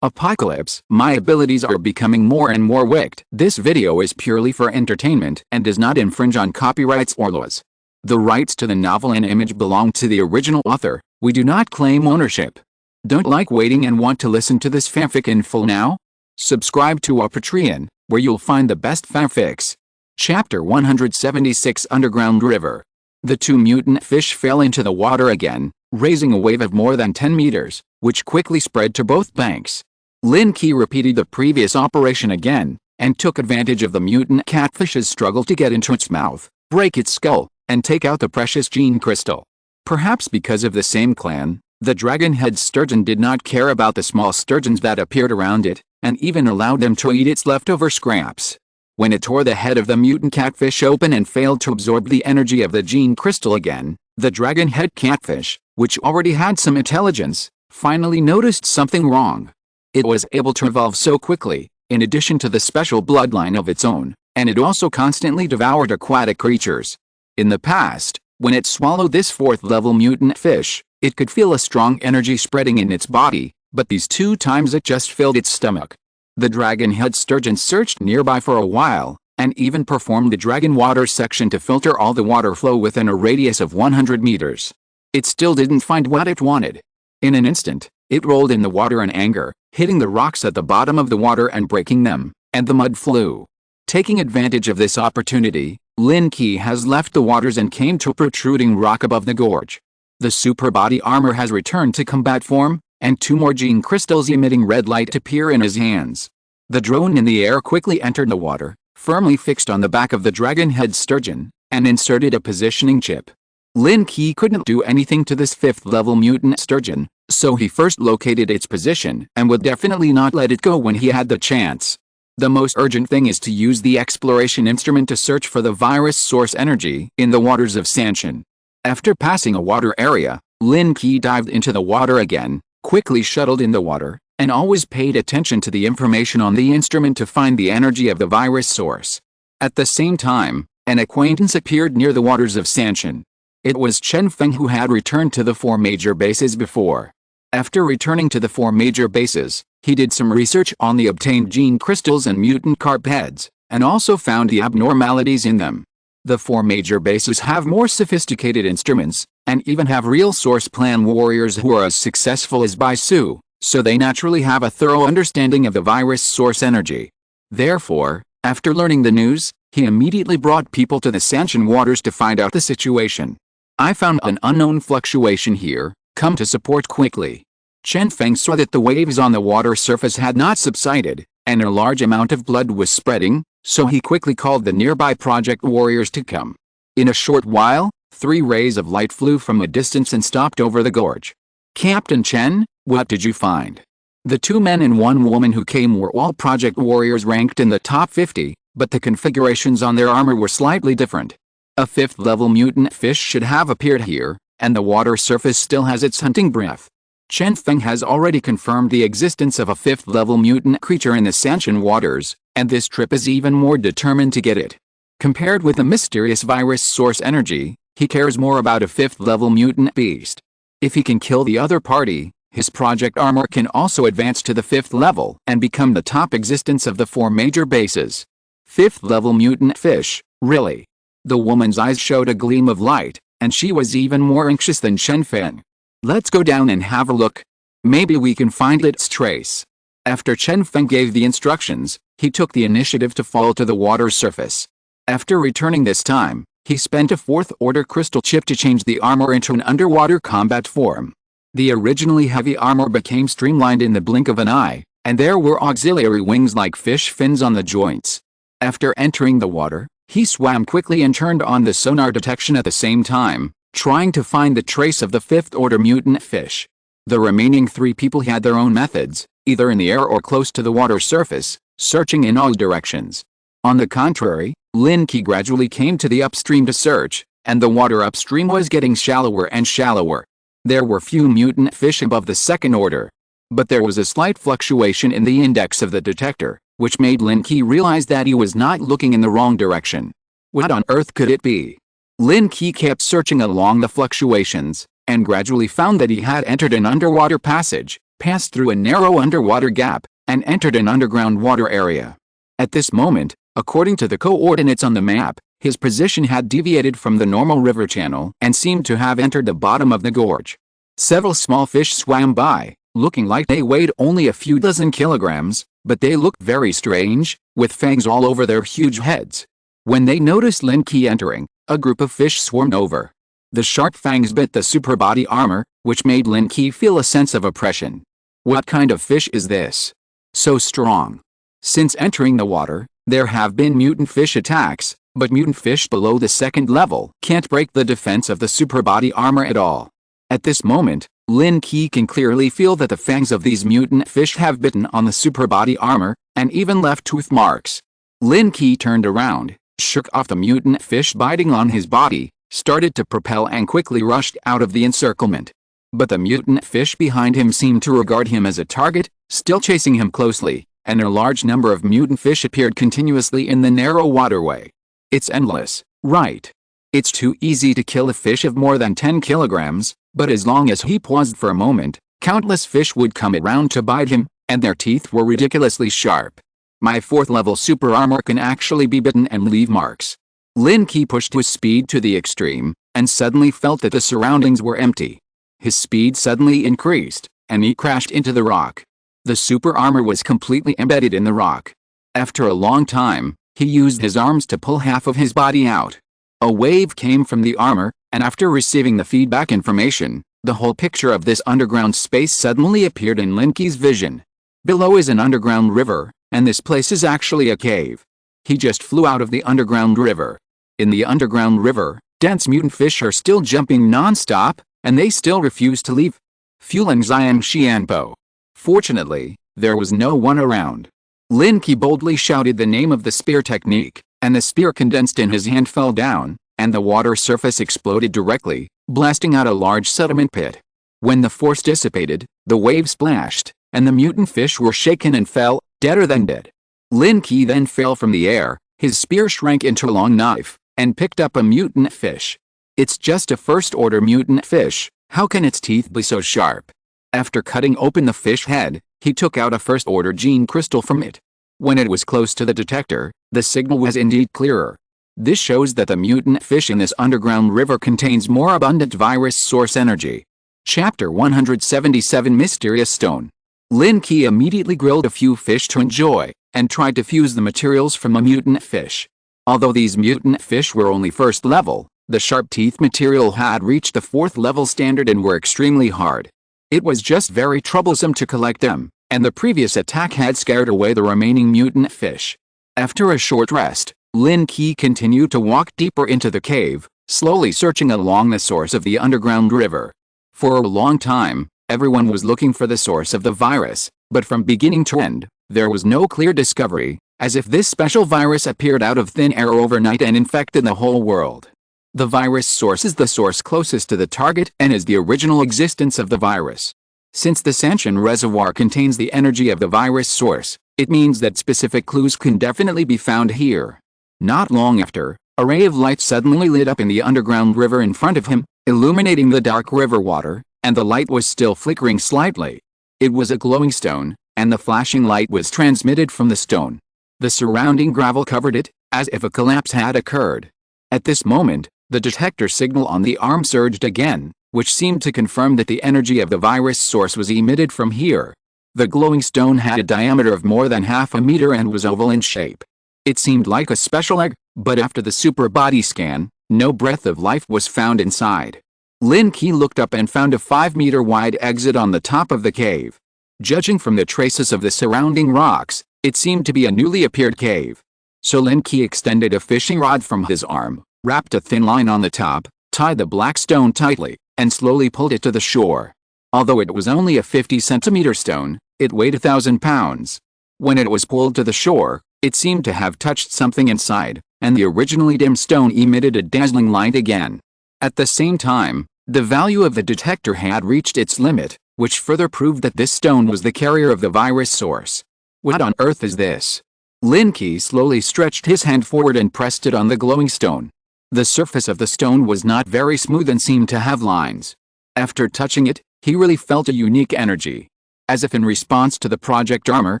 Apocalypse. My abilities are becoming more and more wicked. This video is purely for entertainment and does not infringe on copyrights or laws. The rights to the novel and image belong to the original author. We do not claim ownership. Don't like waiting and want to listen to this fanfic in full now? Subscribe to our Patreon, where you'll find the best fanfics. Chapter 176 Underground River. The two mutant fish fell into the water again, raising a wave of more than 10 meters, which quickly spread to both banks. Lin Qi repeated the previous operation again, and took advantage of the mutant catfish's struggle to get into its mouth, break its skull, and take out the precious gene crystal. Perhaps because of the same clan, the dragon-head sturgeon did not care about the small sturgeons that appeared around it, and even allowed them to eat its leftover scraps. When it tore the head of the mutant catfish open and failed to absorb the energy of the gene crystal again, the dragon-head catfish, which already had some intelligence, finally noticed something wrong. It was able to evolve so quickly, in addition to the special bloodline of its own, and it also constantly devoured aquatic creatures. In the past, when it swallowed this fourth-level mutant fish, it could feel a strong energy spreading in its body, but these two times it just filled its stomach. The dragon-head sturgeon searched nearby for a while, and even performed the dragon water section to filter all the water flow within a radius of 100 meters. It still didn't find what it wanted. In an instant, it rolled in the water in anger, hitting the rocks at the bottom of the water and breaking them, and the mud flew. Taking advantage of this opportunity, Lin Qi has left the waters and came to a protruding rock above the gorge. The super body armor has returned to combat form, and two more gene crystals emitting red light appear in his hands. The drone in the air quickly entered the water, firmly fixed on the back of the dragon-head sturgeon, and inserted a positioning chip. Lin Qi couldn't do anything to this fifth-level mutant sturgeon, so he first located its position and would definitely not let it go when he had the chance. The most urgent thing is to use the exploration instrument to search for the virus source energy in the waters of Sanshin. After passing a water area, Lin Qi dived into the water again, quickly shuttled in the water, and always paid attention to the information on the instrument to find the energy of the virus source. At the same time, an acquaintance appeared near the waters of Sanshin. It was Chen Feng, who had returned to the four major bases before. After returning to the four major bases, he did some research on the obtained gene crystals and mutant carp heads, and also found the abnormalities in them. The four major bases have more sophisticated instruments, and even have real source plan warriors who are as successful as Bai Su, so they naturally have a thorough understanding of the virus source energy. Therefore, after learning the news, he immediately brought people to the Sanshin waters to find out the situation. I found an unknown fluctuation here, come to support quickly. Chen Feng saw that the waves on the water surface had not subsided, and a large amount of blood was spreading, so he quickly called the nearby project warriors to come. In a short while, 3 rays of light flew from a distance and stopped over the gorge. Captain Chen, what did you find? The 2 men and 1 woman who came were all project warriors ranked in the top 50, but the configurations on their armor were slightly different. A 5th-level mutant fish should have appeared here, and the water surface still has its hunting breath. Chen Feng has already confirmed the existence of a 5th-level mutant creature in the Sanshin waters, and this trip is even more determined to get it. Compared with the mysterious virus source energy, he cares more about a 5th-level mutant beast. If he can kill the other party, his project armor can also advance to the 5th level and become the top existence of the 4 major bases. 5th-level mutant fish, really? The woman's eyes showed a gleam of light, and she was even more anxious than Chen Feng. Let's go down and have a look. Maybe we can find its trace. After Chen Feng gave the instructions, he took the initiative to fall to the water's surface. After returning this time, he spent a 4th-order crystal chip to change the armor into an underwater combat form. The originally heavy armor became streamlined in the blink of an eye, and there were auxiliary wings like fish fins on the joints. After entering the water, he swam quickly and turned on the sonar detection at the same time, trying to find the trace of the 5th-order mutant fish. The remaining 3 people had their own methods, either in the air or close to the water surface, searching in all directions. On the contrary, Lin Qi gradually came to the upstream to search, and the water upstream was getting shallower and shallower. There were few mutant fish above the 2nd order. But there was a slight fluctuation in the index of the detector, which made Lin Qi realize that he was not looking in the wrong direction. What on earth could it be? Lin Qi kept searching along the fluctuations, and gradually found that he had entered an underwater passage, passed through a narrow underwater gap, and entered an underground water area. At this moment, according to the coordinates on the map, his position had deviated from the normal river channel and seemed to have entered the bottom of the gorge. Several small fish swam by, looking like they weighed only a few dozen kilograms, but they looked very strange, with fangs all over their huge heads. When they noticed Lin Qi entering, a group of fish swarmed over. The sharp fangs bit the super body armor, which made Lin Qi feel a sense of oppression. What kind of fish is this? So strong. Since entering the water, there have been mutant fish attacks, but mutant fish below the second level can't break the defense of the super body armor at all. At this moment, Lin Qi can clearly feel that the fangs of these mutant fish have bitten on the super body armor, and even left tooth marks. Lin Qi turned around, shook off the mutant fish biting on his body, started to propel and quickly rushed out of the encirclement. But the mutant fish behind him seemed to regard him as a target, still chasing him closely, and a large number of mutant fish appeared continuously in the narrow waterway. It's endless, right? It's too easy to kill a fish of more than 10 kilograms, but as long as he paused for a moment, countless fish would come around to bite him, and their teeth were ridiculously sharp. My 4th level super armor can actually be bitten and leave marks. Lin Qi pushed his speed to the extreme, and suddenly felt that the surroundings were empty. His speed suddenly increased, and he crashed into the rock. The super armor was completely embedded in the rock. After a long time, he used his arms to pull half of his body out. A wave came from the armor, and after receiving the feedback information, the whole picture of this underground space suddenly appeared in Lin Qi's vision. Below is an underground river, and this place is actually a cave. He just flew out of the underground river. In the underground river, dense mutant fish are still jumping non-stop, and they still refuse to leave. Fueling Xian Xianpo. Fortunately, there was no one around. Lin Qi boldly shouted the name of the spear technique, and the spear condensed in his hand fell down, and the water surface exploded directly, blasting out a large sediment pit. When the force dissipated, the wave splashed, and the mutant fish were shaken and fell, deader than dead. Lin Qi then fell from the air, his spear shrank into a long knife, and picked up a mutant fish. It's just a first-order mutant fish, how can its teeth be so sharp? After cutting open the fish head, he took out a first-order gene crystal from it. When it was close to the detector, the signal was indeed clearer. This shows that the mutant fish in this underground river contains more abundant virus source energy. Chapter 177 Mysterious Stone. Lin Qi immediately grilled a few fish to enjoy, and tried to fuse the materials from a mutant fish. Although these mutant fish were only first level, the sharp teeth material had reached the 4th level standard and were extremely hard. It was just very troublesome to collect them, and the previous attack had scared away the remaining mutant fish. After a short rest, Lin Qi continued to walk deeper into the cave, slowly searching along the source of the underground river. For a long time, everyone was looking for the source of the virus, but from beginning to end, there was no clear discovery, as if this special virus appeared out of thin air overnight and infected the whole world. The virus source is the source closest to the target and is the original existence of the virus. Since the Sanshin reservoir contains the energy of the virus source, it means that specific clues can definitely be found here. Not long after, a ray of light suddenly lit up in the underground river in front of him, illuminating the dark river water, and the light was still flickering slightly. It was a glowing stone, and the flashing light was transmitted from the stone. The surrounding gravel covered it, as if a collapse had occurred. At this moment, the detector signal on the arm surged again, which seemed to confirm that the energy of the virus source was emitted from here. The glowing stone had a diameter of more than half a meter and was oval in shape. It seemed like a special egg, but after the super body scan, no breath of life was found inside. Lin Qi looked up and found a 5-meter wide exit on the top of the cave. Judging from the traces of the surrounding rocks, it seemed to be a newly appeared cave. So Lin Qi extended a fishing rod from his arm, wrapped a thin line on the top, tied the black stone tightly, and slowly pulled it to the shore. Although it was only a 50-centimeter stone, it weighed 1,000 pounds. When it was pulled to the shore, it seemed to have touched something inside, and the originally dim stone emitted a dazzling light again. At the same time, the value of the detector had reached its limit, which further proved that this stone was the carrier of the virus source. What on earth is this? Lin Qi slowly stretched his hand forward and pressed it on the glowing stone. The surface of the stone was not very smooth and seemed to have lines. After touching it, he really felt a unique energy. As if in response to the project armor,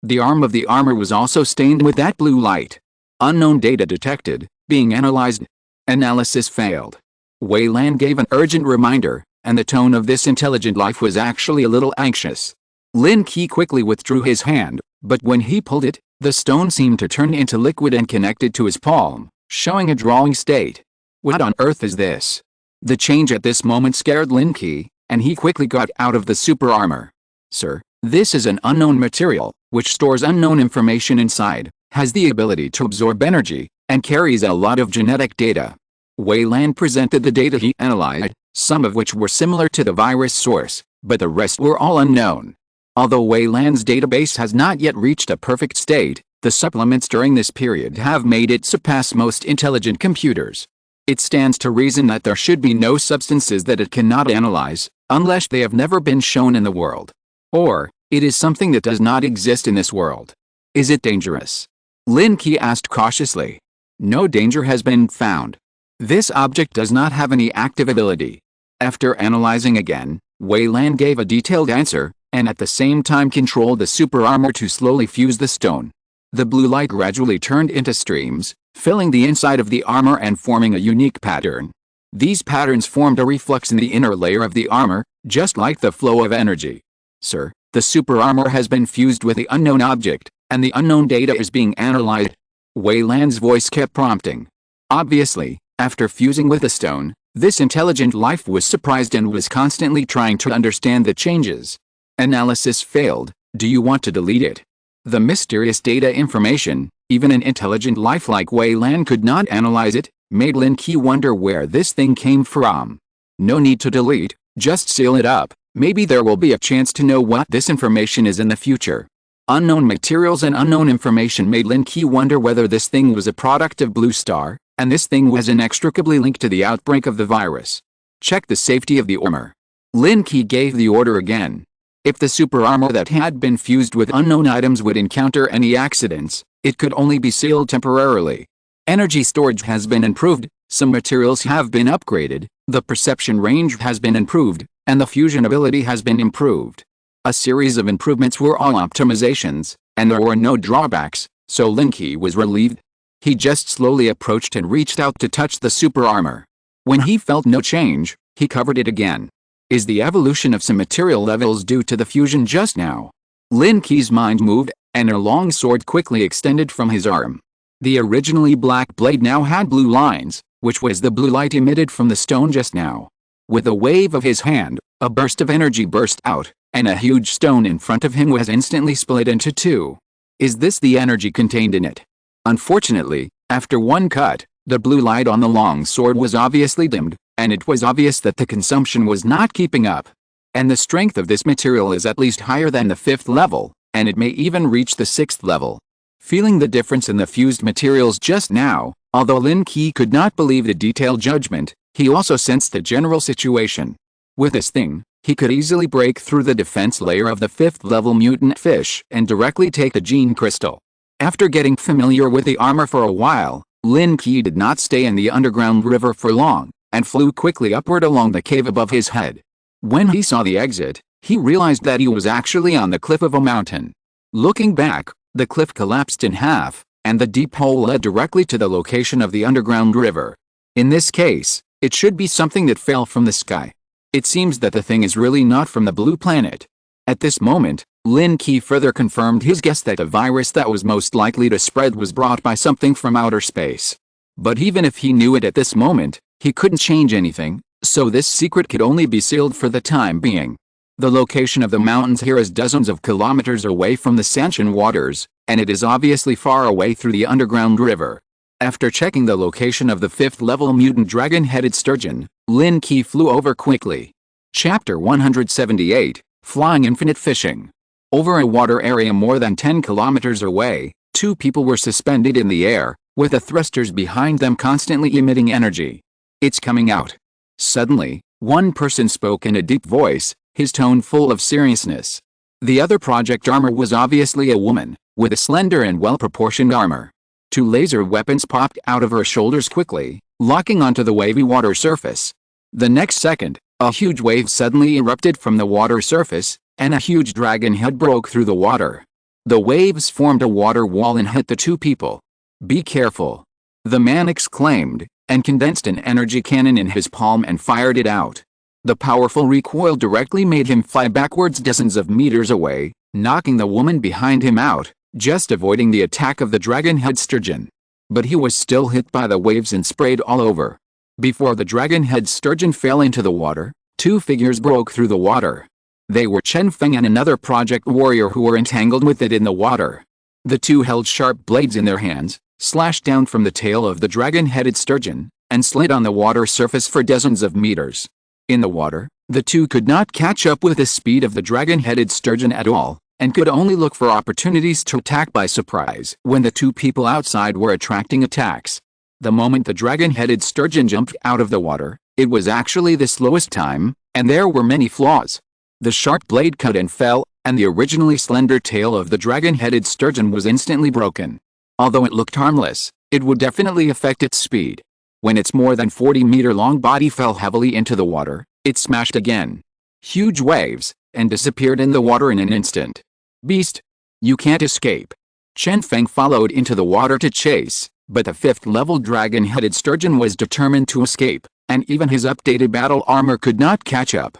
the arm of the armor was also stained with that blue light. Unknown data detected, being analyzed. Analysis failed. Wei Lan gave an urgent reminder, and the tone of this intelligent life was actually a little anxious. Lin Qi quickly withdrew his hand, but when he pulled it, the stone seemed to turn into liquid and connected to his palm, showing a drawing state. What on earth is this? The change at this moment scared Lin Qi, and he quickly got out of the super armor. Sir, this is an unknown material, which stores unknown information inside, has the ability to absorb energy, and carries a lot of genetic data. Wei Lan presented the data he analyzed, some of which were similar to the virus source, but the rest were all unknown. Although Wei Lan's database has not yet reached a perfect state, the supplements during this period have made it surpass most intelligent computers. It stands to reason that there should be no substances that it cannot analyze, unless they have never been shown in the world. Or, it is something that does not exist in this world. Is it dangerous? Lin Qi asked cautiously. No danger has been found. This object does not have any active ability. After analyzing again, Wei Lan gave a detailed answer, and at the same time controlled the super armor to slowly fuse the stone. The blue light gradually turned into streams, filling the inside of the armor and forming a unique pattern. These patterns formed a reflux in the inner layer of the armor, just like the flow of energy. Sir, the super armor has been fused with the unknown object, and the unknown data is being analyzed. Wei Lan's voice kept prompting. Obviously, after fusing with the stone, this intelligent life was surprised and was constantly trying to understand the changes. Analysis failed. Do you want to delete it? The mysterious data information, even an intelligent life like Wei Lan could not analyze it, made Lin Qi wonder where this thing came from. No need to delete, just seal it up. Maybe there will be a chance to know what this information is in the future. Unknown materials and unknown information made Lin Qi wonder whether this thing was a product of Blue Star, and this thing was inextricably linked to the outbreak of the virus. Check the safety of the armor. Lin Qi gave the order again. If the super armor that had been fused with unknown items would encounter any accidents, it could only be sealed temporarily. Energy storage has been improved, some materials have been upgraded, the perception range has been improved, and the fusion ability has been improved. A series of improvements were all optimizations, and there were no drawbacks, so Lin Qi was relieved. He just slowly approached and reached out to touch the super armor. When he felt no change, he covered it again. Is the evolution of some material levels due to the fusion just now? Lin Qi's mind moved, and a long sword quickly extended from his arm. The originally black blade now had blue lines, which was the blue light emitted from the stone just now. With a wave of his hand, a burst of energy burst out, and a huge stone in front of him was instantly split into two. Is this the energy contained in it? Unfortunately, after one cut, the blue light on the long sword was obviously dimmed, and it was obvious that the consumption was not keeping up. And the strength of this material is at least higher than the 5th level, and it may even reach the 6th level. Feeling the difference in the fused materials just now, although Lin Qi could not believe the detailed judgment, he also sensed the general situation. With this thing, he could easily break through the defense layer of the 5th level mutant fish and directly take the gene crystal. After getting familiar with the armor for a while, Lin Qi did not stay in the underground river for long, and flew quickly upward along the cave above his head. When he saw the exit, he realized that he was actually on the cliff of a mountain. Looking back, the cliff collapsed in half, and the deep hole led directly to the location of the underground river. In this case, it should be something that fell from the sky. It seems that the thing is really not from the blue planet. At this moment, Lin Qi further confirmed his guess that the virus that was most likely to spread was brought by something from outer space. But even if he knew it at this moment, he couldn't change anything, so this secret could only be sealed for the time being. The location of the mountains here is dozens of kilometers away from the Sanshan waters, and it is obviously far away through the underground river. After checking the location of the 5th level mutant dragon-headed sturgeon, Lin Qi flew over quickly. Chapter 178, Flying Infinite Fishing. Over a water area more than 10 kilometers away, two people were suspended in the air, with the thrusters behind them constantly emitting energy. It's coming out. Suddenly, one person spoke in a deep voice, his tone full of seriousness. The other project armor was obviously a woman, with a slender and well-proportioned armor. Two laser weapons popped out of her shoulders quickly, locking onto the wavy water surface. The next second, a huge wave suddenly erupted from the water surface, and a huge dragon head broke through the water. The waves formed a water wall and hit the two people. "Be careful," the man exclaimed, and condensed an energy cannon in his palm and fired it out. The powerful recoil directly made him fly backwards dozens of meters away, knocking the woman behind him out, just avoiding the attack of the dragon-head sturgeon. But he was still hit by the waves and sprayed all over. Before the dragon-head sturgeon fell into the water, two figures broke through the water. They were Chen Feng and another project warrior who were entangled with it in the water. The two held sharp blades in their hands, slashed down from the tail of the dragon-headed sturgeon, and slid on the water surface for dozens of meters. In the water, the two could not catch up with the speed of the dragon-headed sturgeon at all, and could only look for opportunities to attack by surprise when the two people outside were attracting attacks. The moment the dragon-headed sturgeon jumped out of the water, it was actually the slowest time, and there were many flaws. The sharp blade cut and fell, and the originally slender tail of the dragon-headed sturgeon was instantly broken. Although it looked harmless, it would definitely affect its speed. When its more than 40-meter-long body fell heavily into the water, it smashed again. Huge waves, and disappeared in the water in an instant. "Beast! You can't escape!" Chen Feng followed into the water to chase, but the fifth-level dragon-headed sturgeon was determined to escape, and even his updated battle armor could not catch up.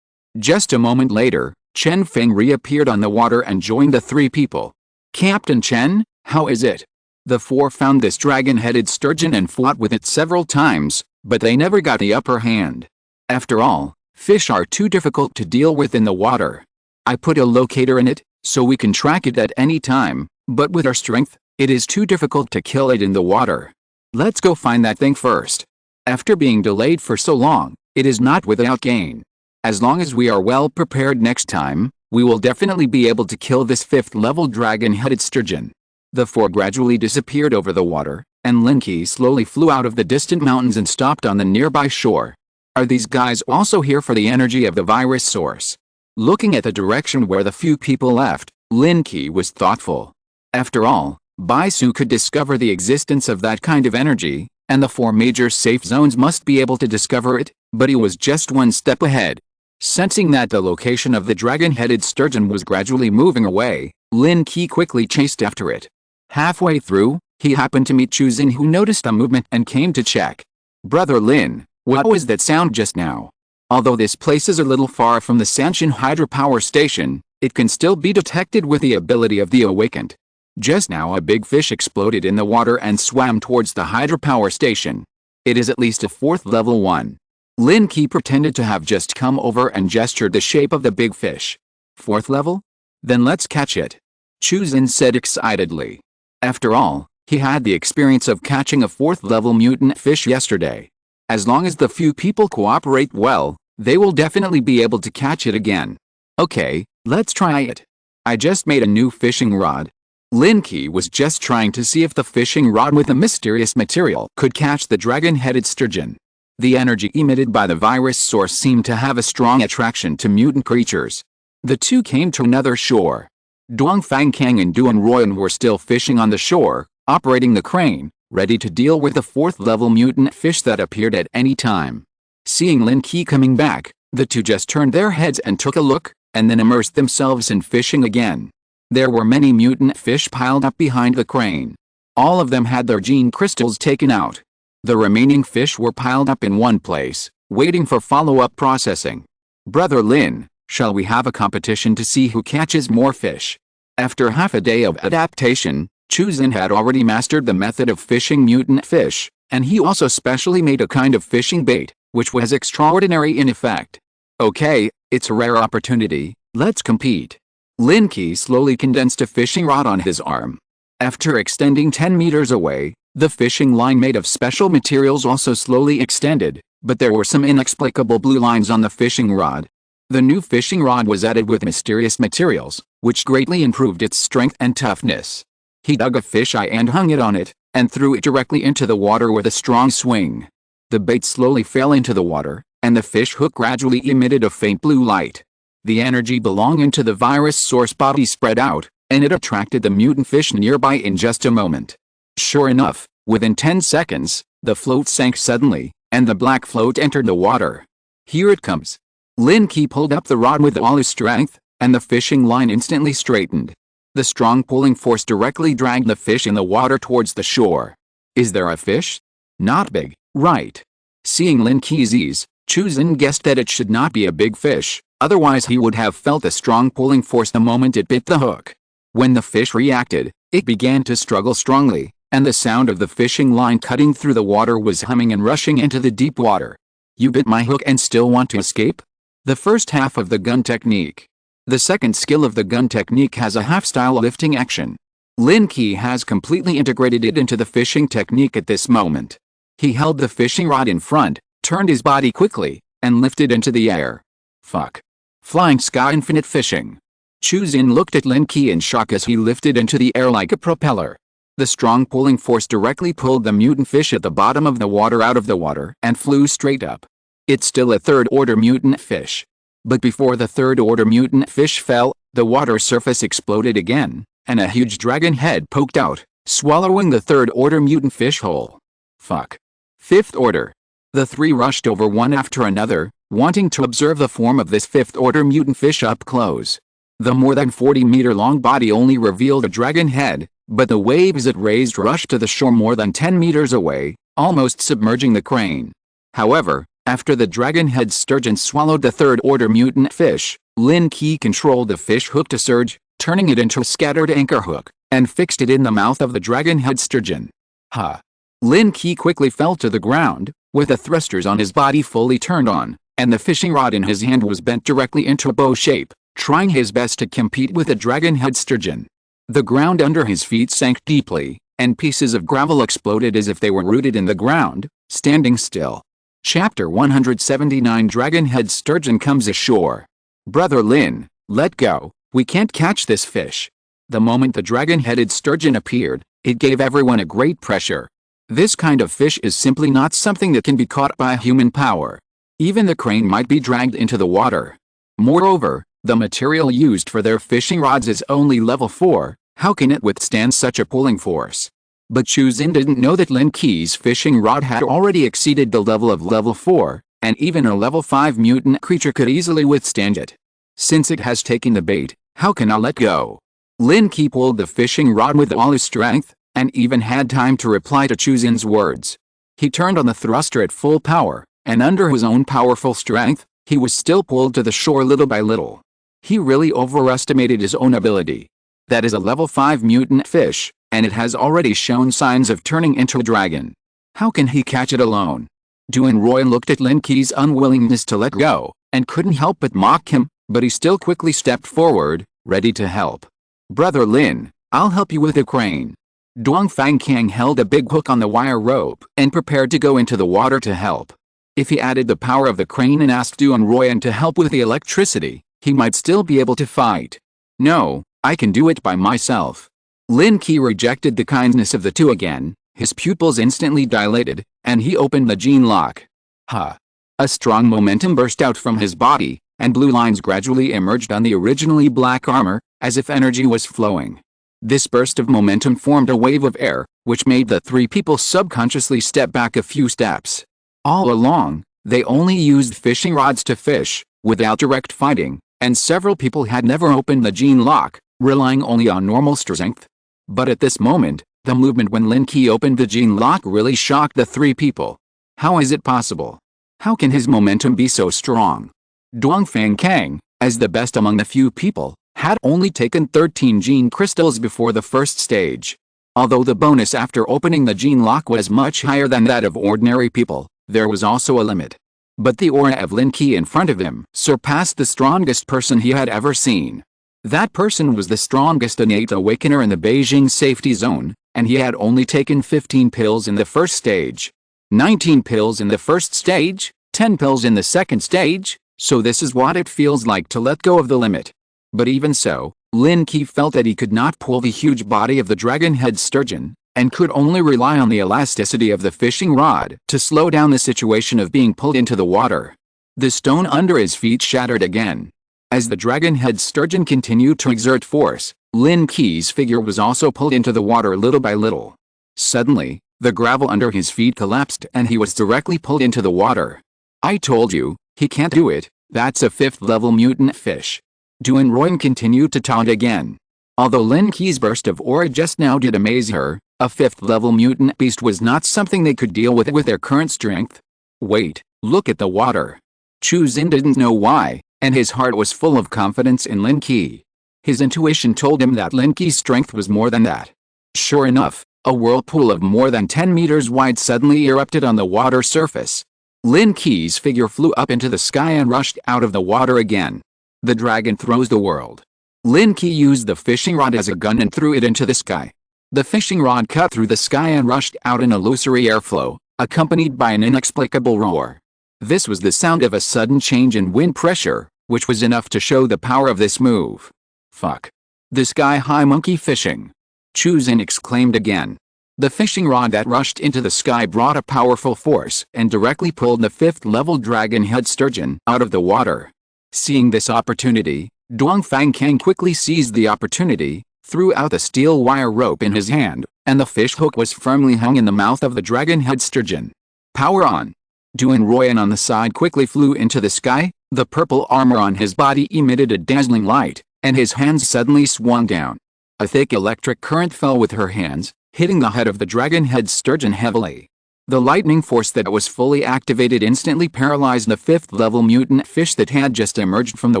Just a moment later, Chen Feng reappeared on the water and joined the three people. "Captain Chen, how is it?" The four found this dragon-headed sturgeon and fought with it several times, but they never got the upper hand. After all, fish are too difficult to deal with in the water. "I put a locator in it, so we can track it at any time, but with our strength, it is too difficult to kill it in the water. Let's go find that thing first. After being delayed for so long, it is not without gain. As long as we are well prepared next time, we will definitely be able to kill this fifth-level dragon-headed sturgeon." The four gradually disappeared over the water, and Lin Qi slowly flew out of the distant mountains and stopped on the nearby shore. Are these guys also here for the energy of the virus source? Looking at the direction where the few people left, Lin Qi was thoughtful. After all, Baisu could discover the existence of that kind of energy, and the four major safe zones must be able to discover it, but he was just one step ahead. Sensing that the location of the dragon-headed sturgeon was gradually moving away, Lin Qi quickly chased after it. Halfway through, he happened to meet Chu Xin, who noticed the movement and came to check. "Brother Lin, what was that sound just now? Although this place is a little far from the Sanshin hydropower station, it can still be detected with the ability of the awakened. Just now a big fish exploded in the water and swam towards the hydropower station. It is at least a fourth level one." Lin Qi pretended to have just come over and gestured the shape of the big fish. "Fourth level? Then let's catch it," Chu Xin said excitedly. After all, he had the experience of catching a fourth-level mutant fish yesterday. As long as the few people cooperate well, they will definitely be able to catch it again. "Okay, let's try it. I just made a new fishing rod." Lin Qi was just trying to see if the fishing rod with a mysterious material could catch the dragon-headed sturgeon. The energy emitted by the virus source seemed to have a strong attraction to mutant creatures. The two came to another shore. Duang Fangkang and Duan Royan were still fishing on the shore, operating the crane, ready to deal with the fourth-level mutant fish that appeared at any time. Seeing Lin Qi coming back, the two just turned their heads and took a look, and then immersed themselves in fishing again. There were many mutant fish piled up behind the crane. All of them had their gene crystals taken out. The remaining fish were piled up in one place, waiting for follow-up processing. "Brother Lin, shall we have a competition to see who catches more fish?" After half a day of adaptation, Chu Xin had already mastered the method of fishing mutant fish, and he also specially made a kind of fishing bait, which was extraordinary in effect. "Okay, it's a rare opportunity, let's compete." Lin Qi slowly condensed a fishing rod on his arm. After extending 10 meters away, the fishing line made of special materials also slowly extended, but there were some inexplicable blue lines on the fishing rod. The new fishing rod was added with mysterious materials, which greatly improved its strength and toughness. He dug a fish eye and hung it on it, and threw it directly into the water with a strong swing. The bait slowly fell into the water, and the fish hook gradually emitted a faint blue light. The energy belonging to the virus source body spread out, and it attracted the mutant fish nearby in just a moment. Sure enough, within 10 seconds, the float sank suddenly, and the black float entered the water. "Here it comes." Lin Qi pulled up the rod with all his strength, and the fishing line instantly straightened. The strong pulling force directly dragged the fish in the water towards the shore. Is there a fish? Not big, right? Seeing Lin Qi's ease, Chuzin guessed that it should not be a big fish, otherwise he would have felt a strong pulling force the moment it bit the hook. When the fish reacted, it began to struggle strongly, and the sound of the fishing line cutting through the water was humming and rushing into the deep water. You bit my hook and still want to escape? The first half of the gun technique. The second skill of the gun technique has a half-style lifting action. Lin Qi has completely integrated it into the fishing technique at this moment. He held the fishing rod in front, turned his body quickly, and lifted into the air. Fuck. Flying sky infinite fishing. Chuzin looked at Lin Qi in shock as he lifted into the air like a propeller. The strong pulling force directly pulled the mutant fish at the bottom of the water out of the water and flew straight up. It's still a third-order mutant fish. But before the third-order mutant fish fell, the water surface exploded again, and a huge dragon head poked out, swallowing the third-order mutant fish whole. Fuck. Fifth order. The three rushed over one after another, wanting to observe the form of this fifth-order mutant fish up close. The more than 40-meter-long body only revealed a dragon head, but the waves it raised rushed to the shore more than 10 meters away, almost submerging the crane. However, after the dragon-head sturgeon swallowed the third-order mutant fish, Lin Qi controlled the fish hook to surge, turning it into a scattered anchor hook, and fixed it in the mouth of the dragon-head sturgeon. Ha! Lin Qi quickly fell to the ground, with the thrusters on his body fully turned on, and the fishing rod in his hand was bent directly into a bow shape, trying his best to compete with the dragon-head sturgeon. The ground under his feet sank deeply, and pieces of gravel exploded as if they were rooted in the ground, standing still. Chapter 179 Dragon-head sturgeon comes ashore. Brother Lin, let go, we can't catch this fish. The moment the dragon-headed sturgeon appeared, it gave everyone a great pressure. This kind of fish is simply not something that can be caught by human power. Even the crane might be dragged into the water. Moreover, the material used for their fishing rods is only level 4, how can it withstand such a pulling force? But Chuzin didn't know that Lin Qi's fishing rod had already exceeded the level of level 4, and even a level 5 mutant creature could easily withstand it. Since it has taken the bait, how can I let go? Lin Qi pulled the fishing rod with all his strength, and even had time to reply to Chuzin's words. He turned on the thruster at full power, and under his own powerful strength, he was still pulled to the shore little by little. He really overestimated his own ability. That is a level 5 mutant fish, and it has already shown signs of turning into a dragon. How can he catch it alone? Duan Roy looked at Lin Qi's unwillingness to let go, and couldn't help but mock him, but he still quickly stepped forward, ready to help. Brother Lin, I'll help you with the crane. Duang Fangkang held a big hook on the wire rope and prepared to go into the water to help. If he added the power of the crane and asked Duan Royan to help with the electricity, he might still be able to fight. No, I can do it by myself. Lin Qi rejected the kindness of the two again, his pupils instantly dilated, and he opened the gene lock. Ha! A strong momentum burst out from his body, and blue lines gradually emerged on the originally black armor, as if energy was flowing. This burst of momentum formed a wave of air, which made the three people subconsciously step back a few steps. All along, they only used fishing rods to fish, without direct fighting, and several people had never opened the gene lock, relying only on normal strength. But at this moment, the movement when Lin Qi opened the gene lock really shocked the three people. How is it possible? How can his momentum be so strong? Duang Fangkang, as the best among the few people, had only taken 13 gene crystals before the first stage. Although the bonus after opening the gene lock was much higher than that of ordinary people, there was also a limit. But the aura of Lin Qi in front of him surpassed the strongest person he had ever seen. That person was the strongest innate awakener in the Beijing safety zone, and he had only taken 15 pills in the first stage. 19 pills in the first stage, 10 pills in the second stage, so this is what it feels like to let go of the limit. But even so, Lin Qi felt that he could not pull the huge body of the dragon-head sturgeon, and could only rely on the elasticity of the fishing rod to slow down the situation of being pulled into the water. The stone under his feet shattered again. As the dragon-head sturgeon continued to exert force, Lin Qi's figure was also pulled into the water little by little. Suddenly, the gravel under his feet collapsed and he was directly pulled into the water. I told you, he can't do it, that's a 5th-level mutant fish. Duan Royan continued to taunt again. Although Lin Qi's burst of aura just now did amaze her, a 5th level mutant beast was not something they could deal with their current strength. Wait, look at the water. Chu Xin didn't know why, and his heart was full of confidence in Lin Qi. His intuition told him that Lin Qi's strength was more than that. Sure enough, a whirlpool of more than 10 meters wide suddenly erupted on the water surface. Lin Qi's figure flew up into the sky and rushed out of the water again. The dragon throws the world. Lin Qi used the fishing rod as a gun and threw it into the sky. The fishing rod cut through the sky and rushed out in illusory airflow, accompanied by an inexplicable roar. This was the sound of a sudden change in wind pressure, which was enough to show the power of this move. Fuck. The sky-high monkey fishing. Chu Xin exclaimed again. The fishing rod that rushed into the sky brought a powerful force and directly pulled the 5th level dragon head sturgeon out of the water. Seeing this opportunity, Duang Fangkang quickly seized the opportunity, threw out the steel wire rope in his hand, and the fish hook was firmly hung in the mouth of the dragon head sturgeon. Power on! Duan Royan on the side quickly flew into the sky, the purple armor on his body emitted a dazzling light, and his hands suddenly swung down. A thick electric current fell with her hands, hitting the head of the dragon head sturgeon heavily. The lightning force that was fully activated instantly paralyzed the 5th level mutant fish that had just emerged from the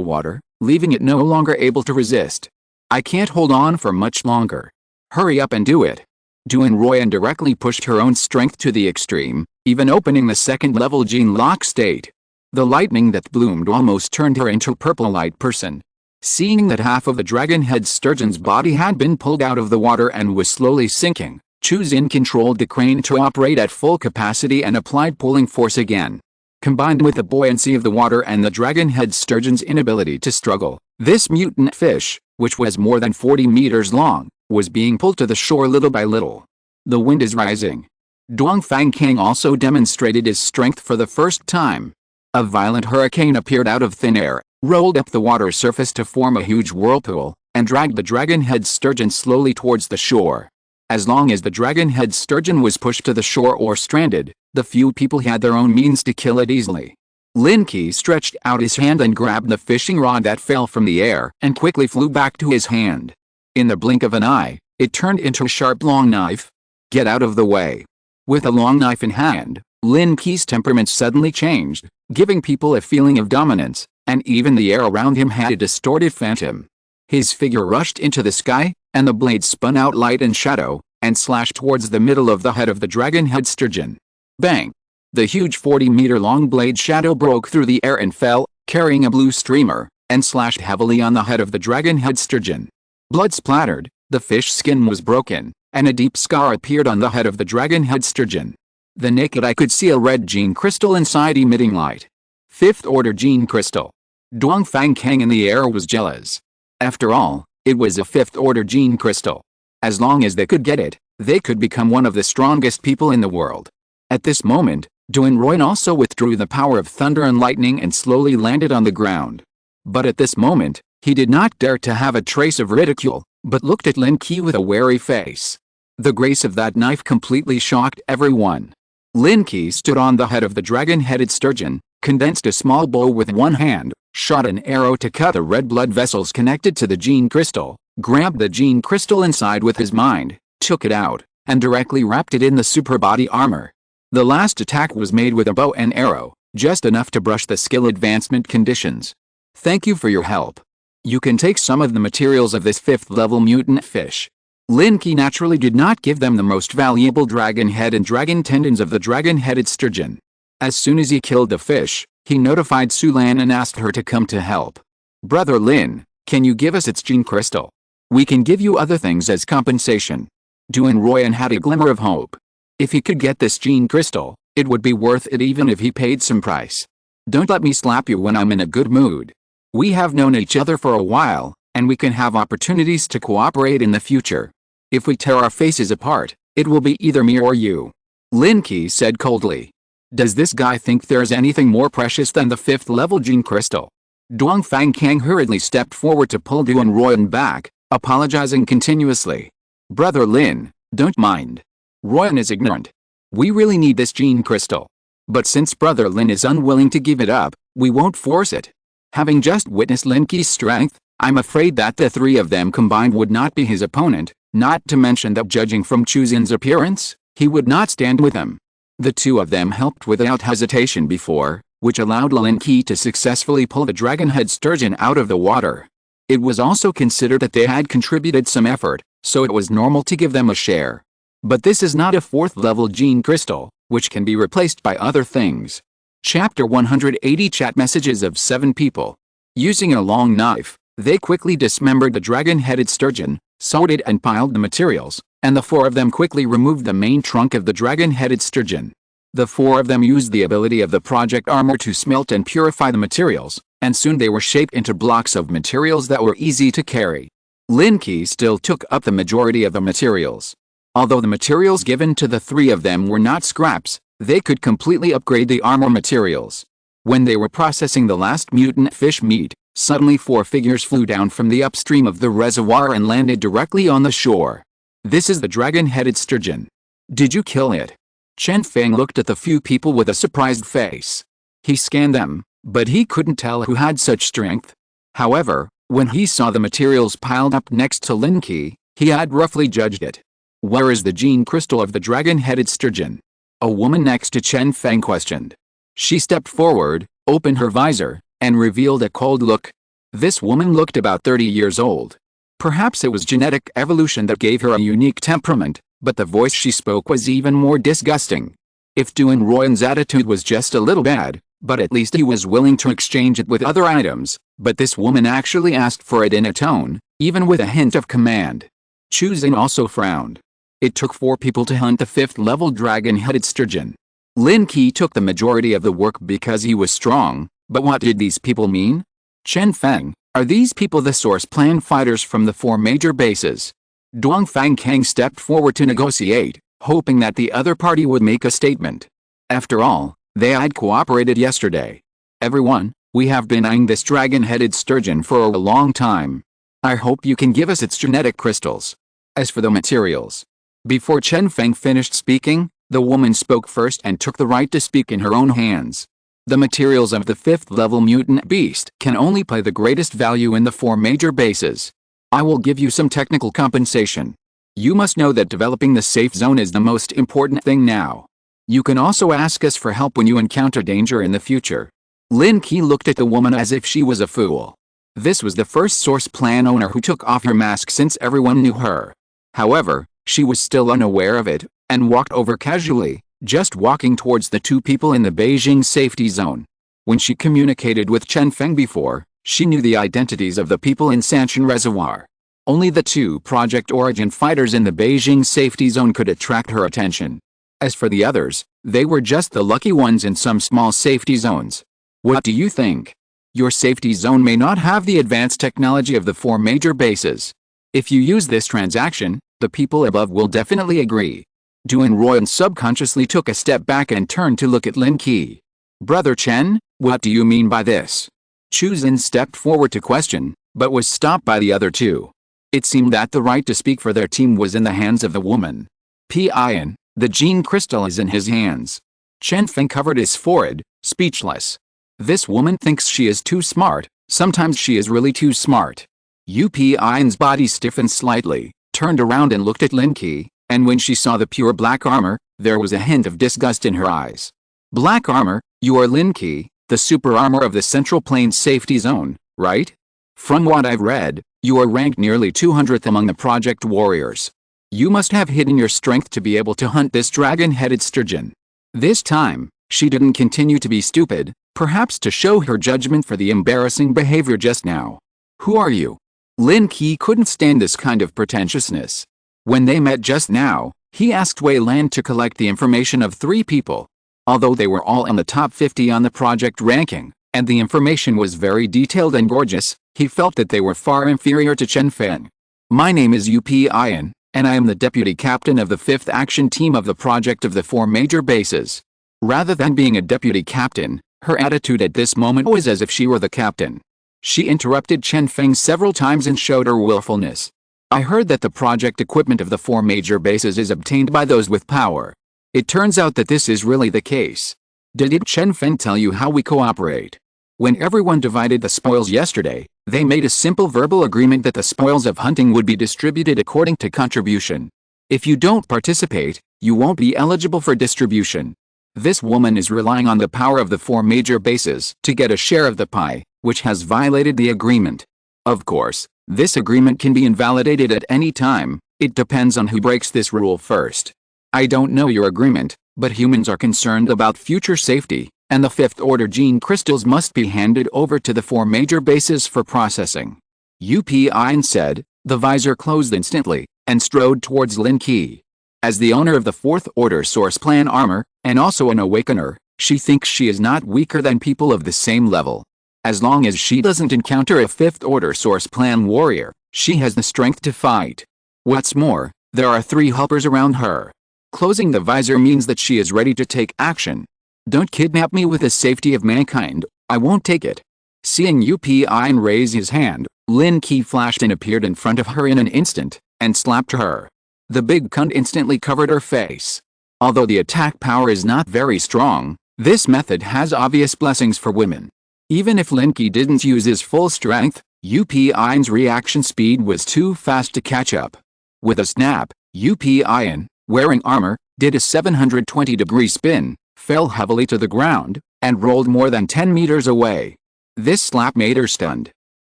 water, leaving it no longer able to resist. I can't hold on for much longer. Hurry up and do it. Duan Royan directly pushed her own strength to the extreme, even opening the 2nd level gene lock state. The lightning that bloomed almost turned her into a purple light person. Seeing that half of the dragon head sturgeon's body had been pulled out of the water and was slowly sinking, Chu Xin controlled the crane to operate at full capacity and applied pulling force again. Combined with the buoyancy of the water and the dragon head sturgeon's inability to struggle, this mutant fish, which was more than 40 meters long, was being pulled to the shore little by little. The wind is rising. Duang Fangkang also demonstrated his strength for the first time. A violent hurricane appeared out of thin air, rolled up the water surface to form a huge whirlpool, and dragged the dragon head sturgeon slowly towards the shore. As long as the dragon head sturgeon was pushed to the shore or stranded, the few people had their own means to kill it easily. Lin Qi stretched out his hand and grabbed the fishing rod that fell from the air and quickly flew back to his hand. In the blink of an eye, it turned into a sharp long knife. Get out of the way. With a long knife in hand, Lin Qi's temperament suddenly changed, giving people a feeling of dominance, and even the air around him had a distorted phantom. His figure rushed into the sky, and the blade spun out light and shadow, and slashed towards the middle of the head of the dragon head sturgeon. Bang! The huge 40-meter-long blade shadow broke through the air and fell, carrying a blue streamer, and slashed heavily on the head of the dragon head sturgeon. Blood splattered, the fish skin was broken, and a deep scar appeared on the head of the dragon head sturgeon. The naked eye could see a red gene crystal inside emitting light. 5th order gene crystal. Duang Fangkang in the air was jealous. After all, it was a 5th order gene crystal. As long as they could get it, they could become one of the strongest people in the world. At this moment, Duan Royan also withdrew the power of thunder and lightning and slowly landed on the ground. But at this moment, he did not dare to have a trace of ridicule, but looked at Lin Qi with a wary face. The grace of that knife completely shocked everyone. Lin Qi stood on the head of the dragon-headed sturgeon, condensed a small bow with one hand, shot an arrow to cut the red blood vessels connected to the gene crystal, grabbed the gene crystal inside with his mind, took it out, and directly wrapped it in the super body armor. The last attack was made with a bow and arrow, just enough to brush the skill advancement conditions. Thank you for your help. You can take some of the materials of this 5th level mutant fish. Lin Qi naturally did not give them the most valuable dragon head and dragon tendons of the dragon-headed sturgeon. As soon as he killed the fish, he notified Su Lan and asked her to come to help. Brother Lin, can you give us its gene crystal? We can give you other things as compensation. Duan Royan had a glimmer of hope. If he could get this gene crystal, it would be worth it even if he paid some price. Don't let me slap you when I'm in a good mood. We have known each other for a while, and we can have opportunities to cooperate in the future. If we tear our faces apart, it will be either me or you. Lin Qi said coldly. Does this guy think there's anything more precious than the 5th level gene crystal? Duang Fangkang hurriedly stepped forward to pull Duan Royan back, apologizing continuously. Brother Lin, don't mind. Royan is ignorant. We really need this gene crystal. But since Brother Lin is unwilling to give it up, we won't force it. Having just witnessed Lin Qi's strength, I'm afraid that the three of them combined would not be his opponent, not to mention that judging from Chu Xin's appearance, he would not stand with him. The two of them helped without hesitation before, which allowed Lin Qi to successfully pull the dragon-head sturgeon out of the water. It was also considered that they had contributed some effort, so it was normal to give them a share. But this is not a fourth-level gene crystal, which can be replaced by other things. Chapter 180 Chat messages of 7 people. Using a long knife, they quickly dismembered the dragon-headed sturgeon, sorted and piled the materials, and the 4 of them quickly removed the main trunk of the dragon-headed sturgeon. The 4 of them used the ability of the project armor to smelt and purify the materials, and soon they were shaped into blocks of materials that were easy to carry. Lin Qi still took up the majority of the materials. Although the materials given to the 3 of them were not scraps, they could completely upgrade the armor materials. When they were processing the last mutant fish meat, suddenly 4 figures flew down from the upstream of the reservoir and landed directly on the shore. This is the dragon-headed sturgeon. Did you kill it? Chen Feng looked at the few people with a surprised face. He scanned them, but he couldn't tell who had such strength. However, when he saw the materials piled up next to Lin Qi, he had roughly judged it. Where is the gene crystal of the dragon-headed sturgeon? A woman next to Chen Feng questioned. She stepped forward, opened her visor, and revealed a cold look. This woman looked about 30 years old. Perhaps it was genetic evolution that gave her a unique temperament, but the voice she spoke was even more disgusting. If Duan Royan's attitude was just a little bad, but at least he was willing to exchange it with other items, but this woman actually asked for it in a tone, even with a hint of command. Chu Xin also frowned. It took 4 people to hunt the 5th-level dragon-headed sturgeon. Lin Qi took the majority of the work because he was strong, but what did these people mean? Chen Feng, are these people the source plan fighters from the 4 major bases? Dongfang Kang stepped forward to negotiate, hoping that the other party would make a statement. After all, they had cooperated yesterday. Everyone, we have been eyeing this dragon-headed sturgeon for a long time. I hope you can give us its genetic crystals. As for the materials. Before Chen Feng finished speaking, the woman spoke first and took the right to speak in her own hands. The materials of the 5th-level mutant beast can only play the greatest value in the 4 major bases. I will give you some technical compensation. You must know that developing the safe zone is the most important thing now. You can also ask us for help when you encounter danger in the future. Lin Qi looked at the woman as if she was a fool. This was the first source plan owner who took off her mask since everyone knew her. However, she was still unaware of it, and walked over casually, just walking towards the 2 people in the Beijing safety zone. When she communicated with Chen Feng before, she knew the identities of the people in Sanshan Reservoir. Only the 2 Project Origin fighters in the Beijing safety zone could attract her attention. As for the others, they were just the lucky ones in some small safety zones. What do you think? Your safety zone may not have the advanced technology of the 4 major bases. If you use this transaction, the people above will definitely agree. Duan Royan subconsciously took a step back and turned to look at Lin Qi. Brother Chen, what do you mean by this? Chu Xin stepped forward to question, but was stopped by the other 2. It seemed that the right to speak for their team was in the hands of the woman. Pian, the gene crystal is in his hands. Chen Feng covered his forehead, speechless. This woman thinks she is too smart, sometimes she is really too smart. Pian's body stiffened slightly, turned around and looked at Lin Qi, and when she saw the pure black armor, there was a hint of disgust in her eyes. Black armor, you are Lin Qi, the super armor of the Central Plains safety zone, right? From what I've read, you are ranked nearly 200th among the project warriors. You must have hidden your strength to be able to hunt this dragon-headed sturgeon. This time, she didn't continue to be stupid, perhaps to show her judgment for the embarrassing behavior just now. Who are you? Lin Qi couldn't stand this kind of pretentiousness. When they met just now, he asked Wei Lan to collect the information of 3 people. Although they were all in the top 50 on the project ranking, and the information was very detailed and gorgeous, he felt that they were far inferior to Chen Feng. My name is Pian, and I am the deputy captain of the 5th action team of the project of the 4 major bases. Rather than being a deputy captain, her attitude at this moment was as if she were the captain. She interrupted Chen Feng several times and showed her willfulness. I heard that the project equipment of the 4 major bases is obtained by those with power. It turns out that this is really the case. Did Chen Feng tell you how we cooperate? When everyone divided the spoils yesterday, they made a simple verbal agreement that the spoils of hunting would be distributed according to contribution. If you don't participate, you won't be eligible for distribution. This woman is relying on the power of the 4 major bases to get a share of the pie, which has violated the agreement. Of course, this agreement can be invalidated at any time. It depends on who breaks this rule first. I don't know your agreement, but humans are concerned about future safety, and the 5th order gene crystals must be handed over to the 4 major bases for processing. Upin said. The visor closed instantly, and strode towards Lin Qi. As the owner of the 4th order source plan armor, and also an awakener, she thinks she is not weaker than people of the same level. As long as she doesn't encounter a 5th order source plan warrior, she has the strength to fight. What's more, there are 3 helpers around her. Closing the visor means that she is ready to take action. Don't kidnap me with the safety of mankind, I won't take it. Seeing Upin raise his hand, Lin Qi flashed and appeared in front of her in an instant, and slapped her. The big cunt instantly covered her face. Although the attack power is not very strong, this method has obvious blessings for women. Even if Lin Qi didn't use his full strength, Upin's reaction speed was too fast to catch up. With a snap, Upin, wearing armor, did a 720-degree spin, fell heavily to the ground, and rolled more than 10 meters away. This slap made her stunned.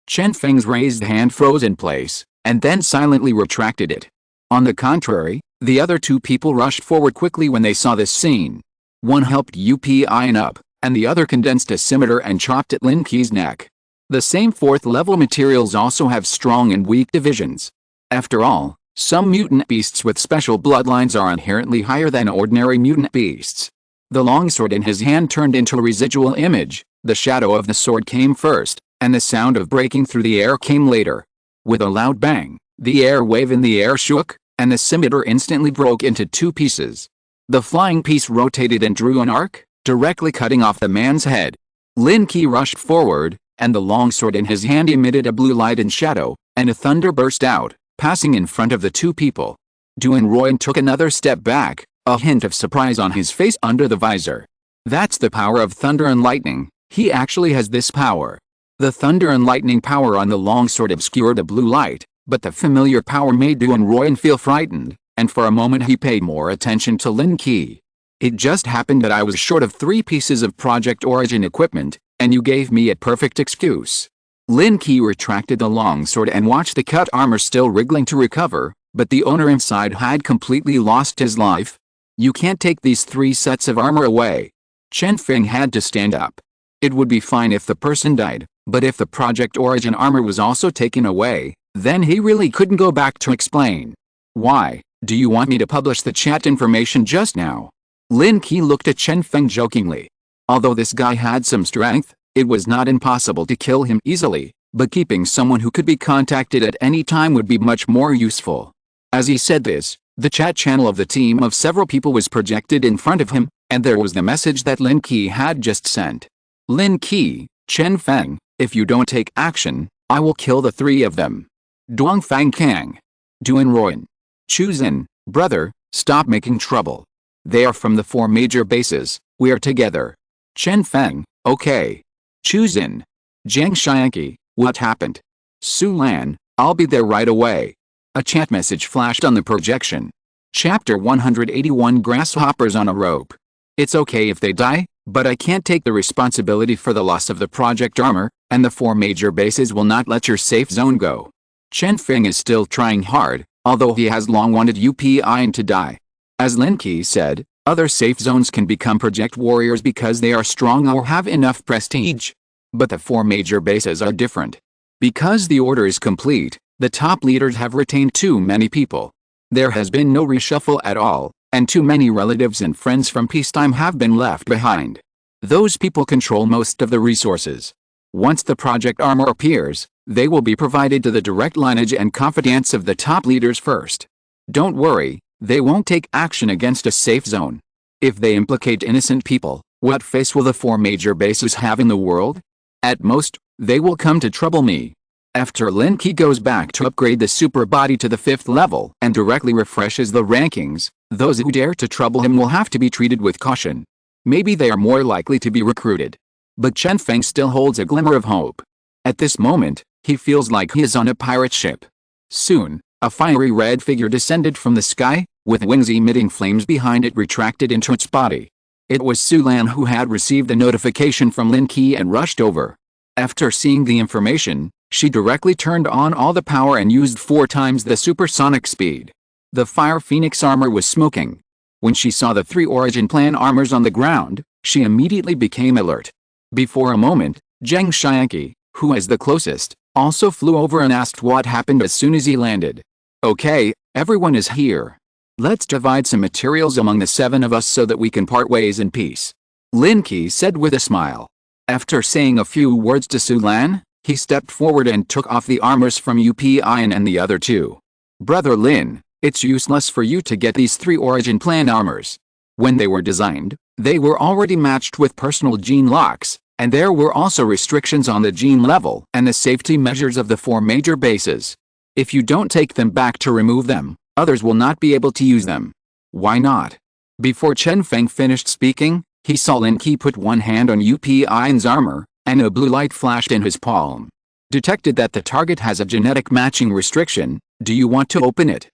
Chen Feng's raised hand froze in place, and then silently retracted it. On the contrary, the other 2 people rushed forward quickly when they saw this scene. One helped Upin up, and the other condensed a scimitar and chopped at Lin Qi's neck. The same 4th level materials also have strong and weak divisions. After all, some mutant beasts with special bloodlines are inherently higher than ordinary mutant beasts. The longsword in his hand turned into a residual image. The shadow of the sword came first, and the sound of breaking through the air came later. With a loud bang, the air wave in the air shook, and the scimitar instantly broke into 2 pieces. The flying piece rotated and drew an arc, directly cutting off the man's head. Lin Qi rushed forward, and the longsword in his hand emitted a blue light and shadow, and a thunder burst out, passing in front of the 2 people. Duan Royan took another step back, a hint of surprise on his face under the visor. That's the power of thunder and lightning. He actually has this power. The thunder and lightning power on the longsword obscured the blue light, but the familiar power made Duan Royan feel frightened, and for a moment he paid more attention to Lin Qi. It just happened that I was short of 3 pieces of Project Origin equipment, and you gave me a perfect excuse. Lin Qi retracted the longsword and watched the cut armor still wriggling to recover, but the owner inside had completely lost his life. You can't take these 3 sets of armor away. Chen Feng had to stand up. It would be fine if the person died, but if the Project Origin armor was also taken away, then he really couldn't go back to explain. Why, do you want me to publish the chat information just now? Lin Qi looked at Chen Feng jokingly. Although this guy had some strength, it was not impossible to kill him easily, but keeping someone who could be contacted at any time would be much more useful. As he said this, the chat channel of the team of several people was projected in front of him, and there was the message that Lin Qi had just sent. Lin Qi, Chen Feng, if you don't take action, I will kill the 3 of them. Dongfang Kang. Duan Royan. Chu Zin, brother, stop making trouble. They are from the 4 major bases, we are together. Chen Feng, okay. Chu Zin. Jiang Xianqi, what happened? Su Lan, I'll be there right away. A chat message flashed on the projection. Chapter 181 Grasshoppers on a Rope. It's okay if they die, but I can't take the responsibility for the loss of the project armor, and the 4 major bases will not let your safe zone go. Chen Feng is still trying hard, although he has long wanted Upin to die. As Lin Qi said, other safe zones can become project warriors because they are strong or have enough prestige. But the 4 major bases are different. Because the order is complete, the top leaders have retained too many people. There has been no reshuffle at all, and too many relatives and friends from peacetime have been left behind. Those people control most of the resources. Once the project armor appears, they will be provided to the direct lineage and confidants of the top leaders first. Don't worry, they won't take action against a safe zone. If they implicate innocent people, what face will the 4 major bases have in the world? At most, they will come to trouble me. After Lin Qi goes back to upgrade the super body to the 5th level and directly refreshes the rankings, those who dare to trouble him will have to be treated with caution. Maybe they are more likely to be recruited. But Chen Feng still holds a glimmer of hope. At this moment, he feels like he is on a pirate ship. Soon, a fiery red figure descended from the sky, with wings emitting flames behind it retracted into its body. It was Su Lan, who had received a notification from Lin Qi and rushed over. After seeing the information, she directly turned on all the power and used 4 times the supersonic speed. The Fire Phoenix armor was smoking. When she saw the 3 origin plan armors on the ground, she immediately became alert. Before a moment, Zhang Xianqi, who is the closest, also flew over and asked what happened as soon as he landed. Okay, everyone is here. Let's divide some materials among the 7 of us so that we can part ways in peace. Lin Qi said with a smile. After saying a few words to Su Lan, he stepped forward and took off the armors from Upian and the other 2. Brother Lin, it's useless for you to get these 3 origin plan armors. When they were designed, they were already matched with personal gene locks, and there were also restrictions on the gene level and the safety measures of the 4 major bases. If you don't take them back to remove them, others will not be able to use them. Why not? Before Chen Feng finished speaking, he saw Lin Qi put one hand on Upian's armor, and a blue light flashed in his palm. Detected that the target has a genetic matching restriction. Do you want to open it?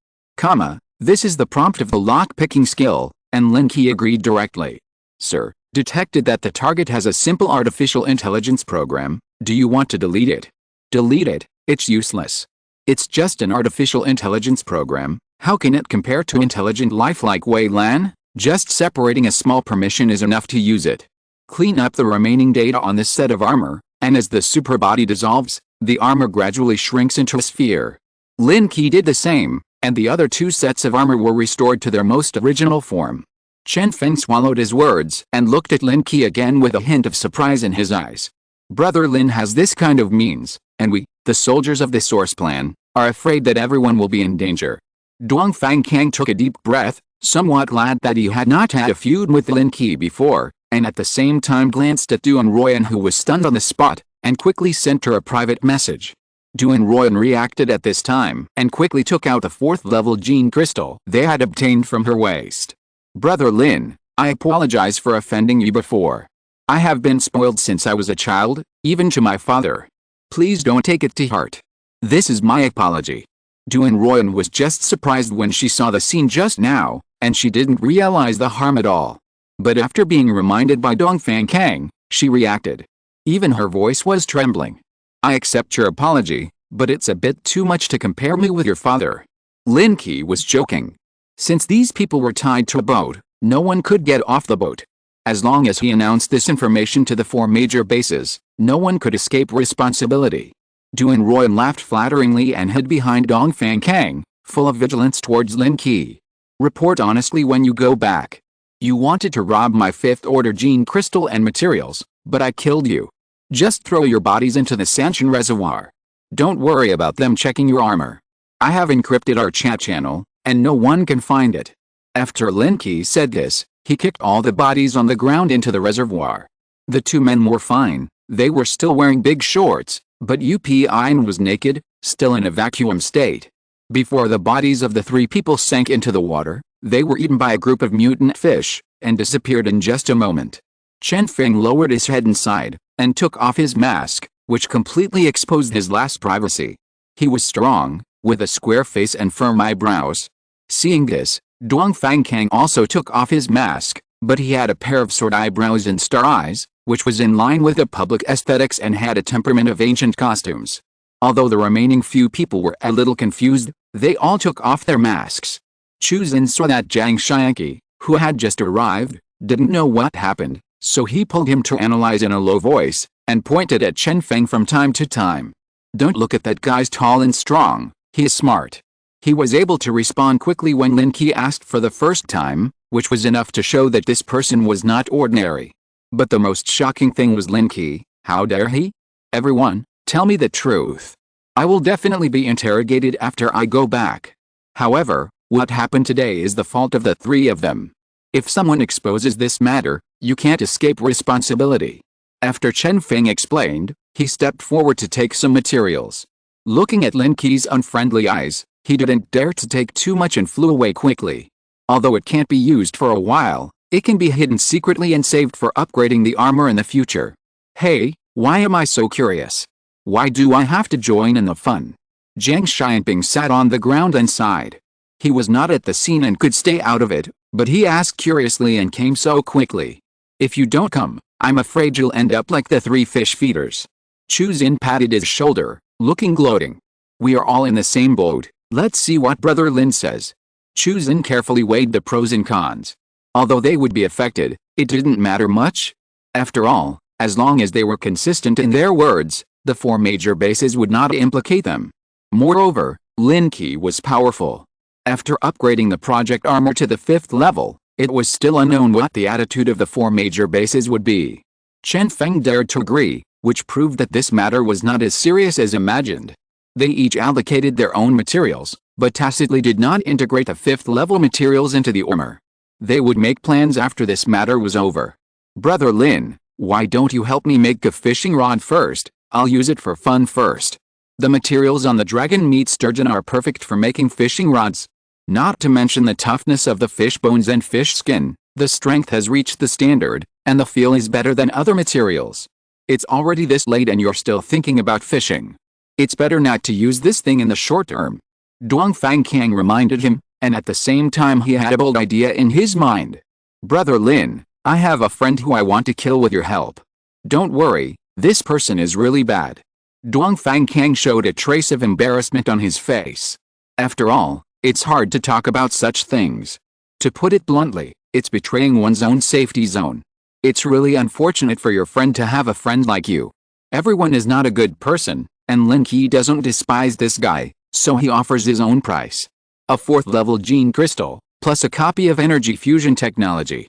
This is the prompt of the lock-picking skill, and Lin Qi agreed directly. Sir, detected that the target has a simple artificial intelligence program. Do you want to delete it? Delete it? It's useless. It's just an artificial intelligence program. How can it compare to intelligent life like Wei Lan? Just separating a small permission is enough to use it. Clean up the remaining data on this set of armor, and as the super body dissolves, the armor gradually shrinks into a sphere. Lin Qi did the same, and the other 2 sets of armor were restored to their most original form. Chen Feng swallowed his words and looked at Lin Qi again with a hint of surprise in his eyes. Brother Lin has this kind of means, and we, the soldiers of the source plan, are afraid that everyone will be in danger. Duang Fangkang took a deep breath, somewhat glad that he had not had a feud with Lin Qi before, and at the same time glanced at Duan Royan, who was stunned on the spot, and quickly sent her a private message. Duan Royan reacted at this time and quickly took out the 4th level gene crystal they had obtained from her waist. Brother Lin, I apologize for offending you before. I have been spoiled since I was a child, even to my father. Please don't take it to heart. This is my apology. Duan Royan was just surprised when she saw the scene just now, and she didn't realize the harm at all. But after being reminded by Dong Fangkang, she reacted. Even her voice was trembling. I accept your apology, but it's a bit too much to compare me with your father. Lin Qi was joking. Since these people were tied to a boat, no one could get off the boat. As long as he announced this information to the 4 major bases, no one could escape responsibility. Duan Royan laughed flatteringly and hid behind Dong Fangkang, full of vigilance towards Lin Qi. Report honestly when you go back. You wanted to rob my 5th order gene crystal and materials, but I killed you. Just throw your bodies into the Sanshin reservoir. Don't worry about them checking your armor. I have encrypted our chat channel, and no one can find it. After Lin Qi said this, he kicked all the bodies on the ground into the reservoir. The 2 men were fine. They were still wearing big shorts, but Upian was naked, still in a vacuum state. Before the bodies of the 3 people sank into the water, they were eaten by a group of mutant fish, and disappeared in just a moment. Chen Feng lowered his head and sighed, and took off his mask, which completely exposed his last privacy. He was strong, with a square face and firm eyebrows. Seeing this, Duang Fangkang also took off his mask, but he had a pair of sword eyebrows and star eyes, which was in line with the public aesthetics and had a temperament of ancient costumes. Although the remaining few people were a little confused, they all took off their masks. Chu Zin saw that Zhang Xianqi, who had just arrived, didn't know what happened, so he pulled him to analyze in a low voice, and pointed at Chen Feng from time to time. Don't look at that guy's tall and strong, he is smart. He was able to respond quickly when Lin Qi asked for the first time, which was enough to show that this person was not ordinary. But the most shocking thing was Lin Qi. How dare he? Everyone, tell me the truth. I will definitely be interrogated after I go back. However, what happened today is the fault of the 3 of them. If someone exposes this matter, you can't escape responsibility. After Chen Feng explained, he stepped forward to take some materials. Looking at Lin Qi's unfriendly eyes, he didn't dare to take too much and flew away quickly. Although it can't be used for a while, it can be hidden secretly and saved for upgrading the armor in the future. Hey, why am I so curious? Why do I have to join in the fun? Jiang Xianping sat on the ground and sighed. He was not at the scene and could stay out of it, but he asked curiously and came so quickly. If you don't come, I'm afraid you'll end up like the 3 fish feeders. Chu Xin patted his shoulder, looking gloating. We are all in the same boat, let's see what Brother Lin says. Chu Xin carefully weighed the pros and cons. Although they would be affected, it didn't matter much. After all, as long as they were consistent in their words, the 4 major bases would not implicate them. Moreover, Lin Qi was powerful. After upgrading the project armor to the 5th level, it was still unknown what the attitude of the 4 major bases would be. Chen Feng dared to agree, which proved that this matter was not as serious as imagined. They each allocated their own materials, but tacitly did not integrate the 5th level materials into the armor. They would make plans after this matter was over. Brother Lin, why don't you help me make a fishing rod first? I'll use it for fun first. The materials on the dragon meat sturgeon are perfect for making fishing rods. Not to mention the toughness of the fish bones and fish skin, the strength has reached the standard, and the feel is better than other materials. It's already this late and you're still thinking about fishing. It's better not to use this thing in the short term. Dongfang Kang reminded him, and at the same time he had a bold idea in his mind. Brother Lin, I have a friend who I want to kill with your help. Don't worry, this person is really bad. Dongfang Kang showed a trace of embarrassment on his face. After all, it's hard to talk about such things. To put it bluntly, it's betraying one's own safety zone. It's really unfortunate for your friend to have a friend like you. Everyone is not a good person, and Lin Qi doesn't despise this guy, so he offers his own price. A 4th level gene crystal, plus a copy of energy fusion technology.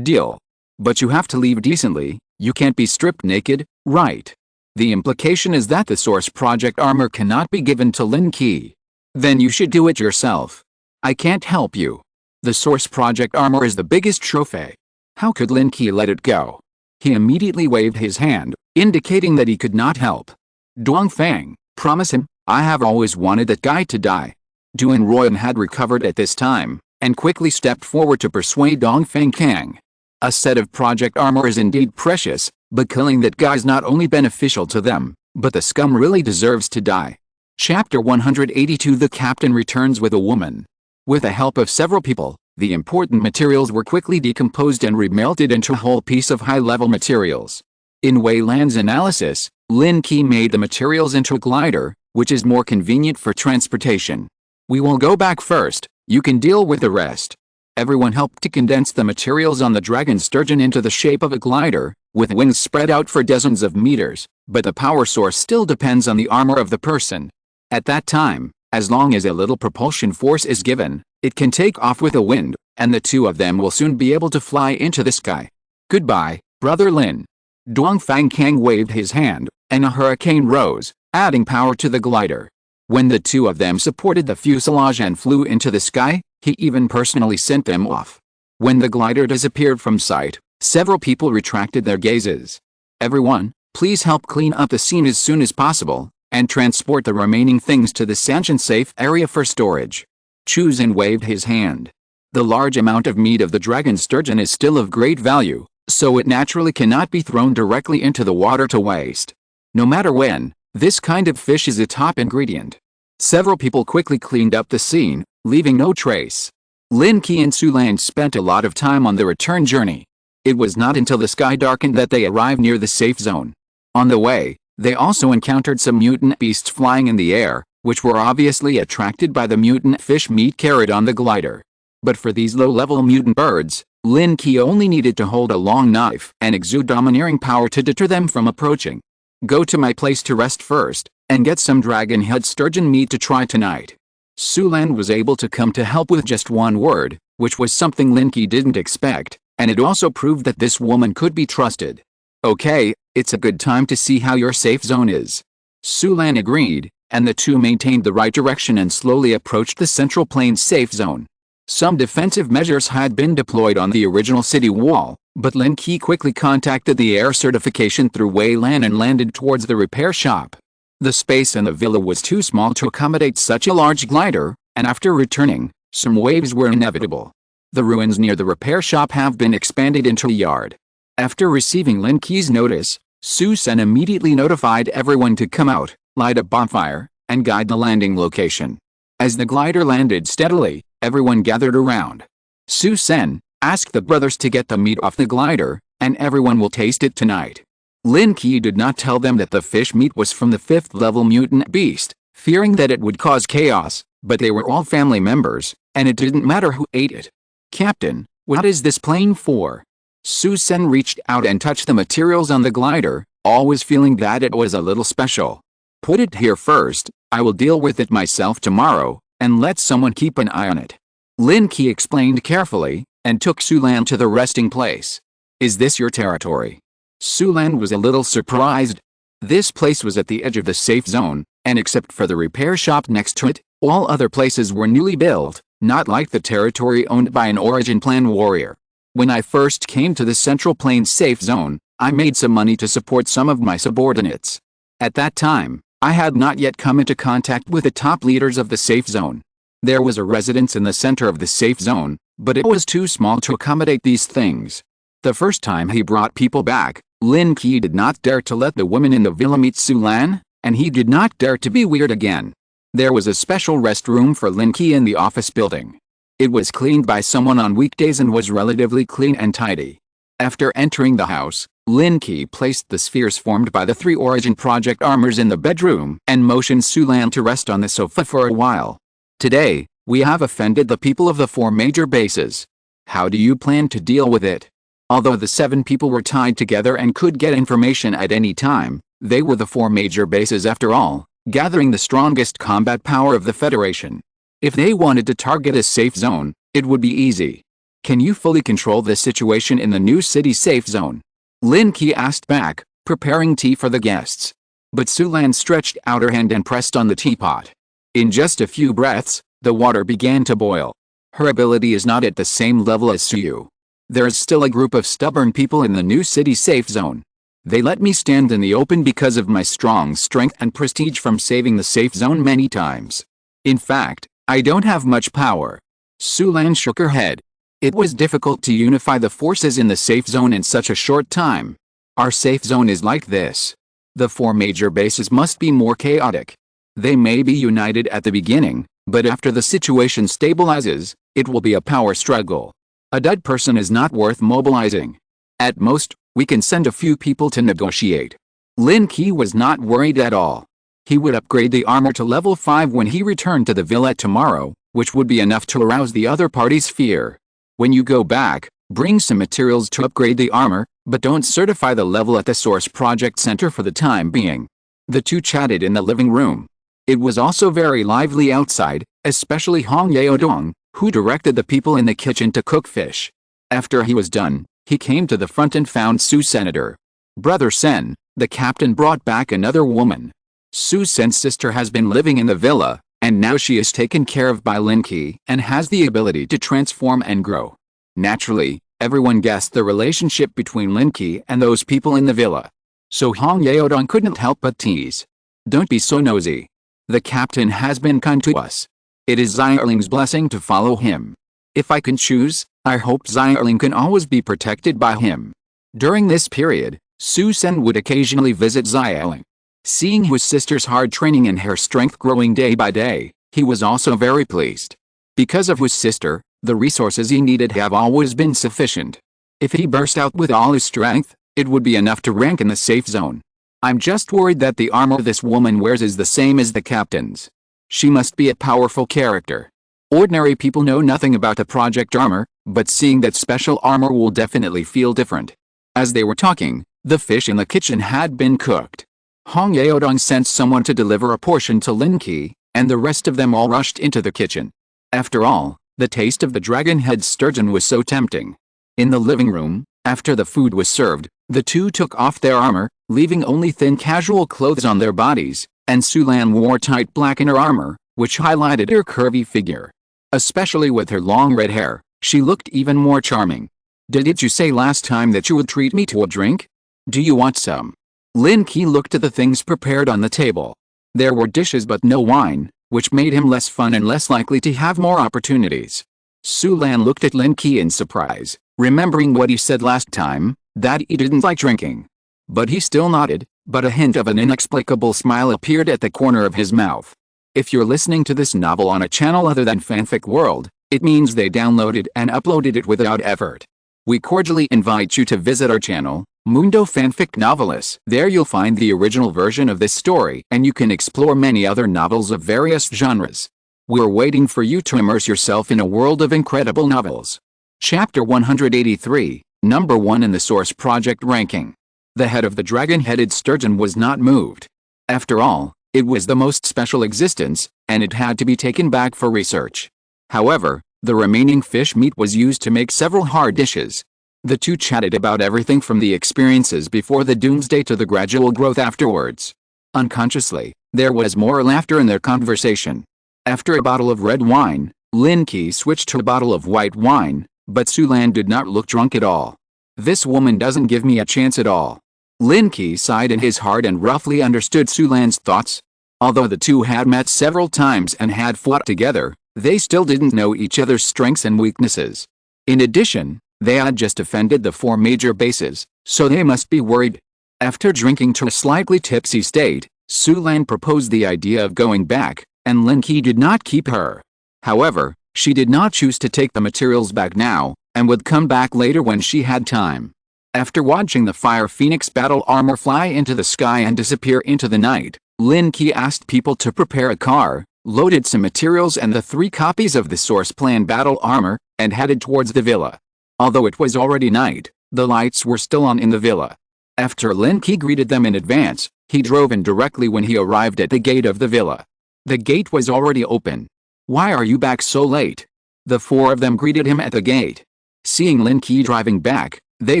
Deal. But you have to leave decently, you can't be stripped naked, right? The implication is that the source project armor cannot be given to Lin Qi. Then you should do it yourself. I can't help you. The source project armor is the biggest trophy. How could Lin Qi let it go? He immediately waved his hand, indicating that he could not help. Dongfang, promise him, I have always wanted that guy to die. Duan Royan had recovered at this time, and quickly stepped forward to persuade Dongfang Kang. A set of project armor is indeed precious, but killing that guy's not only beneficial to them, but the scum really deserves to die. Chapter 182 The captain returns with a woman. With the help of several people, the important materials were quickly decomposed and remelted into a whole piece of high-level materials. In Wei Lan's analysis, Lin Qi made the materials into a glider, which is more convenient for transportation. We will go back first, you can deal with the rest. Everyone helped to condense the materials on the dragon sturgeon into the shape of a glider, with wings spread out for dozens of meters, but the power source still depends on the armor of the person. At that time, as long as a little propulsion force is given, it can take off with a wind, and the 2 of them will soon be able to fly into the sky. Goodbye, Brother Lin. Dongfang Kang waved his hand, and a hurricane rose, adding power to the glider. When the 2 of them supported the fuselage and flew into the sky, he even personally sent them off. When the glider disappeared from sight, several people retracted their gazes. Everyone, please help clean up the scene as soon as possible, and transport the remaining things to the Sanshin-safe area for storage. Chu Xin waved his hand. The large amount of meat of the dragon sturgeon is still of great value, so it naturally cannot be thrown directly into the water to waste. No matter when, this kind of fish is a top ingredient. Several people quickly cleaned up the scene, leaving no trace. Lin Qi and Su Lan spent a lot of time on the return journey. It was not until the sky darkened that they arrived near the safe zone. On the way, they also encountered some mutant beasts flying in the air, which were obviously attracted by the mutant fish meat carried on the glider. But for these low-level mutant birds, Lin Qi only needed to hold a long knife and exude domineering power to deter them from approaching. Go to my place to rest first, and get some dragon head sturgeon meat to try tonight. Su Lan was able to come to help with just one word, which was something Lin Qi didn't expect, and it also proved that this woman could be trusted. Okay, it's a good time to see how your safe zone is. Su Lan agreed, and the 2 maintained the right direction and slowly approached the Central Plains safe zone. Some defensive measures had been deployed on the original city wall, but Lin Qi quickly contacted the air certification through Wei Lan and landed towards the repair shop. The space in the villa was too small to accommodate such a large glider, and after returning, some waves were inevitable. The ruins near the repair shop have been expanded into a yard. After receiving Lin Qi's notice, Su Sen immediately notified everyone to come out, light a bonfire, and guide the landing location. As the glider landed steadily, everyone gathered around. Su Sen asked the brothers to get the meat off the glider, and everyone will taste it tonight. Lin Qi did not tell them that the fish meat was from the 5th level mutant beast, fearing that it would cause chaos, but they were all family members, and it didn't matter who ate it. "Captain, what is this plane for?" Su Sen reached out and touched the materials on the glider, always feeling that it was a little special. "Put it here first, I will deal with it myself tomorrow, and let someone keep an eye on it." Lin Qi explained carefully, and took Sulan to the resting place. "Is this your territory?" Sulan was a little surprised. This place was at the edge of the safe zone, and except for the repair shop next to it, all other places were newly built, not like the territory owned by an Origin Plan warrior. "When I first came to the Central Plains safe zone, I made some money to support some of my subordinates. At that time, I had not yet come into contact with the top leaders of the safe zone. There was a residence in the center of the safe zone, but it was too small to accommodate these things. The first time he brought people back, Lin Qi did not dare to let the women in the villa meet Sulan, and he did not dare to be weird again. There was a special restroom for Lin Qi in the office building. It was cleaned by someone on weekdays and was relatively clean and tidy. After entering the house, Lin Qi placed the spheres formed by the 3 Origin Project armors in the bedroom and motioned Sulan to rest on the sofa for a while. "Today, we have offended the people of the 4 major bases. How do you plan to deal with it?" Although the 7 people were tied together and could get information at any time, they were the 4 major bases after all, gathering the strongest combat power of the Federation. If they wanted to target a safe zone, it would be easy. "Can you fully control the situation in the new city safe zone?" Lin Qi asked back, preparing tea for the guests. But Sulan stretched out her hand and pressed on the teapot. In just a few breaths, the water began to boil. Her ability is not at the same level as Suyu. There is still a group of stubborn people in the new city safe zone. They let me stand in the open because of my strong strength and prestige from saving the safe zone many times. In fact, I don't have much power. Sulan shook her head. It was difficult to unify the forces in the safe zone in such a short time. Our safe zone is like this. The 4 major bases must be more chaotic. They may be united at the beginning, but after the situation stabilizes, it will be a power struggle. A dead person is not worth mobilizing. At most, we can send a few people to negotiate. Lin Qi was not worried at all. He would upgrade the armor to level 5 when he returned to the villa tomorrow, which would be enough to arouse the other party's fear. "When you go back, bring some materials to upgrade the armor, but don't certify the level at the Source Project Center for the time being." The two chatted in the living room. It was also very lively outside, especially Hong Yaodong, who directed the people in the kitchen to cook fish. After he was done, he came to the front and found Su Senator. "Brother Sen, the captain brought back another woman. Su Sen's sister has been living in the villa, and now she is taken care of by Lin Qi and has the ability to transform and grow." Naturally, everyone guessed the relationship between Lin Qi and those people in the villa. So Hong Yaodong couldn't help but tease. "Don't be so nosy. The captain has been kind to us. It is Xiaoling's blessing to follow him. If I can choose, I hope Xiaoling can always be protected by him." During this period, Su Sen would occasionally visit Xiaoling. Seeing his sister's hard training and her strength growing day by day, he was also very pleased. Because of his sister, the resources he needed have always been sufficient. If he burst out with all his strength, it would be enough to rank in the safe zone. "I'm just worried that the armor this woman wears is the same as the captain's. She must be a powerful character. Ordinary people know nothing about the project armor, but seeing that special armor will definitely feel different." As they were talking, the fish in the kitchen had been cooked. Hong Yaodong sent someone to deliver a portion to Lin Qi, and the rest of them all rushed into the kitchen. After all, the taste of the dragon-head sturgeon was so tempting. In the living room, after the food was served, the two took off their armor, leaving only thin casual clothes on their bodies, and Sulan wore tight black inner armor, which highlighted her curvy figure. Especially with her long red hair, she looked even more charming. Did you say last time that you would treat me to a drink? Do you want some?" Lin Qi looked at the things prepared on the table. There were dishes but no wine, which made him less fun and less likely to have more opportunities. Sulan looked at Lin Qi in surprise, remembering what he said last time, that he didn't like drinking. But he still nodded, but a hint of an inexplicable smile appeared at the corner of his mouth. If you're listening to this novel on a channel other than Fanfic World, it means they downloaded and uploaded it without effort. We cordially invite you to visit our channel, Mundo Fanfic Novelis. There you'll find the original version of this story, and you can explore many other novels of various genres. We're waiting for you to immerse yourself in a world of incredible novels. Chapter 183, number 1 in the Source Project ranking. The head of the dragon-headed sturgeon was not moved. After all, it was the most special existence, and it had to be taken back for research. However, the remaining fish meat was used to make several hard dishes. The two chatted about everything from the experiences before the doomsday to the gradual growth afterwards. Unconsciously, there was more laughter in their conversation. After a bottle of red wine, Lin Qi switched to a bottle of white wine, but Sulan did not look drunk at all. This woman doesn't give me a chance at all. Lin Qi sighed in his heart and roughly understood Sulan's thoughts. Although the two had met several times and had fought together, they still didn't know each other's strengths and weaknesses. In addition, they had just offended the 4 major bases, so they must be worried. After drinking to a slightly tipsy state, Sulan proposed the idea of going back, and Lin Qi did not keep her. However, she did not choose to take the materials back now, and would come back later when she had time. After watching the Fire Phoenix battle armor fly into the sky and disappear into the night, Lin Qi asked people to prepare a car, loaded some materials and the 3 copies of the source plan battle armor, and headed towards the villa. Although it was already night, the lights were still on in the villa. After Lin Qi greeted them in advance, he drove in directly when he arrived at the gate of the villa. The gate was already open. "Why are you back so late?" The 4 of them greeted him at the gate. Seeing Lin Qi driving back, they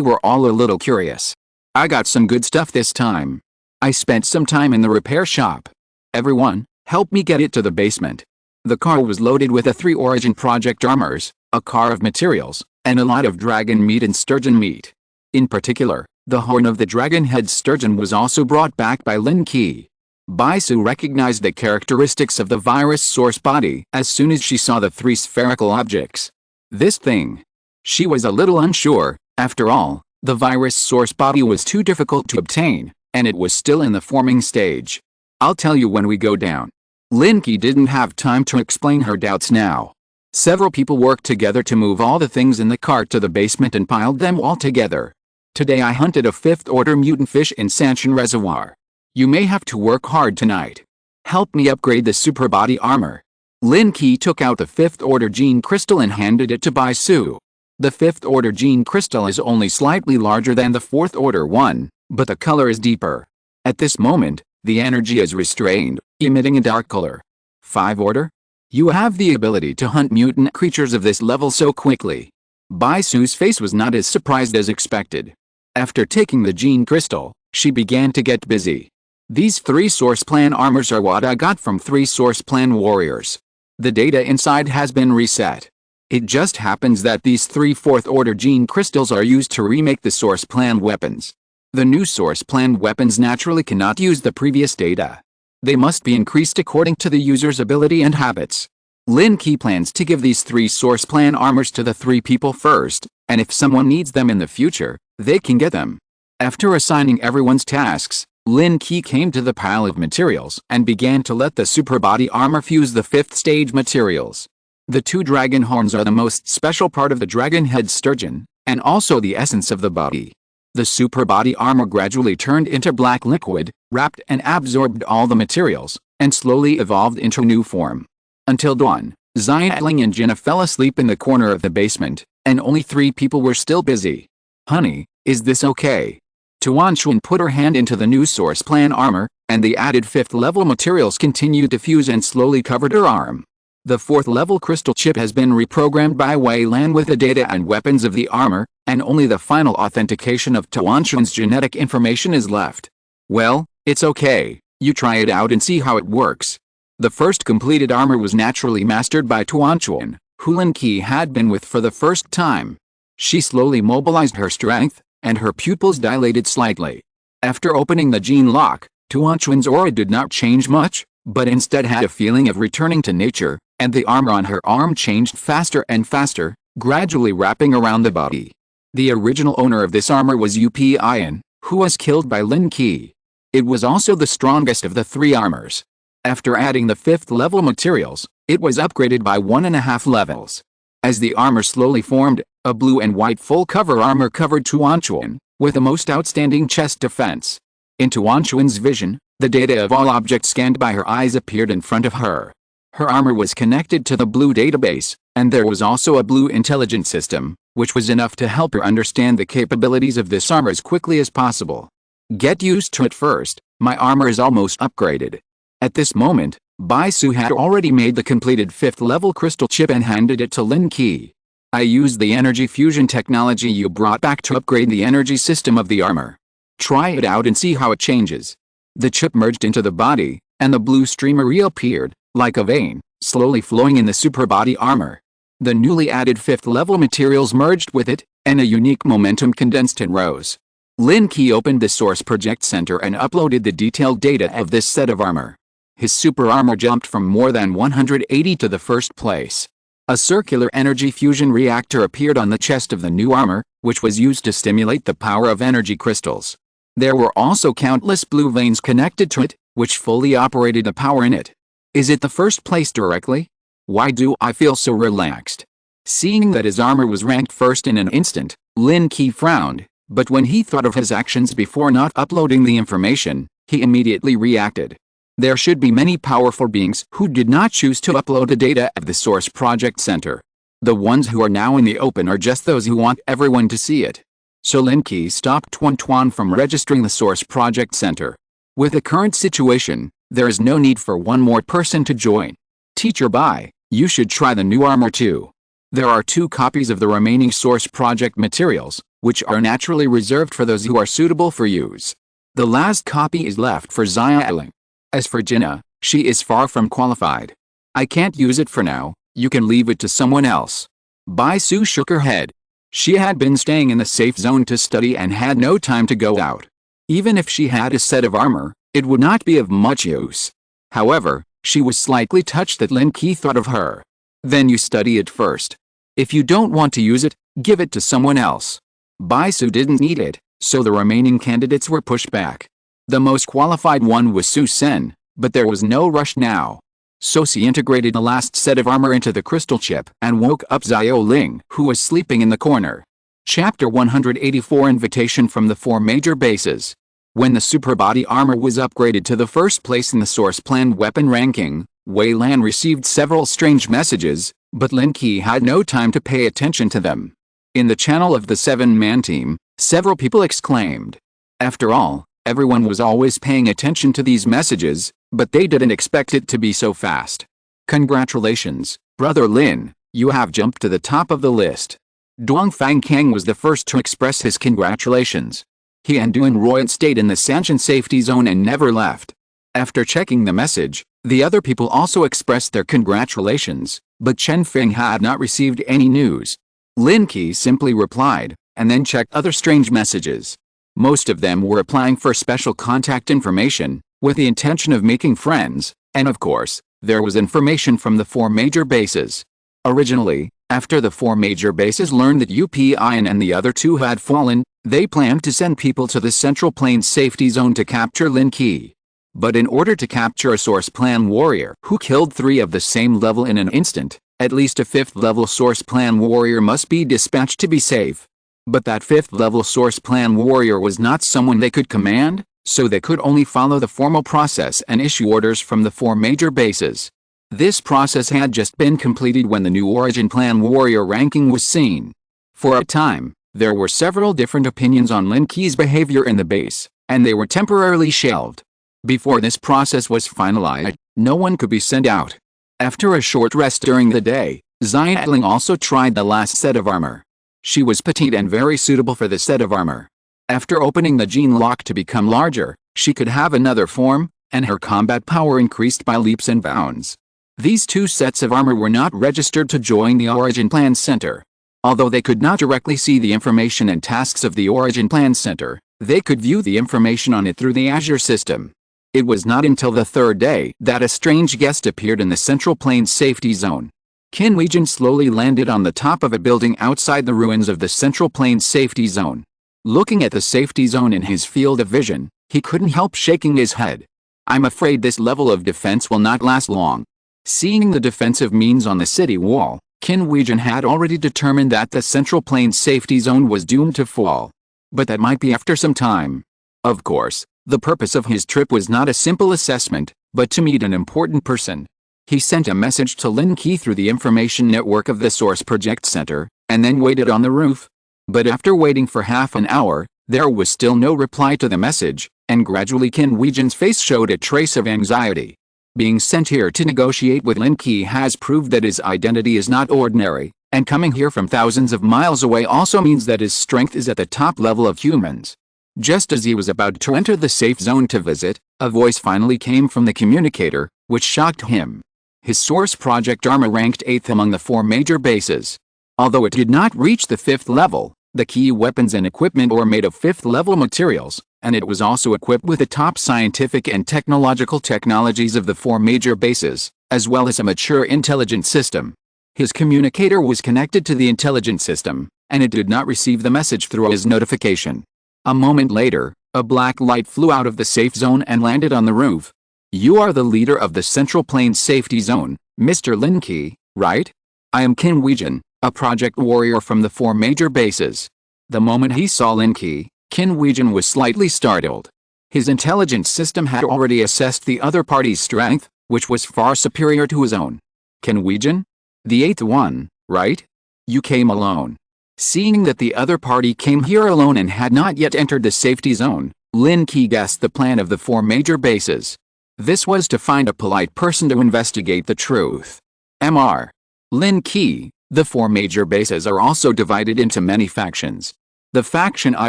were all a little curious. "I got some good stuff this time. I spent some time in the repair shop. Everyone, help me get it to the basement." The car was loaded with the 3 Origin Project armors, a car of materials, and a lot of dragon meat and sturgeon meat. In particular, the horn of the dragon-head sturgeon was also brought back by Lin Qi. Baisu recognized the characteristics of the virus source body as soon as she saw the 3 spherical objects. This thing. She was a little unsure. After all, the virus source body was too difficult to obtain, and it was still in the forming stage. "I'll tell you when we go down." Lin Qi didn't have time to explain her doubts now. Several people worked together to move all the things in the cart to the basement and piled them all together. "Today I hunted a 5th-order mutant fish in Sanshin Reservoir. You may have to work hard tonight. Help me upgrade the super body armor." Lin Qi took out the 5th-order gene crystal and handed it to Baisu. The 5th-order gene crystal is only slightly larger than the 4th-order one, but the color is deeper. At this moment, the energy is restrained, emitting a dark color. 5th-order? You have the ability to hunt mutant creatures of this level so quickly. Baisu's face was not as surprised as expected. After taking the gene crystal, she began to get busy. "These 3 source plan armors are what I got from 3 source plan warriors. The data inside has been reset. It just happens that these 3 4th-order gene crystals are used to remake the source plan weapons. The new source plan weapons naturally cannot use the previous data. They must be increased according to the user's ability and habits. Lin Qi plans to give these 3 source plan armors to the 3 people first, and if someone needs them in the future, they can get them." After assigning everyone's tasks, Lin Qi came to the pile of materials and began to let the super body armor fuse the 5th stage materials. The 2 dragon horns are the most special part of the dragon head sturgeon, and also the essence of the body. The super body armor gradually turned into black liquid, wrapped and absorbed all the materials, and slowly evolved into new form. Until dawn, Xiaoling and Jinna fell asleep in the corner of the basement, and only 3 people were still busy. "Honey, is this okay?" Tuanchuan put her hand into the new source plan armor, and the added 5th-level materials continued to fuse and slowly covered her arm. The 4th-level crystal chip has been reprogrammed by Wei Lan with the data and weapons of the armor, and only the final authentication of Tuanchuan's genetic information is left. "Well, it's okay, you try it out and see how it works." The first completed armor was naturally mastered by Tuanchuan, who Lin Qi had been with for the first time. She slowly mobilized her strength, and her pupils dilated slightly. After opening the gene lock, Tuanchuan's aura did not change much, but instead had a feeling of returning to nature, and the armor on her arm changed faster and faster, gradually wrapping around the body. The original owner of this armor was Up Ian, who was killed by Lin Qi. It was also the strongest of the three armors. After adding the 5th level materials, it was upgraded by 1.5 levels. As the armor slowly formed, a blue and white full cover armor covered Tuanchuan, with the most outstanding chest defense. In Tuanchuan's vision, the data of all objects scanned by her eyes appeared in front of her. Her armor was connected to the blue database, and there was also a blue intelligence system, which was enough to help her understand the capabilities of this armor as quickly as possible. Get used to it first, my armor is almost upgraded. At this moment, Bai Su had already made the completed 5th level crystal chip and handed it to Lin Qi. I used the energy fusion technology you brought back to upgrade the energy system of the armor. Try it out and see how it changes. The chip merged into the body, and the blue streamer reappeared, like a vein, slowly flowing in the super body armor. The newly added 5th level materials merged with it, and a unique momentum condensed and rose. Lin Qi opened the source project center and uploaded the detailed data of this set of armor. His super armor jumped from more than 180 to the first place. A circular energy fusion reactor appeared on the chest of the new armor, which was used to stimulate the power of energy crystals. There were also countless blue veins connected to it, which fully operated the power in it. Is it the first place directly? Why do I feel so relaxed? Seeing that his armor was ranked first in an instant, Lin Qi frowned, but when he thought of his actions before not uploading the information, he immediately reacted. There should be many powerful beings who did not choose to upload the data at the Source Project Center. The ones who are now in the open are just those who want everyone to see it. So Lin Qi stopped Tuan from registering the Source Project Center. With the current situation, there is no need for one more person to join. Teacher Bai, you should try the new armor too. There are 2 copies of the remaining Source Project materials, which are naturally reserved for those who are suitable for use. The last copy is left for Xiaoling. As for Jinna, she is far from qualified. I can't use it for now, you can leave it to someone else. Bai Su shook her head. She had been staying in the safe zone to study and had no time to go out. Even if she had a set of armor, it would not be of much use. However, she was slightly touched that Lin Qi thought of her. Then you study it first. If you don't want to use it, give it to someone else. Bai Su didn't need it, so the remaining candidates were pushed back. The most qualified one was Su Sen, but there was no rush now. So she integrated the last set of armor into the crystal chip and woke up Xiao Ling, who was sleeping in the corner. Chapter 184 Invitation from the 4 major bases. When the super body armor was upgraded to the first place in the source plan weapon ranking, Wei Lan received several strange messages, but Lin Qi had no time to pay attention to them. In the channel of the 7-man team, several people exclaimed. After all, everyone was always paying attention to these messages, but they didn't expect it to be so fast. Congratulations, Brother Lin, you have jumped to the top of the list. Dongfang Kang was the first to express his congratulations. He and Duan Royant stayed in the Sanshan safety zone and never left. After checking the message, the other people also expressed their congratulations, but Chen Feng had not received any news. Lin Qi simply replied, and then checked other strange messages. Most of them were applying for special contact information, with the intention of making friends, and of course, there was information from the 4 major bases. Originally, after the 4 major bases learned that Upian and the other 2 had fallen, they planned to send people to the Central Plains safety zone to capture Lin Qi. But in order to capture a source plan warrior who killed 3 of the same level in an instant, at least a 5th level source plan warrior must be dispatched to be safe. But that 5th level source plan warrior was not someone they could command, so they could only follow the formal process and issue orders from the 4 major bases. This process had just been completed when the new origin plan warrior ranking was seen. For a time, there were several different opinions on Lin Qi's behavior in the base, and they were temporarily shelved. Before this process was finalized, no one could be sent out. After a short rest during the day, Xiaoling also tried the last set of armor. She was petite and very suitable for the set of armor. After opening the gene lock to become larger, she could have another form, and her combat power increased by leaps and bounds. These 2 sets of armor were not registered to join the Origin Plan Center. Although they could not directly see the information and tasks of the Origin Plan Center, they could view the information on it through the Azure system. It was not until the 3rd day that a strange guest appeared in the Central Plains safety zone. Qin Weijin slowly landed on the top of a building outside the ruins of the Central Plains safety zone. Looking at the safety zone in his field of vision, he couldn't help shaking his head. I'm afraid this level of defense will not last long. Seeing the defensive means on the city wall, Qin Huijin had already determined that the Central Plains safety zone was doomed to fall. But that might be after some time. Of course, the purpose of his trip was not a simple assessment, but to meet an important person. He sent a message to Lin Qi through the information network of the Source Project Center, and then waited on the roof. But after waiting for half an hour, there was still no reply to the message, and gradually Qin Huijin's face showed a trace of anxiety. Being sent here to negotiate with Lin Qi has proved that his identity is not ordinary, and coming here from thousands of miles away also means that his strength is at the top level of humans. Just as he was about to enter the safe zone to visit, a voice finally came from the communicator, which shocked him. His Source Project armor ranked 8th among the 4 major bases. Although it did not reach the 5th level, the key weapons and equipment were made of 5th level materials, and it was also equipped with the top scientific and technological technologies of the 4 major bases, as well as a mature intelligence system. His communicator was connected to the intelligence system, and it did not receive the message through his notification. A moment later, a black light flew out of the safe zone and landed on the roof. You are the leader of the Central Plains Safety Zone, Mr. Lin Qi, right? I am Qin Huijin, a project warrior from the 4 major bases. The moment he saw Lin Qi, Qin Huijin was slightly startled. His intelligence system had already assessed the other party's strength, which was far superior to his own. Qin Huijin? The 8th one, right? You came alone. Seeing that the other party came here alone and had not yet entered the safety zone, Lin Qi guessed the plan of the 4 major bases. This was to find a polite person to investigate the truth. Mr. Lin Qi, the 4 major bases are also divided into many factions. The faction I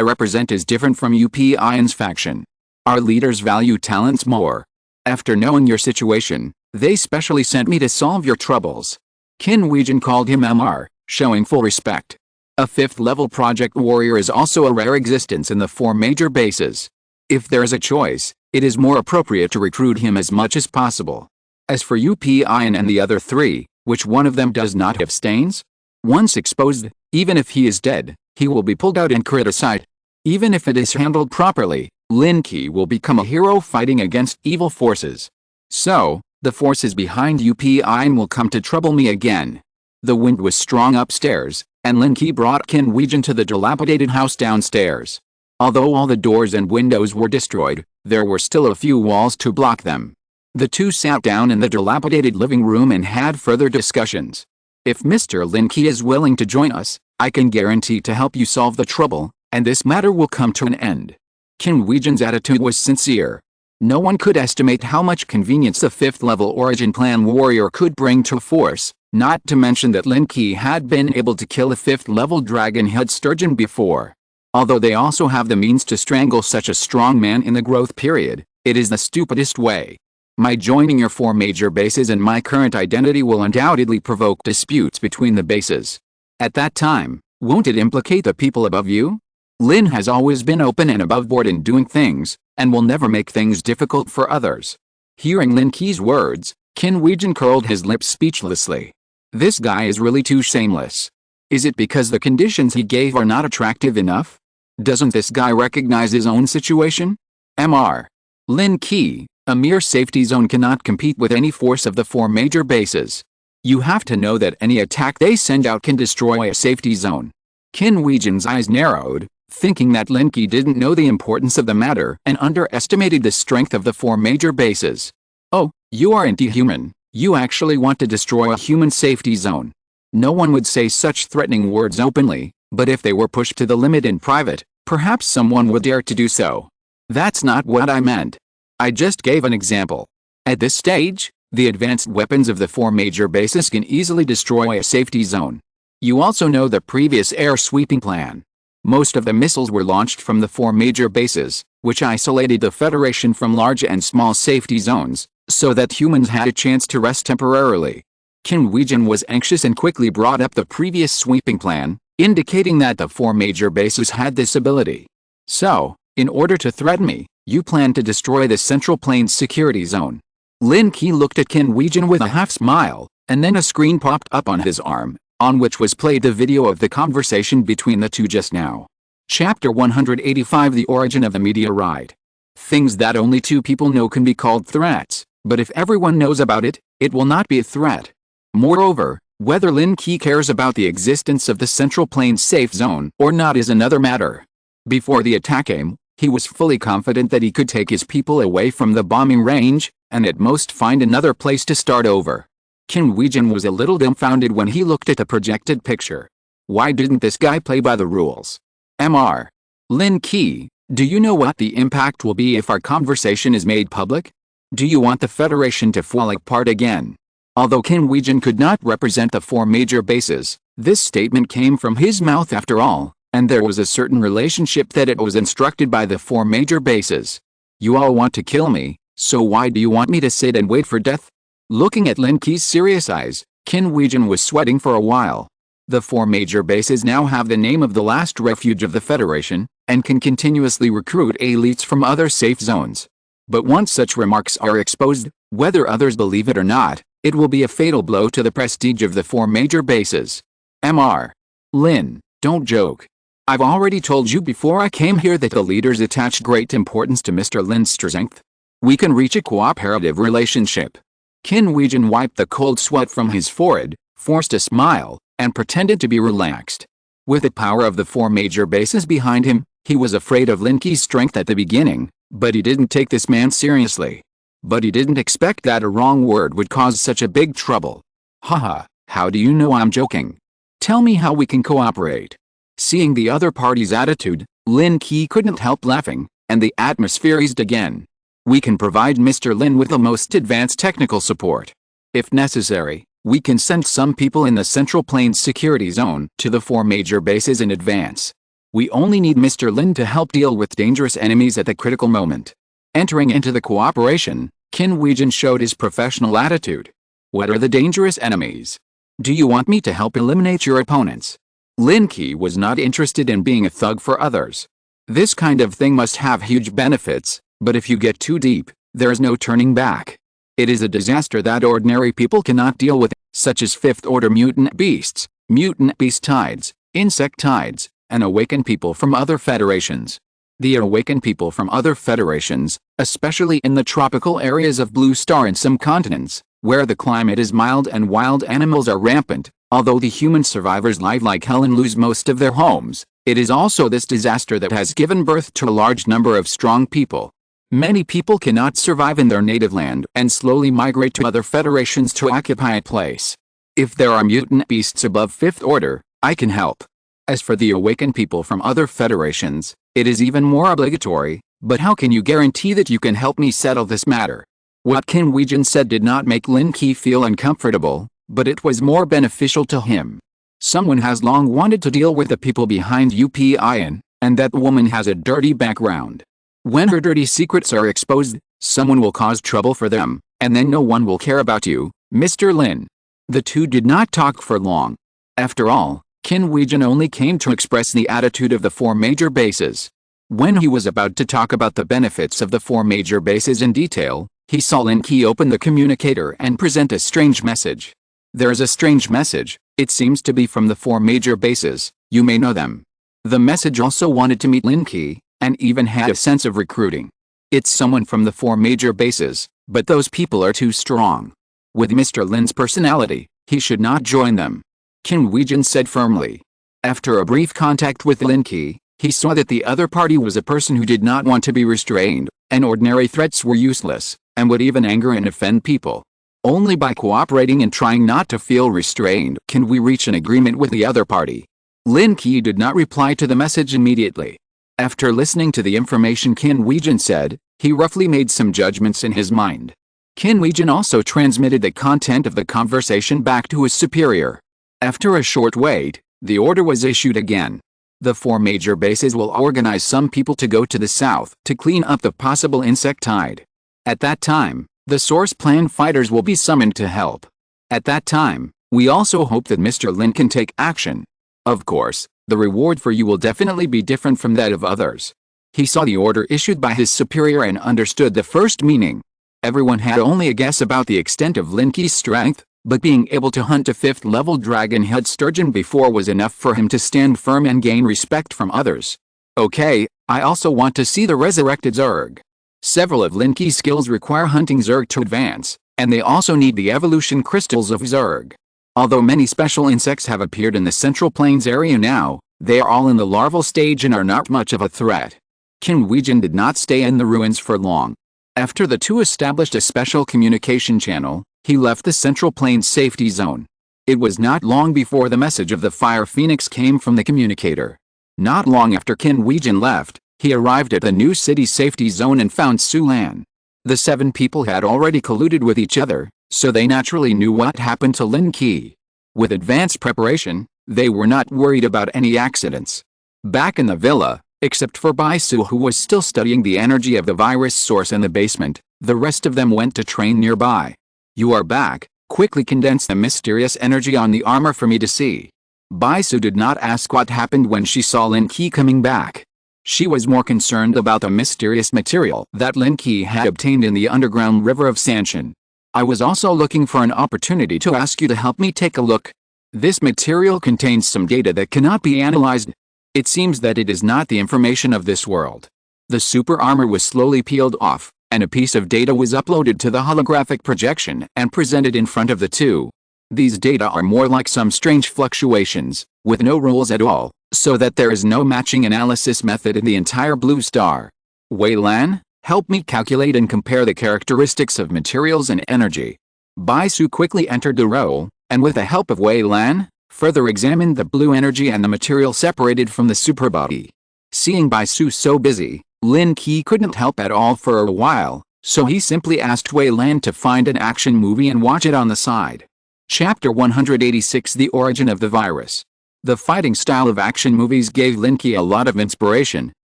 represent is different from UPIN's faction. Our leaders value talents more. After knowing your situation, they specially sent me to solve your troubles. Qin Huijin called him Mr., showing full respect. A 5th level project warrior is also a rare existence in the 4 major bases. If there is a choice, it is more appropriate to recruit him as much as possible. As for UPIN and the other 3, which one of them does not have stains? Once exposed, even if he is dead, he will be pulled out and criticized. Even if it is handled properly, Lin Qi will become a hero fighting against evil forces. So, the forces behind UPIN will come to trouble me again. The wind was strong upstairs, and Lin Qi brought Qin Huijin to the dilapidated house downstairs. Although all the doors and windows were destroyed, there were still a few walls to block them. The two sat down in the dilapidated living room and had further discussions. If Mr. Lin Qi is willing to join us, I can guarantee to help you solve the trouble, and this matter will come to an end. Qin Huijin's attitude was sincere. No one could estimate how much convenience the 5th level origin plan warrior could bring to force, not to mention that Lin Qi had been able to kill a 5th level dragon-head sturgeon before. Although they also have the means to strangle such a strong man in the growth period, it is the stupidest way. My joining your 4 major bases and my current identity will undoubtedly provoke disputes between the bases. At that time, won't it implicate the people above you? Lin has always been open and aboveboard in doing things, and will never make things difficult for others. Hearing Lin Qi's words, Qin Huijin curled his lips speechlessly. This guy is really too shameless. Is it because the conditions he gave are not attractive enough? Doesn't this guy recognize his own situation? Mr. Lin Qi, a mere safety zone cannot compete with any force of the 4 major bases. You have to know that any attack they send out can destroy a safety zone. Qin Huijin's eyes narrowed, thinking that Lin Qi didn't know the importance of the matter and underestimated the strength of the 4 major bases. Oh, you are anti-human. You actually want to destroy a human safety zone. No one would say such threatening words openly, but if they were pushed to the limit in private, perhaps someone would dare to do so. That's not what I meant. I just gave an example. At this stage, the advanced weapons of the 4 major bases can easily destroy a safety zone. You also know the previous air sweeping plan. Most of the missiles were launched from the 4 major bases, which isolated the Federation from large and small safety zones, so that humans had a chance to rest temporarily. Qin Huijin was anxious and quickly brought up the previous sweeping plan, indicating that the 4 major bases had this ability. So, in order to threaten me, you plan to destroy the Central Plains security zone. Lin Qi looked at Qin Huijin with a half smile, and then a screen popped up on his arm, on which was played the video of the conversation between the two just now. Chapter 185 The Origin of the Meteorite. Things that only two people know can be called threats, but if everyone knows about it, it will not be a threat. Moreover, whether Lin Qi cares about the existence of the Central Plains safe zone or not is another matter. Before the attack came, he was fully confident that he could take his people away from the bombing range, and at most find another place to start over. Qin Huijin was a little dumbfounded when he looked at the projected picture. Why didn't this guy play by the rules? Mr. Lin Qi, do you know what the impact will be if our conversation is made public? Do you want the Federation to fall apart again? Although Qin Huijin could not represent the four major bases, this statement came from his mouth after all, and there was a certain relationship that it was instructed by the four major bases. You all want to kill me, so why do you want me to sit and wait for death? Looking at Lin Qi's serious eyes, Qin Huijin was sweating for a while. The four major bases now have the name of the last refuge of the Federation, and can continuously recruit elites from other safe zones. But once such remarks are exposed, whether others believe it or not, it will be a fatal blow to the prestige of the four major bases. Mr. Lin, don't joke. I've already told you before I came here that the leaders attach great importance to Mr. Lin's strength. We can reach a cooperative relationship. Qin Huijin wiped the cold sweat from his forehead, forced a smile, and pretended to be relaxed. With the power of the four major bases behind him, he was afraid of Lin Qi's strength at the beginning, but he didn't take this man seriously. But he didn't expect that a wrong word would cause such a big trouble. Haha, how do you know I'm joking? Tell me how we can cooperate. Seeing the other party's attitude, Lin Qi couldn't help laughing, and the atmosphere eased again. We can provide Mr. Lin with the most advanced technical support. If necessary, we can send some people in the Central Plains security zone to the four major bases in advance. We only need Mr. Lin to help deal with dangerous enemies at the critical moment. Entering into the cooperation, Qin Huijin showed his professional attitude. What are the dangerous enemies? Do you want me to help eliminate your opponents? Lin Qi was not interested in being a thug for others. This kind of thing must have huge benefits, but if you get too deep, there is no turning back. It is a disaster that ordinary people cannot deal with, such as fifth-order mutant beasts, mutant beast tides, insect tides, and awaken people from other federations. The awaken people from other federations, especially in the tropical areas of Blue Star and some continents, where the climate is mild and wild animals are rampant, although the human survivors live like hell and lose most of their homes, it is also this disaster that has given birth to a large number of strong people. Many people cannot survive in their native land and slowly migrate to other federations to occupy a place. If there are mutant beasts above fifth order, I can help. As for the awakened people from other federations, it is even more obligatory, but how can you guarantee that you can help me settle this matter? What Qin Huijin said did not make Lin Qi feel uncomfortable, but it was more beneficial to him. Someone has long wanted to deal with the people behind UPIN, and that woman has a dirty background. When her dirty secrets are exposed, someone will cause trouble for them, and then no one will care about you, Mr. Lin. The two did not talk for long. After all, Qin Huijin only came to express the attitude of the four major bases. When he was about to talk about the benefits of the four major bases in detail, he saw Lin Qi open the communicator and present a strange message. There is a strange message, it seems to be from the four major bases, you may know them. The message also wanted to meet Lin Qi, and even had a sense of recruiting. It's someone from the four major bases, but those people are too strong. With Mr. Lin's personality, he should not join them. Qin Huijin said firmly. After a brief contact with Lin Qi, he saw that the other party was a person who did not want to be restrained, and ordinary threats were useless, and would even anger and offend people. Only by cooperating and trying not to feel restrained can we reach an agreement with the other party. Lin Qi did not reply to the message immediately. After listening to the information Qin Huijin said, he roughly made some judgments in his mind. Qin Huijin also transmitted the content of the conversation back to his superior. After a short wait, the order was issued again. The four major bases will organize some people to go to the south to clean up the possible insect tide. At that time, the Source Plan fighters will be summoned to help. At that time, we also hope that Mr. Lin can take action. Of course, the reward for you will definitely be different from that of others. He saw the order issued by his superior and understood the first meaning. Everyone had only a guess about the extent of Lin Qi's strength, but being able to hunt a 5th-level dragon-head sturgeon before was enough for him to stand firm and gain respect from others. Okay, I also want to see the resurrected Zerg. Several of Lin Qi's skills require hunting Zerg to advance, and they also need the evolution crystals of Zerg. Although many special insects have appeared in the Central Plains area now, they are all in the larval stage and are not much of a threat. Qin Huijin did not stay in the ruins for long. After the two established a special communication channel, he left the Central Plains safety zone. It was not long before the message of the Fire Phoenix came from the communicator. Not long after Qin Huijin left, he arrived at the new city safety zone and found Su Lan. The 7 people had already colluded with each other, so they naturally knew what happened to Lin Qi. With advanced preparation, they were not worried about any accidents. Back in the villa, except for Bai Su who was still studying the energy of the virus source in the basement, the rest of them went to train nearby. You are back, quickly condense the mysterious energy on the armor for me to see. Bai Su did not ask what happened when she saw Lin Qi coming back. She was more concerned about the mysterious material that Lin Qi had obtained in the underground river of Sanshan. I was also looking for an opportunity to ask you to help me take a look. This material contains some data that cannot be analyzed. It seems that it is not the information of this world. The super armor was slowly peeled off, and a piece of data was uploaded to the holographic projection and presented in front of the two. These data are more like some strange fluctuations, with no rules at all, so that there is no matching analysis method in the entire blue star. Wei Lan, help me calculate and compare the characteristics of materials and energy. Bai Su quickly entered the role, and with the help of Wei Lan, further examined the blue energy and the material separated from the superbody. Seeing Bai Su so busy, Lin Qi couldn't help at all for a while, so he simply asked Wei Lan to find an action movie and watch it on the side. Chapter 186 The Origin of the Virus. The fighting style of action movies gave Lin Qi a lot of inspiration,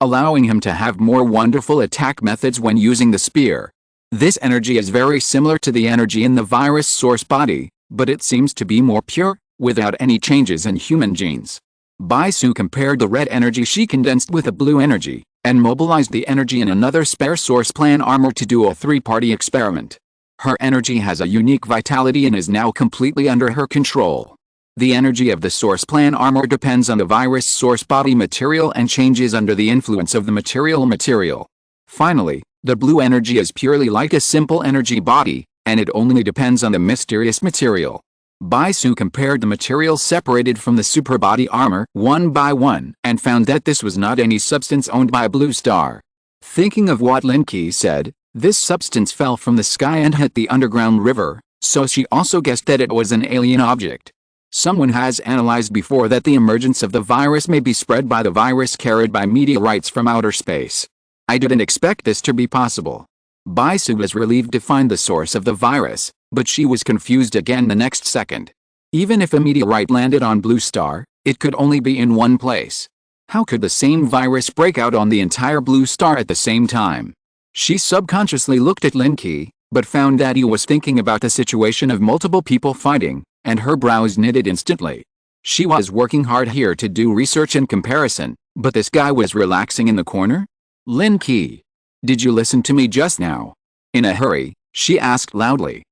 allowing him to have more wonderful attack methods when using the spear. This energy is very similar to the energy in the virus source body, but it seems to be more pure, without any changes in human genes. Bai Su compared the red energy she condensed with the blue energy, and mobilized the energy in another spare source plan armor to do a 3-party experiment. Her energy has a unique vitality and is now completely under her control. The energy of the source plan armor depends on the virus source body material and changes under the influence of the material. Finally, the blue energy is purely like a simple energy body, and it only depends on the mysterious material. Bai Su compared the materials separated from the superbody armor one by one and found that this was not any substance owned by a blue star. Thinking of what Lin Qi said, this substance fell from the sky and hit the underground river, so she also guessed that it was an alien object. Someone has analyzed before that the emergence of the virus may be spread by the virus carried by meteorites from outer space. I didn't expect this to be possible. Bai Su was relieved to find the source of the virus, but she was confused again the next second. Even if a meteorite landed on Blue Star, it could only be in one place. How could the same virus break out on the entire Blue Star at the same time? She subconsciously looked at Lin Qi, but found that he was thinking about the situation of multiple people fighting, and her brows knitted instantly. She was working hard here to do research and comparison, but this guy was relaxing in the corner? Lin Qi, did you listen to me just now? In a hurry, she asked loudly.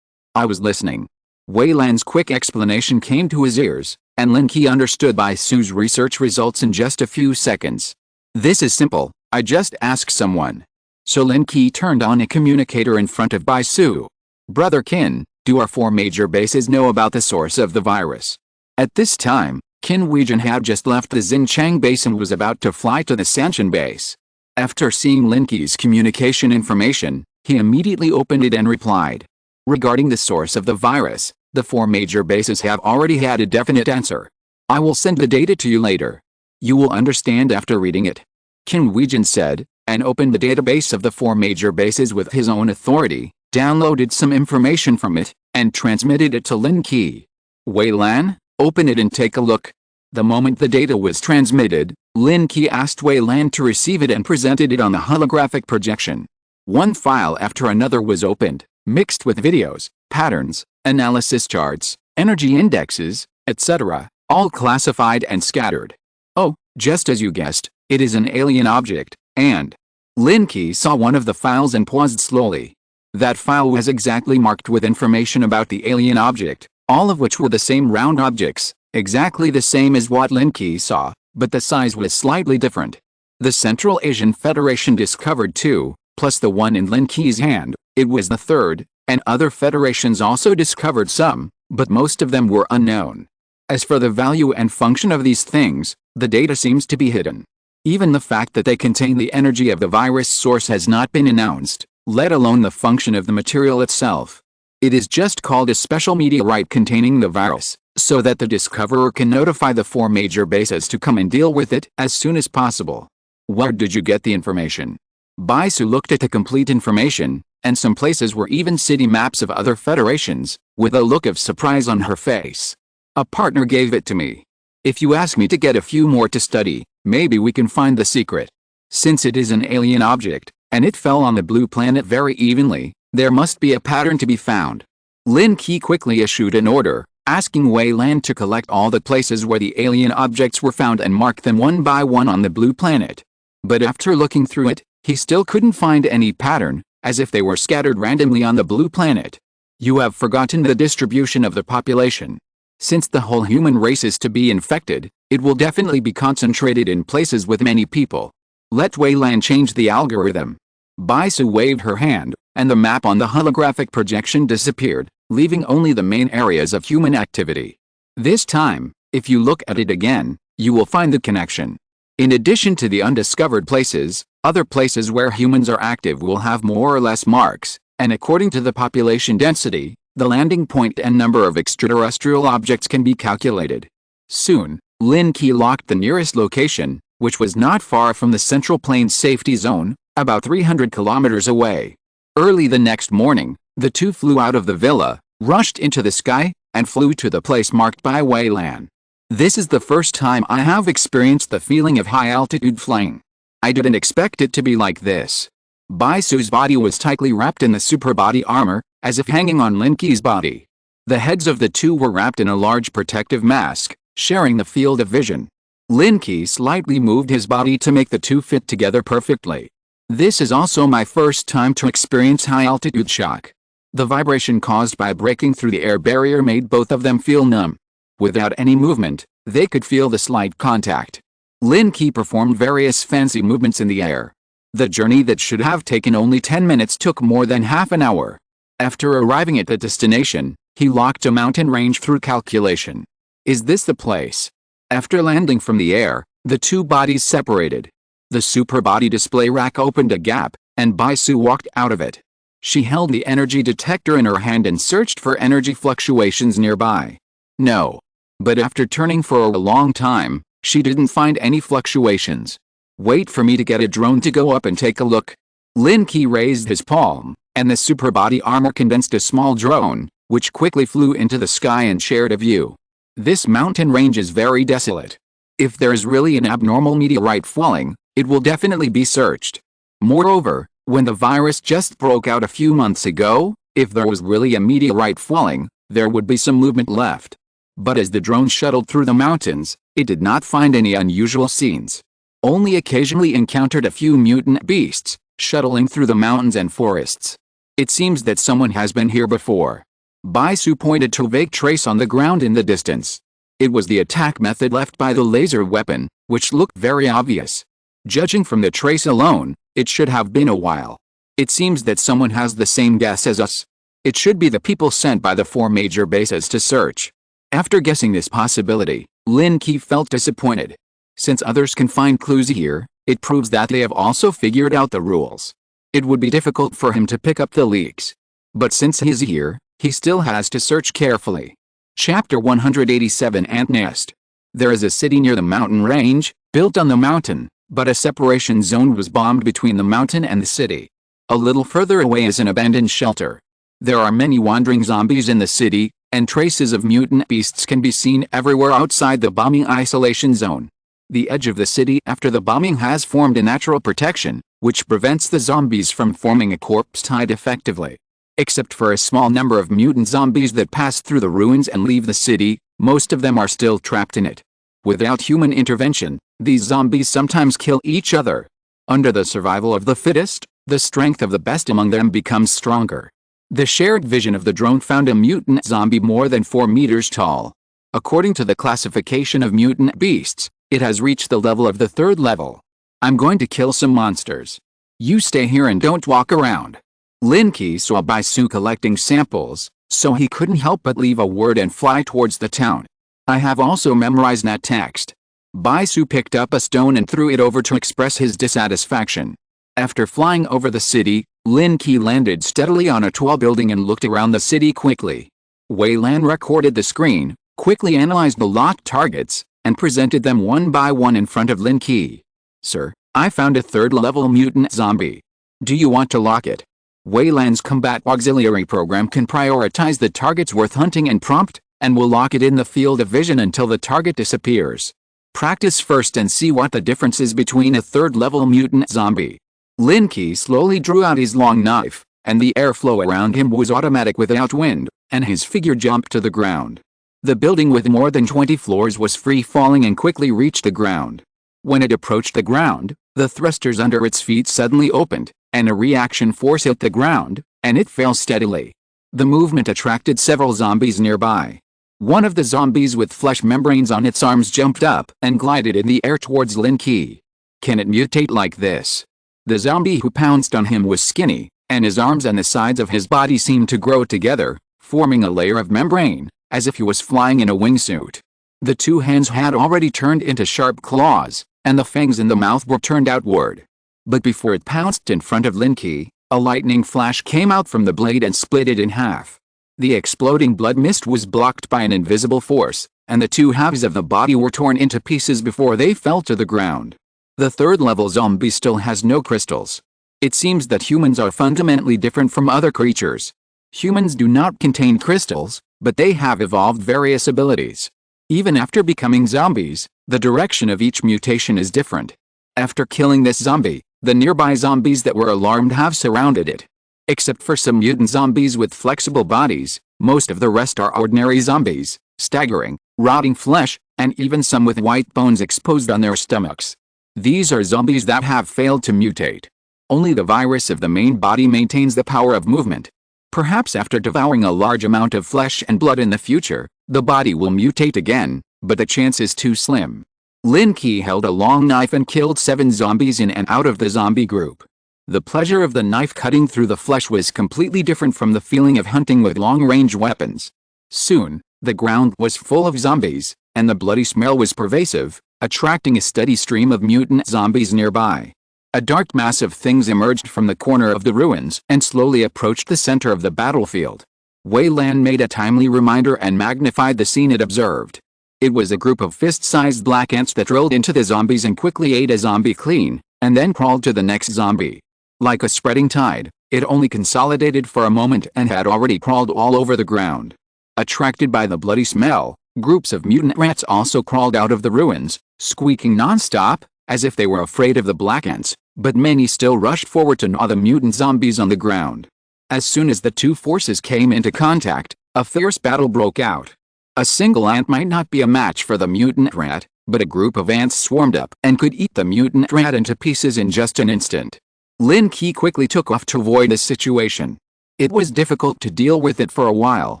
I was listening. Wei Lan's quick explanation came to his ears, and Lin Qi understood Bai Su's research results in just a few seconds. This is simple, I just asked someone. So Lin Qi turned on a communicator in front of Bai Su. Brother Qin, do our 4 major bases know about the source of the virus? At this time, Qin Huijin had just left the Xinjiang base and was about to fly to the Sanshan base. After seeing Lin Qi's communication information, he immediately opened it and replied. Regarding the source of the virus, the 4 major bases have already had a definite answer. I will send the data to you later. You will understand after reading it. Qin Huijin said, and opened the database of the 4 major bases with his own authority, downloaded some information from it, and transmitted it to Lin Qi. Wei Lan, open it and take a look. The moment the data was transmitted, Lin Qi asked Wei Lan to receive it and presented it on the holographic projection. One file after another was opened, mixed with videos, patterns, analysis charts, energy indexes, etc., all classified and scattered. Oh, just as you guessed, it is an alien object, and Lin Qi saw one of the files and paused slowly. That file was exactly marked with information about the alien object, all of which were the same round objects, exactly the same as what Lin Qi saw, but the size was slightly different. The Central Asian Federation discovered 2, plus the one in Lin Qi's hand. It was the third, and other federations also discovered some, but most of them were unknown. As for the value and function of these things, the data seems to be hidden. Even the fact that they contain the energy of the virus source has not been announced, let alone the function of the material itself. It is just called a special meteorite containing the virus, so that the discoverer can notify the 4 major bases to come and deal with it as soon as possible. Where did you get the information? Baisu looked at the complete information, and some places were even city maps of other federations, with a look of surprise on her face. A partner gave it to me. If you ask me to get a few more to study, maybe we can find the secret. Since it is an alien object, and it fell on the blue planet very evenly, there must be a pattern to be found. Lin Qi quickly issued an order, asking Wei Lan to collect all the places where the alien objects were found and mark them one by one on the blue planet. But after looking through it, he still couldn't find any pattern, as if they were scattered randomly on the blue planet. You have forgotten the distribution of the population. Since the whole human race is to be infected, it will definitely be concentrated in places with many people. Let Wei Lan change the algorithm. Baisu waved her hand, and the map on the holographic projection disappeared, leaving only the main areas of human activity. This time, if you look at it again, you will find the connection. In addition to the undiscovered places, other places where humans are active will have more or less marks, and according to the population density, the landing point and number of extraterrestrial objects can be calculated. Soon, Lin Qi locked the nearest location, which was not far from the Central Plains Safety Zone, about 300 kilometers away. Early the next morning, the two flew out of the villa, rushed into the sky, and flew to the place marked by Wei Lan. This is the first time I have experienced the feeling of high-altitude flying. I didn't expect it to be like this. Baisu's body was tightly wrapped in the super body armor, as if hanging on Lin Qi's body. The heads of the two were wrapped in a large protective mask, sharing the field of vision. Lin Qi slightly moved his body to make the two fit together perfectly. This is also my first time to experience high-altitude shock. The vibration caused by breaking through the air barrier made both of them feel numb. Without any movement, they could feel the slight contact. Lin Qi performed various fancy movements in the air. The journey that should have taken only 10 minutes took more than half an hour. After arriving at the destination, he locked a mountain range through calculation. Is this the place? After landing from the air, the two bodies separated. The super body display rack opened a gap, and Baisu walked out of it. She held the energy detector in her hand and searched for energy fluctuations nearby. No. But after turning for a long time, she didn't find any fluctuations. Wait for me to get a drone to go up and take a look. Lin Qi raised his palm, and the super body armor condensed a small drone, which quickly flew into the sky and shared a view. This mountain range is very desolate. If there is really an abnormal meteorite falling, it will definitely be searched. Moreover, when the virus just broke out a few months ago, if there was really a meteorite falling, there would be some movement left. But as the drone shuttled through the mountains, it did not find any unusual scenes. Only occasionally encountered a few mutant beasts, shuttling through the mountains and forests. It seems that someone has been here before. Baisu pointed to a vague trace on the ground in the distance. It was the attack method left by the laser weapon, which looked very obvious. Judging from the trace alone, it should have been a while. It seems that someone has the same guess as us. It should be the people sent by the 4 major bases to search. After guessing this possibility, Lin Qi felt disappointed. Since others can find clues here, it proves that they have also figured out the rules. It would be difficult for him to pick up the leaks. But since he's here, he still has to search carefully. Chapter 187 Ant Nest. There is a city near the mountain range, built on the mountain, but a separation zone was bombed between the mountain and the city. A little further away is an abandoned shelter. There are many wandering zombies in the city, and traces of mutant beasts can be seen everywhere outside the bombing isolation zone. The edge of the city after the bombing has formed a natural protection, which prevents the zombies from forming a corpse tide effectively. Except for a small number of mutant zombies that pass through the ruins and leave the city, most of them are still trapped in it. Without human intervention, these zombies sometimes kill each other. Under the survival of the fittest, the strength of the best among them becomes stronger. The shared vision of the drone found a mutant zombie more than 4 meters tall. According to the classification of mutant beasts, It has reached the level of the 3rd level. I'm going to kill some monsters. You stay here and don't walk around. Lin Qi saw Bai Su collecting samples, so he couldn't help but leave a word and fly towards the town. I have also memorized that text. Bai Su picked up a stone and threw it over to express his dissatisfaction. After flying over the city, Lin Qi landed steadily on a tall building and looked around the city quickly. Wei Lan recorded the screen, quickly analyzed the locked targets, and presented them one by one in front of Lin Qi. Sir, I found a 3rd-level mutant zombie. Do you want to lock it? Wei Lan's combat auxiliary program can prioritize the targets worth hunting and prompt, and will lock it in the field of vision until the target disappears. Practice first and see what the difference is between a 3rd-level mutant zombie. Lin Qi slowly drew out his long knife, and the airflow around him was automatic without wind, and his figure jumped to the ground. The building with more than 20 floors was free-falling and quickly reached the ground. When it approached the ground, the thrusters under its feet suddenly opened, and a reaction force hit the ground, and it fell steadily. The movement attracted several zombies nearby. One of the zombies with flesh membranes on its arms jumped up and glided in the air towards Lin Qi. Can it mutate like this? The zombie who pounced on him was skinny, and his arms and the sides of his body seemed to grow together, forming a layer of membrane, as if he was flying in a wingsuit. The 2 hands had already turned into sharp claws, and the fangs in the mouth were turned outward. But before it pounced in front of Lin Qi, a lightning flash came out from the blade and split it in half. The exploding blood mist was blocked by an invisible force, and the 2 halves of the body were torn into pieces before they fell to the ground. The 3rd-level zombie still has no crystals. It seems that humans are fundamentally different from other creatures. Humans do not contain crystals, but they have evolved various abilities. Even after becoming zombies, the direction of each mutation is different. After killing this zombie, the nearby zombies that were alarmed have surrounded it. Except for some mutant zombies with flexible bodies, most of the rest are ordinary zombies, staggering, rotting flesh, and even some with white bones exposed on their stomachs. These are zombies that have failed to mutate. Only the virus of the main body maintains the power of movement. Perhaps after devouring a large amount of flesh and blood in the future, the body will mutate again, but the chance is too slim. Lin Qi held a long knife and killed 7 zombies in and out of the zombie group. The pleasure of the knife cutting through the flesh was completely different from the feeling of hunting with long-range weapons. Soon, the ground was full of zombies, and the bloody smell was pervasive, attracting a steady stream of mutant zombies nearby. A dark mass of things emerged from the corner of the ruins and slowly approached the center of the battlefield. Wei Lan made a timely reminder and magnified the scene it observed. It was a group of fist-sized black ants that rolled into the zombies and quickly ate a zombie clean, and then crawled to the next zombie. Like a spreading tide, it only consolidated for a moment and had already crawled all over the ground. Attracted by the bloody smell, groups of mutant rats also crawled out of the ruins, squeaking non-stop, as if they were afraid of the black ants, but many still rushed forward to gnaw the mutant zombies on the ground. As soon as the 2 forces came into contact, a fierce battle broke out. A single ant might not be a match for the mutant rat, but a group of ants swarmed up and could eat the mutant rat into pieces in just an instant. Lin Qi quickly took off to avoid this situation. It was difficult to deal with it for a while.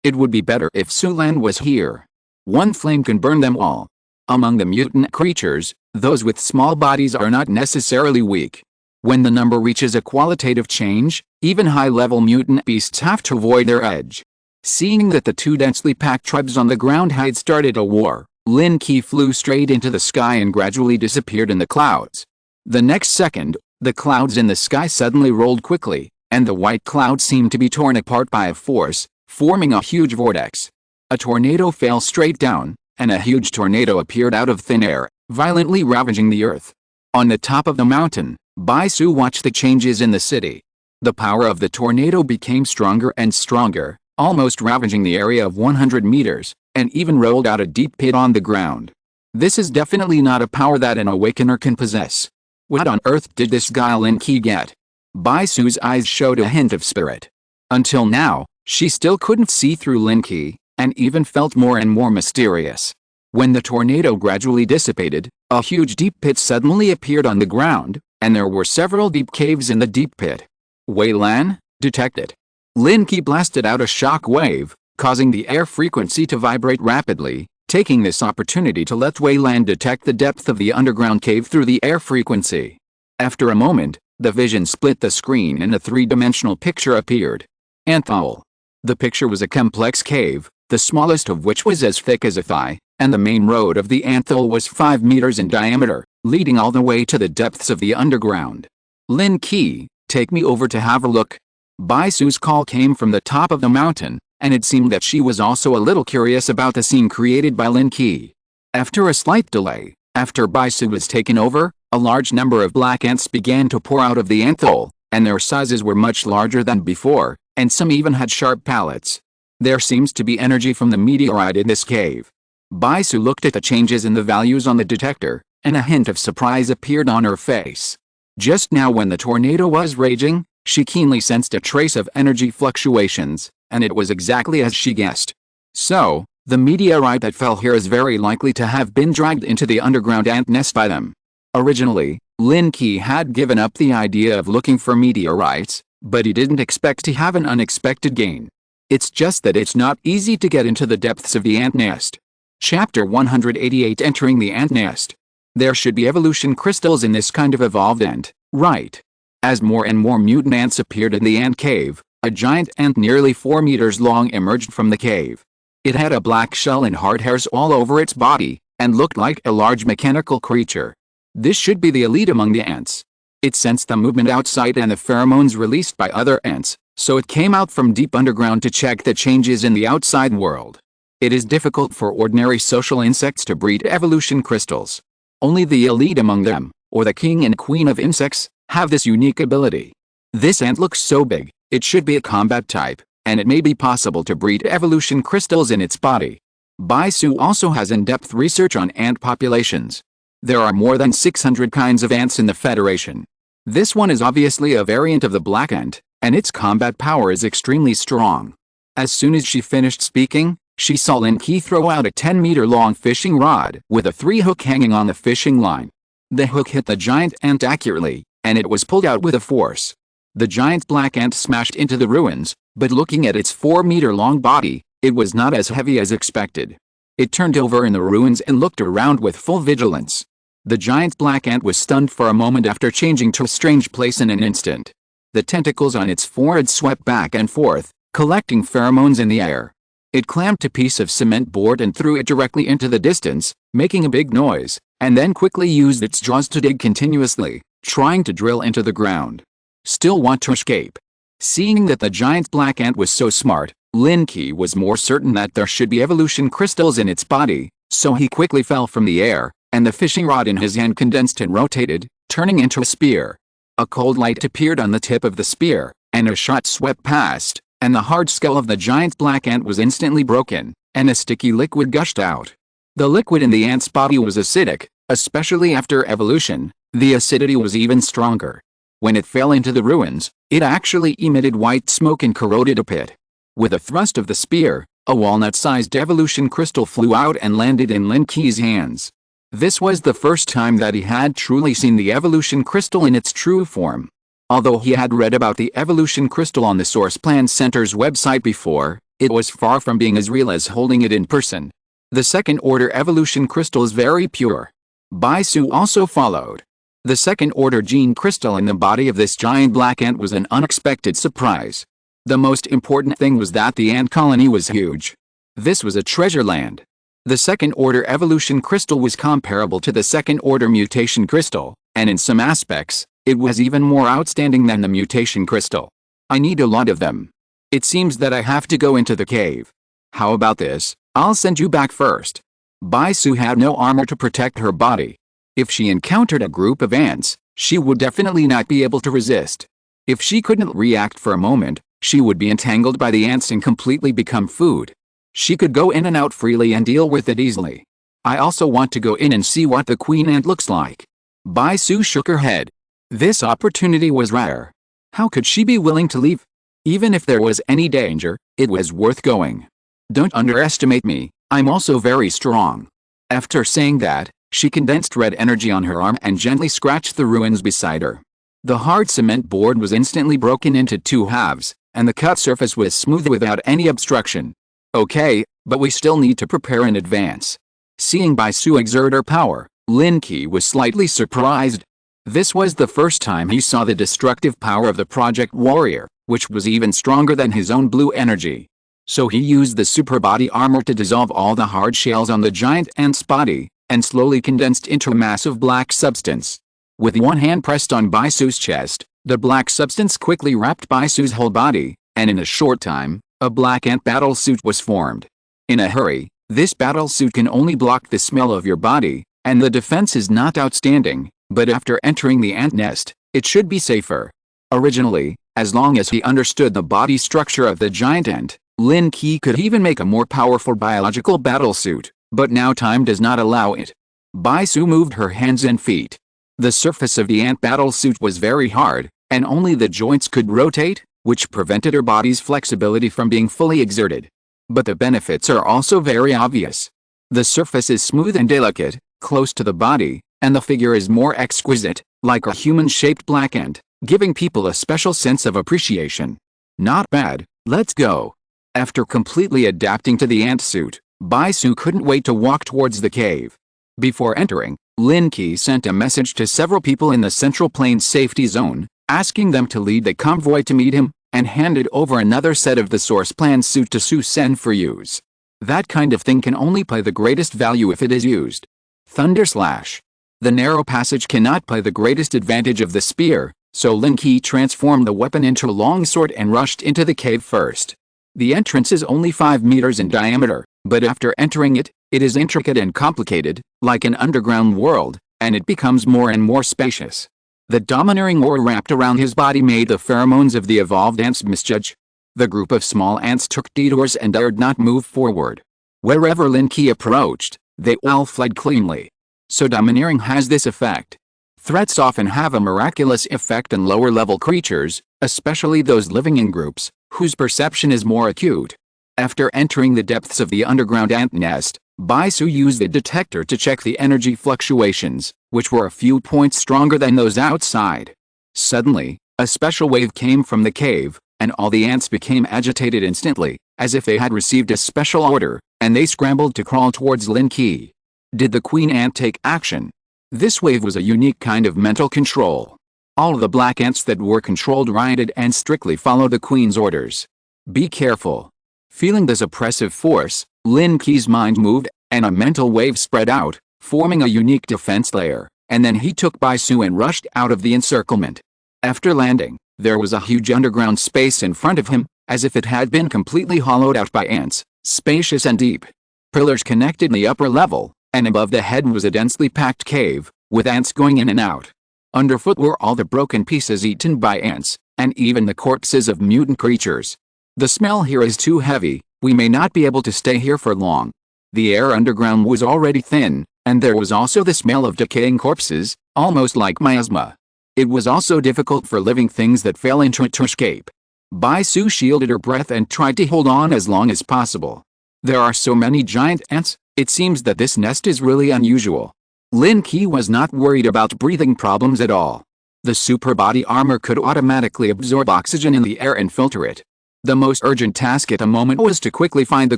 It would be better if Su Lan was here. One flame can burn them all. Among the mutant creatures, those with small bodies are not necessarily weak. When the number reaches a qualitative change, even high-level mutant beasts have to avoid their edge. Seeing that the 2 densely packed tribes on the ground had started a war, Lin Qi flew straight into the sky and gradually disappeared in the clouds. The next second, the clouds in the sky suddenly rolled quickly, and the white clouds seemed to be torn apart by a force, forming a huge vortex. A tornado fell straight down, and a huge tornado appeared out of thin air, violently ravaging the earth. On the top of the mountain, Bai Su watched the changes in the city. The power of the tornado became stronger and stronger, almost ravaging the area of 100 meters, and even rolled out a deep pit on the ground. This is definitely not a power that an awakener can possess. What on earth did this guy Lin Qi get? Bai Su's eyes showed a hint of spirit. Until now, she still couldn't see through Lin Qi, and even felt more and more mysterious. When the tornado gradually dissipated, a huge deep pit suddenly appeared on the ground, and there were several deep caves in the deep pit. Wei Lan, detected. Lin Qi blasted out a shock wave, causing the air frequency to vibrate rapidly, taking this opportunity to let Wayland detect the depth of the underground cave through the air frequency. After a moment, the vision split the screen and a three-dimensional picture appeared. Anthol. The picture was a complex cave, the smallest of which was as thick as a thigh, and the main road of the Anthol was 5 meters in diameter, leading all the way to the depths of the underground. Lin Qi, take me over to have a look. Bai Su's call came from the top of the mountain, and it seemed that she was also a little curious about the scene created by Lin Qi. After a slight delay, after Bai Su was taken over, a large number of black ants began to pour out of the Anthol, and their sizes were much larger than before, and some even had sharp palates. There seems to be energy from the meteorite in this cave. Bai Su looked at the changes in the values on the detector, and a hint of surprise appeared on her face. Just now when the tornado was raging, she keenly sensed a trace of energy fluctuations, and it was exactly as she guessed. So, the meteorite that fell here is very likely to have been dragged into the underground ant nest by them. Originally, Lin Qi had given up the idea of looking for meteorites, but he didn't expect to have an unexpected gain. It's just that it's not easy to get into the depths of the ant nest. Chapter 188 Entering the Ant Nest. There should be evolution crystals in this kind of evolved ant, right? As more and more mutant ants appeared in the ant cave, a giant ant nearly 4 meters long emerged from the cave. It had a black shell and hard hairs all over its body, and looked like a large mechanical creature. This should be the elite among the ants. It sensed the movement outside and the pheromones released by other ants, so it came out from deep underground to check the changes in the outside world. It is difficult for ordinary social insects to breed evolution crystals. Only the elite among them, or the king and queen of insects, have this unique ability. This ant looks so big, it should be a combat type, and it may be possible to breed evolution crystals in its body. Bai Su also has in-depth research on ant populations. There are more than 600 kinds of ants in the Federation. This one is obviously a variant of the black ant, and its combat power is extremely strong. As soon as she finished speaking, she saw Lin Qi throw out a 10-meter-long fishing rod with a 3-hook hanging on the fishing line. The hook hit the giant ant accurately, and it was pulled out with a force. The giant black ant smashed into the ruins, but looking at its 4-meter-long body, it was not as heavy as expected. It turned over in the ruins and looked around with full vigilance. The giant black ant was stunned for a moment after changing to a strange place in an instant. The tentacles on its forehead swept back and forth, collecting pheromones in the air. It clamped a piece of cement board and threw it directly into the distance, making a big noise, and then quickly used its jaws to dig continuously, trying to drill into the ground. Still want to escape? Seeing that the giant black ant was so smart, Lin Qi was more certain that there should be evolution crystals in its body, so he quickly fell from the air, and the fishing rod in his hand condensed and rotated, turning into a spear. A cold light appeared on the tip of the spear, and a shot swept past, and the hard skull of the giant black ant was instantly broken, and a sticky liquid gushed out. The liquid in the ant's body was acidic, especially after evolution. The acidity was even stronger. When it fell into the ruins, it actually emitted white smoke and corroded a pit. With a thrust of the spear, a walnut-sized evolution crystal flew out and landed in Lin Qi's hands. This was the first time that he had truly seen the evolution crystal in its true form. Although he had read about the evolution crystal on the Source Plan Center's website before, it was far from being as real as holding it in person. The second-order evolution crystal is very pure. Bai Su also followed. The second-order gene crystal in the body of this giant black ant was an unexpected surprise. The most important thing was that the ant colony was huge. This was a treasure land. The second-order evolution crystal was comparable to the second-order mutation crystal, and in some aspects, it was even more outstanding than the mutation crystal. I need a lot of them. It seems that I have to go into the cave. How about this? I'll send you back first. Bai Su had no armor to protect her body. If she encountered a group of ants, she would definitely not be able to resist. If she couldn't react for a moment, she would be entangled by the ants and completely become food. She could go in and out freely and deal with it easily. I also want to go in and see what the queen ant looks like. Bai Su shook her head. This opportunity was rare. How could she be willing to leave? Even if there was any danger, it was worth going. Don't underestimate me, I'm also very strong. After saying that, she condensed red energy on her arm and gently scratched the ruins beside her. The hard cement board was instantly broken into 2 halves, and the cut surface was smooth without any obstruction. Okay, but we still need to prepare in advance. Seeing Baisu exert her power, Lin Qi was slightly surprised. This was the first time he saw the destructive power of the Project Warrior, which was even stronger than his own blue energy. So he used the super body armor to dissolve all the hard shells on the giant ant's body, and slowly condensed into a massive black substance. With one hand pressed on Baisu's chest, the black substance quickly wrapped Baisu's whole body, and in a short time, a black ant battle suit was formed. In a hurry, this battle suit can only block the smell of your body, and the defense is not outstanding, but after entering the ant nest, it should be safer. Originally, as long as he understood the body structure of the giant ant, Lin Qi could even make a more powerful biological battle suit, but now time does not allow it. Baisu moved her hands and feet. The surface of the ant battle suit was very hard, and only the joints could rotate, which prevented her body's flexibility from being fully exerted. But the benefits are also very obvious. The surface is smooth and delicate, close to the body, and the figure is more exquisite, like a human-shaped black ant, giving people a special sense of appreciation. Not bad, let's go. After completely adapting to the ant suit, Baisu couldn't wait to walk towards the cave. Before entering, Lin Qi sent a message to several people in the Central Plains safety zone, asking them to lead the convoy to meet him, and handed over another set of the source plan suit to Su Sen for use. That kind of thing can only play the greatest value if it is used. Thunder Slash. The narrow passage cannot play the greatest advantage of the spear, so Lin Qi transformed the weapon into a long sword and rushed into the cave first. The entrance is only 5 meters in diameter, but after entering it, it is intricate and complicated, like an underground world, and it becomes more and more spacious. The domineering aura wrapped around his body made the pheromones of the evolved ants misjudge. The group of small ants took detours and dared not move forward. Wherever Lin Qi approached, they all fled cleanly. So domineering has this effect. Threats often have a miraculous effect on lower-level creatures, especially those living in groups, whose perception is more acute. After entering the depths of the underground ant nest, Baisu used the detector to check the energy fluctuations, which were a few points stronger than those outside. Suddenly, a special wave came from the cave, and all the ants became agitated instantly, as if they had received a special order, and they scrambled to crawl towards Lin Qi. Did the queen ant take action? This wave was a unique kind of mental control. All the black ants that were controlled rioted and strictly followed the queen's orders. Be careful. Feeling this oppressive force, Lin Qi's mind moved, and a mental wave spread out, forming a unique defense layer, and then he took Baisu and rushed out of the encirclement. After landing, there was a huge underground space in front of him, as if it had been completely hollowed out by ants, spacious and deep. Pillars connected the upper level, and above the head was a densely packed cave, with ants going in and out. Underfoot were all the broken pieces eaten by ants, and even the corpses of mutant creatures. The smell here is too heavy, we may not be able to stay here for long. The air underground was already thin, and there was also the smell of decaying corpses, almost like miasma. It was also difficult for living things that fell into it to escape. Baisu shielded her breath and tried to hold on as long as possible. There are so many giant ants, it seems that this nest is really unusual. Lin Qi was not worried about breathing problems at all. The super body armor could automatically absorb oxygen in the air and filter it. The most urgent task at the moment was to quickly find the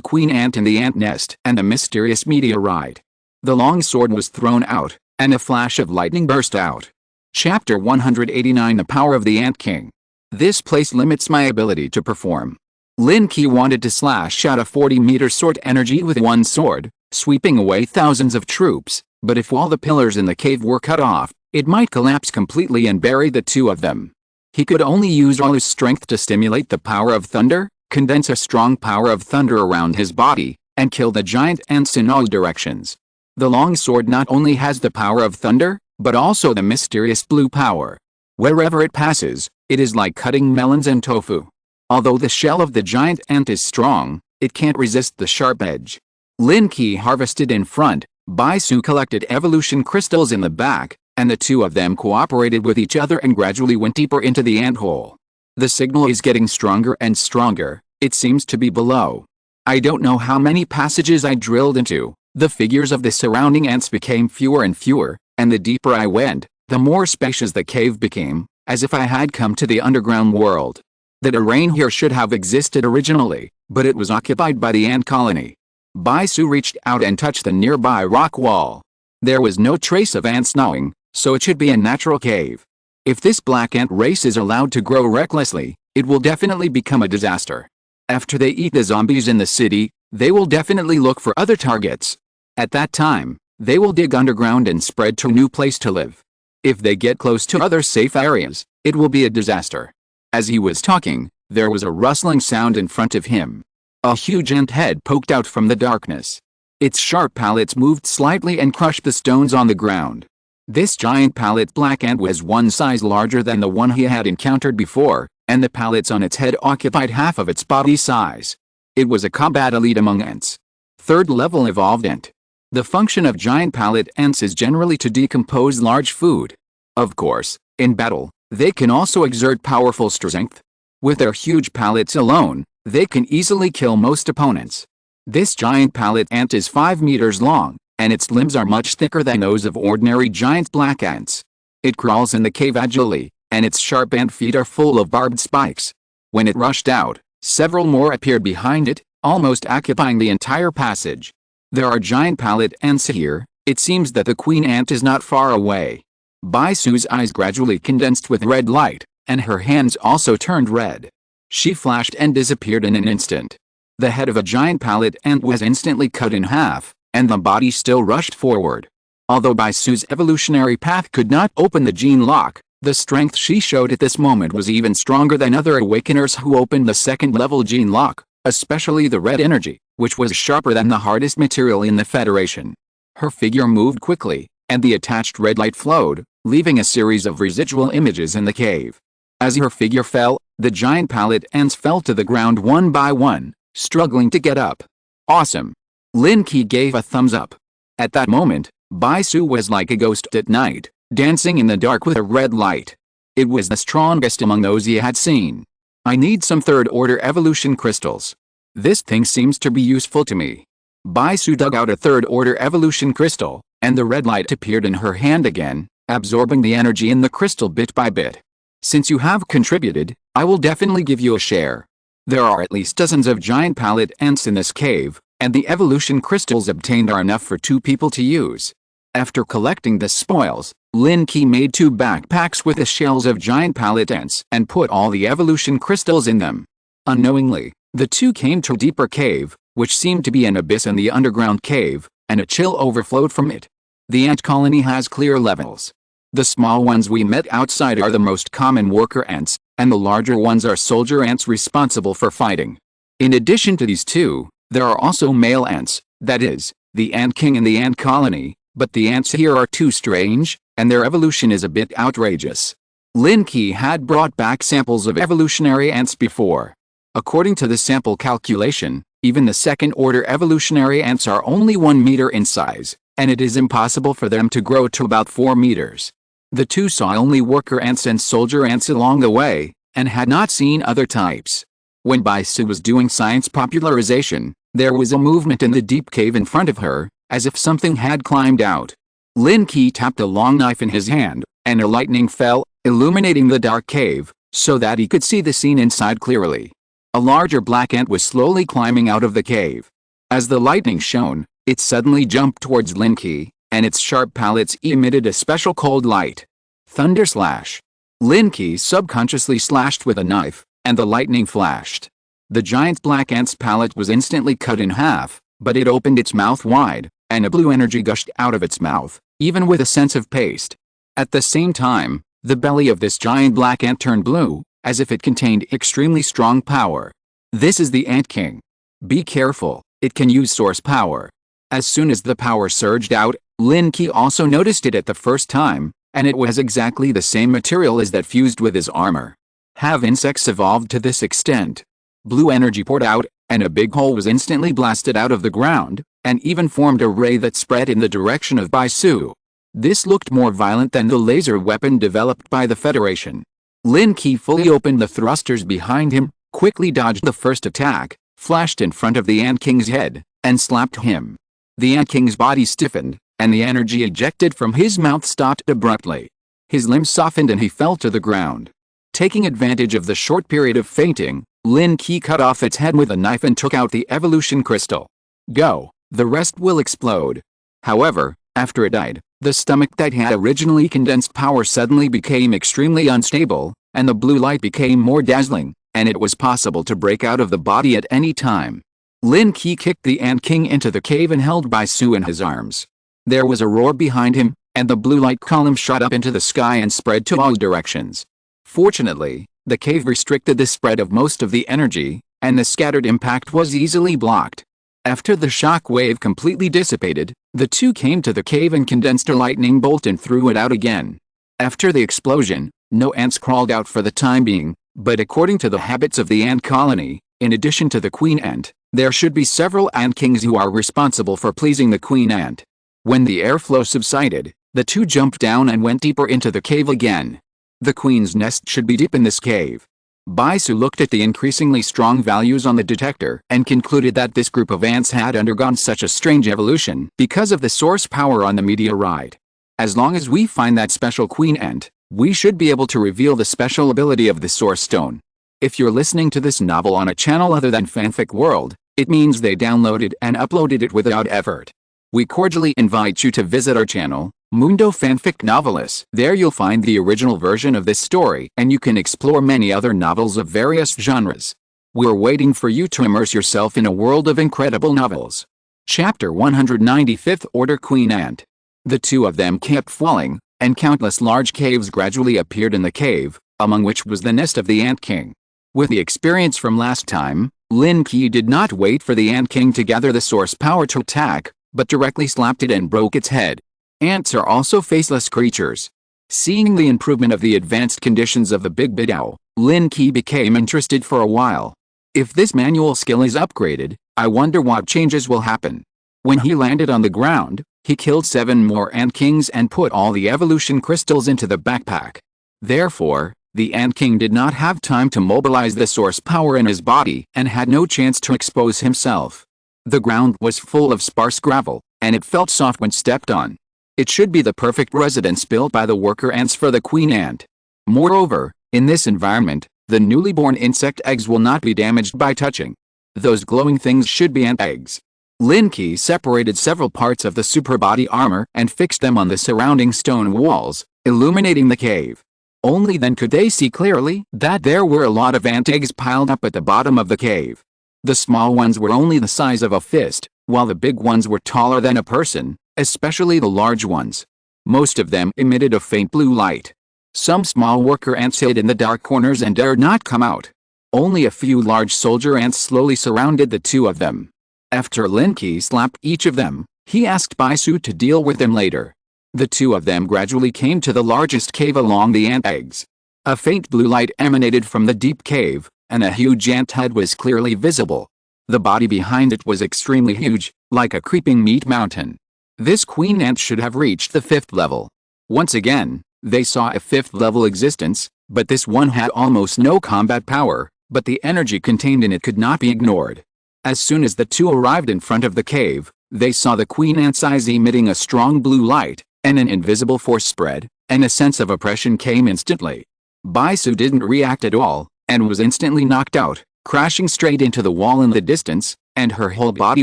queen ant in the ant nest and the mysterious meteorite. The long sword was thrown out, and a flash of lightning burst out. Chapter 189 The Power of the Ant King. This place limits my ability to perform. Lin Qi wanted to slash out a 40-meter sword energy with one sword, sweeping away thousands of troops, but if all the pillars in the cave were cut off, it might collapse completely and bury the two of them. He could only use all his strength to stimulate the power of thunder, condense a strong power of thunder around his body, and kill the giant ants in all directions. The long sword not only has the power of thunder, but also the mysterious blue power. Wherever it passes, it is like cutting melons and tofu. Although the shell of the giant ant is strong, it can't resist the sharp edge. Lin Qi harvested in front, Baisu collected evolution crystals in the back, and the two of them cooperated with each other and gradually went deeper into the ant hole. The signal is getting stronger and stronger, it seems to be below. I don't know how many passages I drilled into. The figures of the surrounding ants became fewer and fewer, and the deeper I went, the more spacious the cave became, as if I had come to the underground world. The terrain here should have existed originally, but it was occupied by the ant colony. Baisu reached out and touched the nearby rock wall. There was no trace of ants gnawing, so it should be a natural cave. If this black ant race is allowed to grow recklessly, it will definitely become a disaster. After they eat the zombies in the city, they will definitely look for other targets. At that time, they will dig underground and spread to a new place to live. If they get close to other safe areas, it will be a disaster. As he was talking, there was a rustling sound in front of him. A huge ant head poked out from the darkness. Its sharp pallets moved slightly and crushed the stones on the ground. This giant pallet black ant was one size larger than the one he had encountered before, and the pallets on its head occupied half of its body size. It was a combat elite among ants. Third level evolved ant. The function of giant pallet ants is generally to decompose large food. Of course, in battle, they can also exert powerful strength. With their huge pallets alone, they can easily kill most opponents. This giant pallet ant is 5 meters long, and its limbs are much thicker than those of ordinary giant black ants. It crawls in the cave agilely, and its sharp ant feet are full of barbed spikes. When it rushed out, several more appeared behind it, almost occupying the entire passage. There are giant pallet ants here. It seems that the queen ant is not far away. Baisu's eyes gradually condensed with red light, and her hands also turned red. She flashed and disappeared in an instant. The head of a giant pallet ant was instantly cut in half, and the body still rushed forward. Although Baisu's evolutionary path could not open the gene lock, the strength she showed at this moment was even stronger than other awakeners who opened the second-level gene lock, especially the red energy, which was sharper than the hardest material in the Federation. Her figure moved quickly, and the attached red light flowed, leaving a series of residual images in the cave. As her figure fell, the giant pallet ants fell to the ground one by one, struggling to get up. Awesome! Lin Qi gave a thumbs up. At that moment, Baisu was like a ghost at night, dancing in the dark with a red light. It was the strongest among those he had seen. I need some third-order evolution crystals. This thing seems to be useful to me. Baisu dug out a third-order evolution crystal, and the red light appeared in her hand again, absorbing the energy in the crystal bit by bit. Since you have contributed, I will definitely give you a share. There are at least dozens of giant pallet ants in this cave, and the evolution crystals obtained are enough for 2 people to use. After collecting the spoils, Lin Qi made 2 backpacks with the shells of giant pallet ants and put all the evolution crystals in them. Unknowingly, the 2 came to a deeper cave, which seemed to be an abyss in the underground cave, and a chill overflowed from it. The ant colony has clear levels. The small ones we met outside are the most common worker ants, and the larger ones are soldier ants responsible for fighting. In addition to these 2, there are also male ants, that is, the ant king and the ant colony, but the ants here are too strange, and their evolution is a bit outrageous. Lin Qi had brought back samples of evolutionary ants before. According to the sample calculation, even the second-order evolutionary ants are only 1 meter in size, and it is impossible for them to grow to about 4 meters. The 2 saw only worker ants and soldier ants along the way, and had not seen other types. When Baisu was doing science popularization, there was a movement in the deep cave in front of her, as if something had climbed out. Lin Qi tapped a long knife in his hand, and a lightning fell, illuminating the dark cave, so that he could see the scene inside clearly. A larger black ant was slowly climbing out of the cave. As the lightning shone, it suddenly jumped towards Lin Qi, and its sharp pallets emitted a special cold light. Thunder slash. Lin Qi subconsciously slashed with a knife, and the lightning flashed. The giant black ant's pallet was instantly cut in half, but it opened its mouth wide, and a blue energy gushed out of its mouth, even with a sense of paste. At the same time, the belly of this giant black ant turned blue, as if it contained extremely strong power. This is the Ant King. Be careful, it can use source power. As soon as the power surged out, Lin Qi also noticed it at the first time, and it was exactly the same material as that fused with his armor. Have insects evolved to this extent? Blue energy poured out, and a big hole was instantly blasted out of the ground, and even formed a ray that spread in the direction of Baisu. This looked more violent than the laser weapon developed by the Federation. Lin Qi fully opened the thrusters behind him, quickly dodged the first attack, flashed in front of the Ant King's head, and slapped him. The Ant King's body stiffened, and the energy ejected from his mouth stopped abruptly. His limbs softened and he fell to the ground. Taking advantage of the short period of fainting, Lin Qi cut off its head with a knife and took out the evolution crystal. Go, the rest will explode. However, after it died, the stomach that had originally condensed power suddenly became extremely unstable, and the blue light became more dazzling, and it was possible to break out of the body at any time. Lin Qi kicked the Ant King into the cave and held Bai Su in his arms. There was a roar behind him, and the blue light column shot up into the sky and spread to all directions. Fortunately, the cave restricted the spread of most of the energy, and the scattered impact was easily blocked. After the shock wave completely dissipated, the two came to the cave and condensed a lightning bolt and threw it out again. After the explosion, no ants crawled out for the time being, but according to the habits of the ant colony, in addition to the queen ant, there should be several ant kings who are responsible for pleasing the queen ant. When the airflow subsided, the two jumped down and went deeper into the cave again. The queen's nest should be deep in this cave. Bai Su looked at the increasingly strong values on the detector and concluded that this group of ants had undergone such a strange evolution because of the source power on the meteorite. As long as we find that special queen ant, we should be able to reveal the special ability of the source stone. If you're listening to this novel on a channel other than Fanfic World, it means they downloaded and uploaded it without effort. We cordially invite you to visit our channel, Mundo Fanfic Novelis. There you'll find the original version of this story, and you can explore many other novels of various genres. We're waiting for you to immerse yourself in a world of incredible novels. Chapter 195 Order Queen Ant. The two of them kept falling, and countless large caves gradually appeared in the cave, among which was the nest of the Ant King. With the experience from last time, Lin Qi did not wait for the Ant King to gather the source power to attack, but directly slapped it and broke its head. Ants are also faceless creatures. Seeing the improvement of the advanced conditions of the Big Bidao, Lin Qi became interested for a while. If this manual skill is upgraded, I wonder what changes will happen. When he landed on the ground, he killed 7 more Ant Kings and put all the evolution crystals into the backpack. Therefore, the Ant King did not have time to mobilize the source power in his body and had no chance to expose himself. The ground was full of sparse gravel, and it felt soft when stepped on. It should be the perfect residence built by the worker ants for the queen ant. Moreover, in this environment, the newly born insect eggs will not be damaged by touching. Those glowing things should be ant eggs. Lin Qi separated several parts of the super body armor and fixed them on the surrounding stone walls, illuminating the cave. Only then could they see clearly that there were a lot of ant eggs piled up at the bottom of the cave. The small ones were only the size of a fist, while the big ones were taller than a person, especially the large ones. Most of them emitted a faint blue light. Some small worker ants hid in the dark corners and dared not come out. Only a few large soldier ants slowly surrounded the two of them. After Lin Qi slapped each of them, he asked Bai Su to deal with them later. The two of them gradually came to the largest cave along the ant eggs. A faint blue light emanated from the deep cave, and a huge ant head was clearly visible. The body behind it was extremely huge, like a creeping meat mountain. This queen ant should have reached the 5th level. Once again, they saw a 5th level existence, but this one had almost no combat power, but the energy contained in it could not be ignored. As soon as the two arrived in front of the cave, they saw the queen ant's eyes emitting a strong blue light, and an invisible force spread, and a sense of oppression came instantly. Bai Su didn't react at all, and was instantly knocked out, crashing straight into the wall in the distance, and her whole body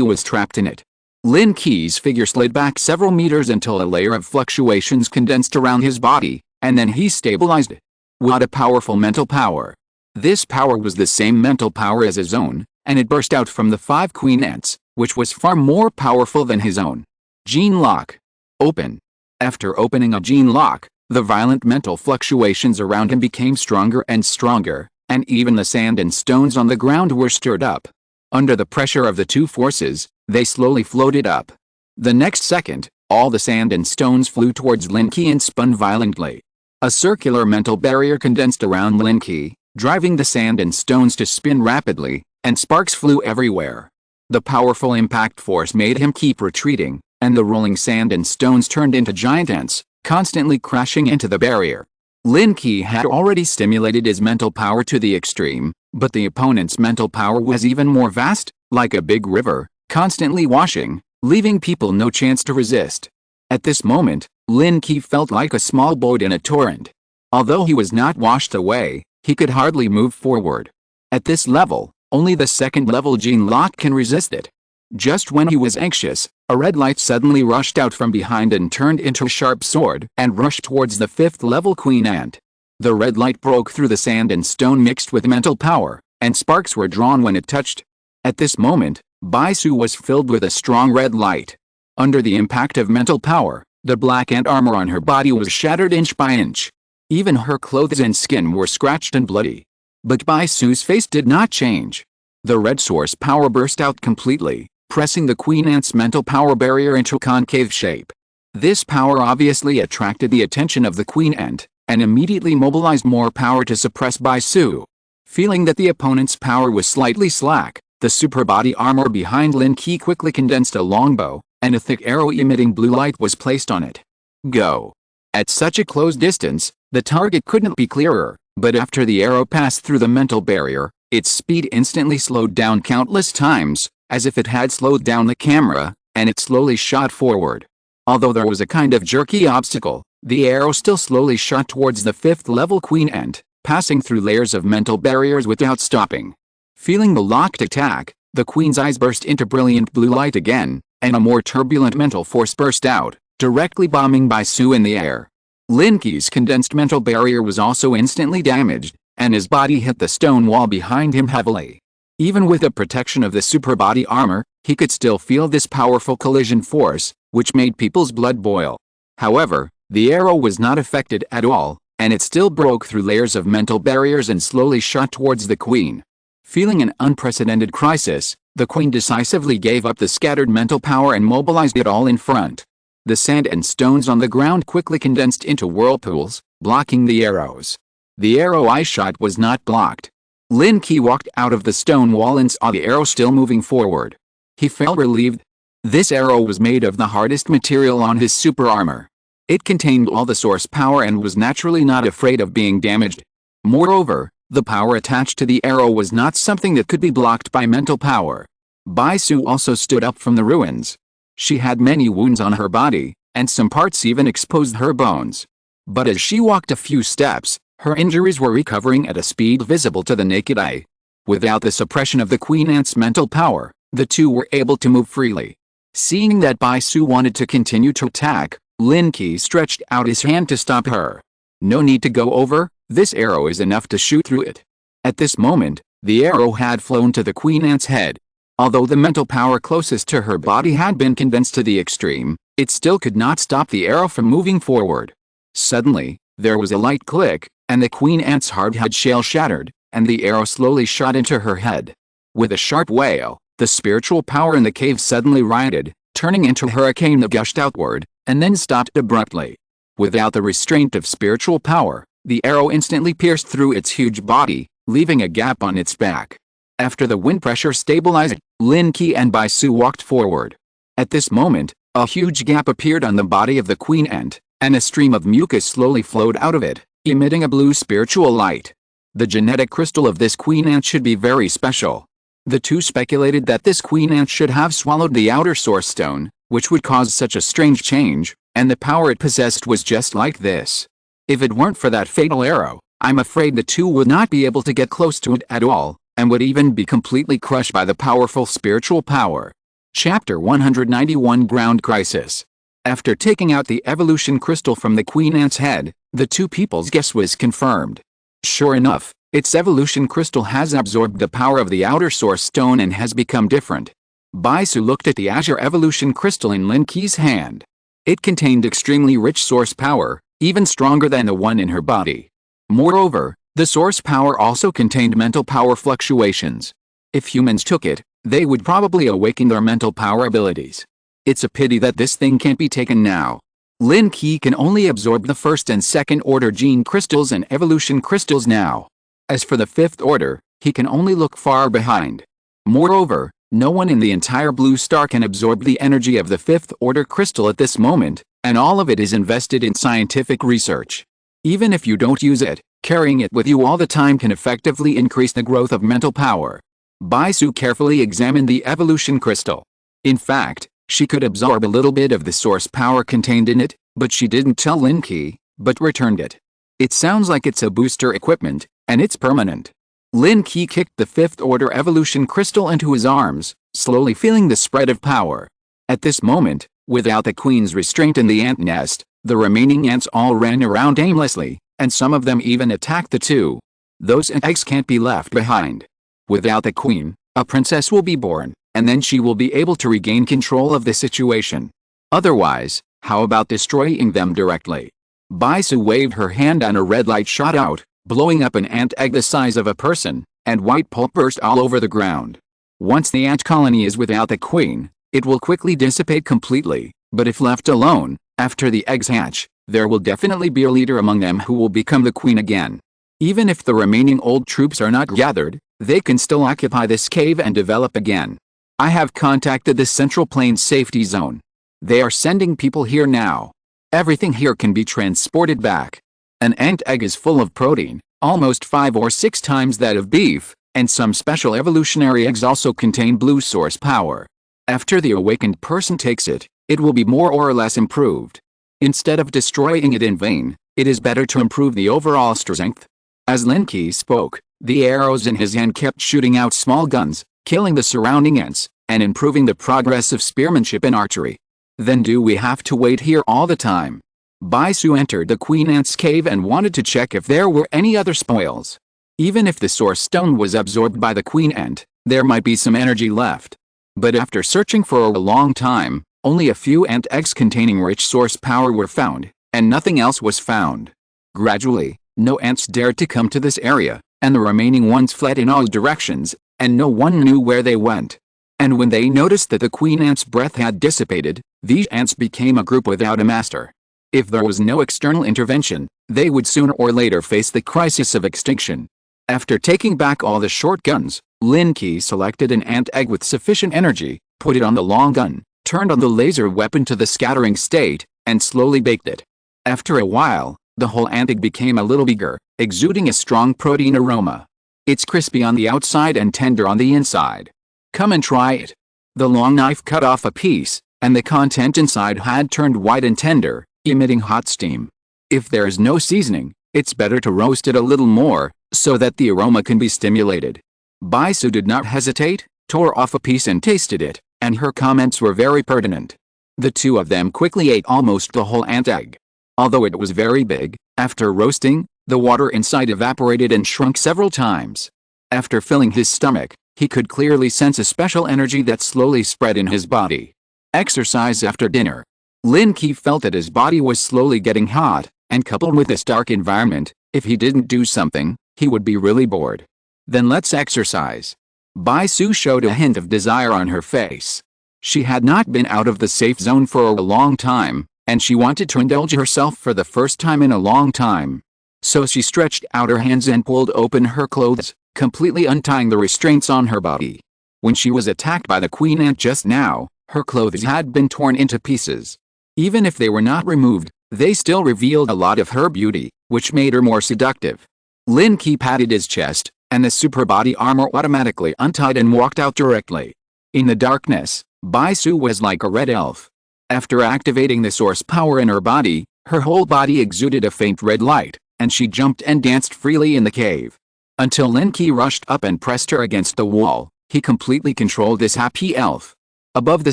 was trapped in it. Lin Qi's figure slid back several meters until a layer of fluctuations condensed around his body, and then he stabilized it. What a powerful mental power! This power was the same mental power as his own, and it burst out from the 5 queen ants, which was far more powerful than his own. Gene lock. Open. After opening a gene lock, the violent mental fluctuations around him became stronger and stronger, and even the sand and stones on the ground were stirred up. Under the pressure of the two forces, they slowly floated up. The next second, all the sand and stones flew towards Lin Qi and spun violently. A circular mental barrier condensed around Lin Qi, driving the sand and stones to spin rapidly, and sparks flew everywhere. The powerful impact force made him keep retreating, and the rolling sand and stones turned into giant ants, constantly crashing into the barrier. Lin Qi had already stimulated his mental power to the extreme, but the opponent's mental power was even more vast, like a big river, constantly washing, leaving people no chance to resist. At this moment, Lin Qi felt like a small boat in a torrent. Although he was not washed away, he could hardly move forward. At this level, only the 2nd level gene lock can resist it. Just when he was anxious, a red light suddenly rushed out from behind and turned into a sharp sword and rushed towards the 5th level queen ant. The red light broke through the sand and stone mixed with mental power, and sparks were drawn when it touched. At this moment, Bai Su was filled with a strong red light. Under the impact of mental power, the black ant armor on her body was shattered inch by inch. Even her clothes and skin were scratched and bloody. But Bai Su's face did not change. The red source power burst out completely, pressing the queen ant's mental power barrier into a concave shape. This power obviously attracted the attention of the queen ant, and immediately mobilized more power to suppress Bai Su. Feeling that the opponent's power was slightly slack, the super body armor behind Lin Qi quickly condensed a longbow, and a thick arrow emitting blue light was placed on it. Go! At such a close distance, the target couldn't be clearer, but after the arrow passed through the mental barrier, its speed instantly slowed down countless times, as if it had slowed down the camera, and it slowly shot forward. Although there was a kind of jerky obstacle, the arrow still slowly shot towards the 5th level queen ant, passing through layers of mental barriers without stopping. Feeling the locked attack, the queen's eyes burst into brilliant blue light again, and a more turbulent mental force burst out, directly bombing Bai Su in the air. Lin Qi's condensed mental barrier was also instantly damaged, and his body hit the stone wall behind him heavily. Even with the protection of the super body armor, he could still feel this powerful collision force, which made people's blood boil. However, the arrow was not affected at all, and it still broke through layers of mental barriers and slowly shot towards the queen. Feeling an unprecedented crisis, the queen decisively gave up the scattered mental power and mobilized it all in front. The sand and stones on the ground quickly condensed into whirlpools, blocking the arrows. The arrow I shot was not blocked. Lin Qi walked out of the stone wall and saw the arrow still moving forward. He felt relieved. This arrow was made of the hardest material on his super armor. It contained all the source power and was naturally not afraid of being damaged. Moreover, the power attached to the arrow was not something that could be blocked by mental power. Bai Su also stood up from the ruins. She had many wounds on her body, and some parts even exposed her bones. But as she walked a few steps, her injuries were recovering at a speed visible to the naked eye. Without the suppression of the queen ant's mental power, the two were able to move freely. Seeing that Bai Su wanted to continue to attack, Lin Qi stretched out his hand to stop her. No need to go over, this arrow is enough to shoot through it. At this moment, the arrow had flown to the queen ant's head. Although the mental power closest to her body had been condensed to the extreme, it still could not stop the arrow from moving forward. Suddenly, there was a light click, and the queen ant's hard head shell shattered, and the arrow slowly shot into her head. With a sharp wail, the spiritual power in the cave suddenly rioted, turning into a hurricane that gushed outward, and then stopped abruptly. Without the restraint of spiritual power, the arrow instantly pierced through its huge body, leaving a gap on its back. After the wind pressure stabilized, Lin Qi and Bai Su walked forward. At this moment, a huge gap appeared on the body of the queen ant, and a stream of mucus slowly flowed out of it, emitting a blue spiritual light. The genetic crystal of this queen ant should be very special. The two speculated that this queen ant should have swallowed the outer source stone, which would cause such a strange change, and the power it possessed was just like this. If it weren't for that fatal arrow, I'm afraid the two would not be able to get close to it at all, and would even be completely crushed by the powerful spiritual power. Chapter 191 Ground Crisis. After taking out the evolution crystal from the queen ant's head, the two people's guess was confirmed. Sure enough, its evolution crystal has absorbed the power of the outer source stone and has become different. Bai Su looked at the azure evolution crystal in Lin Qi's hand. It contained extremely rich source power, even stronger than the one in her body. Moreover, the source power also contained mental power fluctuations. If humans took it, they would probably awaken their mental power abilities. It's a pity that this thing can't be taken now. Lin Qi can only absorb the first and second order gene crystals and evolution crystals now. As for the fifth order, he can only look far behind. Moreover, no one in the entire blue star can absorb the energy of the fifth order crystal at this moment, and all of it is invested in scientific research. Even if you don't use it, carrying it with you all the time can effectively increase the growth of mental power. Bai Su carefully examined the evolution crystal. In fact, she could absorb a little bit of the source power contained in it, but she didn't tell Lin Qi, but returned it. It sounds like it's a booster equipment, and it's permanent. Lin Qi kicked the fifth-order evolution crystal into his arms, slowly feeling the spread of power. At this moment, without the queen's restraint in the ant nest, the remaining ants all ran around aimlessly, and some of them even attacked the two. Those ant eggs can't be left behind. Without the queen, a princess will be born, and then she will be able to regain control of the situation. Otherwise, how about destroying them directly? Baisu waved her hand and a red light shot out, blowing up an ant egg the size of a person, and white pulp burst all over the ground. Once the ant colony is without the queen, it will quickly dissipate completely, but if left alone, after the eggs hatch, there will definitely be a leader among them who will become the queen again. Even if the remaining old troops are not gathered, they can still occupy this cave and develop again. I have contacted the Central Plains Safety Zone. They are sending people here now. Everything here can be transported back. An ant egg is full of protein, almost 5 or 6 times that of beef, and some special evolutionary eggs also contain blue source power. After the awakened person takes it, it will be more or less improved. Instead of destroying it in vain, it is better to improve the overall strength. As Lin Qi spoke, the arrows in his hand kept shooting out small guns, killing the surrounding ants, and improving the progress of spearmanship and archery. Then do we have to wait here all the time? Baisu entered the queen ant's cave and wanted to check if there were any other spoils. Even if the source stone was absorbed by the queen ant, there might be some energy left. But after searching for a long time, only a few ant eggs containing rich source power were found, and nothing else was found. Gradually, no ants dared to come to this area, and the remaining ones fled in all directions, and no one knew where they went. And when they noticed that the queen ant's breath had dissipated, these ants became a group without a master. If there was no external intervention, they would sooner or later face the crisis of extinction. After taking back all the short guns, Lin Qi selected an ant egg with sufficient energy, put it on the long gun, turned on the laser weapon to the scattering state, and slowly baked it. After a while, the whole ant egg became a little bigger, exuding a strong protein aroma. It's crispy on the outside and tender on the inside. Come and try it. The long knife cut off a piece, and the content inside had turned white and tender, emitting hot steam. If there is no seasoning, it's better to roast it a little more, so that the aroma can be stimulated. Baisu did not hesitate, tore off a piece and tasted it, and her comments were very pertinent. The two of them quickly ate almost the whole ant egg. Although it was very big, after roasting, the water inside evaporated and shrunk several times. After filling his stomach, he could clearly sense a special energy that slowly spread in his body. Exercise after dinner. Lin Qi felt that his body was slowly getting hot, and coupled with this dark environment, if he didn't do something, he would be really bored. Then let's exercise. Baisu showed a hint of desire on her face. She had not been out of the safe zone for a long time, and she wanted to indulge herself for the first time in a long time. So she stretched out her hands and pulled open her clothes, completely untying the restraints on her body. When she was attacked by the queen ant just now, her clothes had been torn into pieces. Even if they were not removed, they still revealed a lot of her beauty, which made her more seductive. Lin Qi patted his chest, and the super body armor automatically untied and walked out directly. In the darkness, Baisu was like a red elf. After activating the source power in her body, her whole body exuded a faint red light, and she jumped and danced freely in the cave. Until Lin Qi rushed up and pressed her against the wall, he completely controlled this happy elf. Above the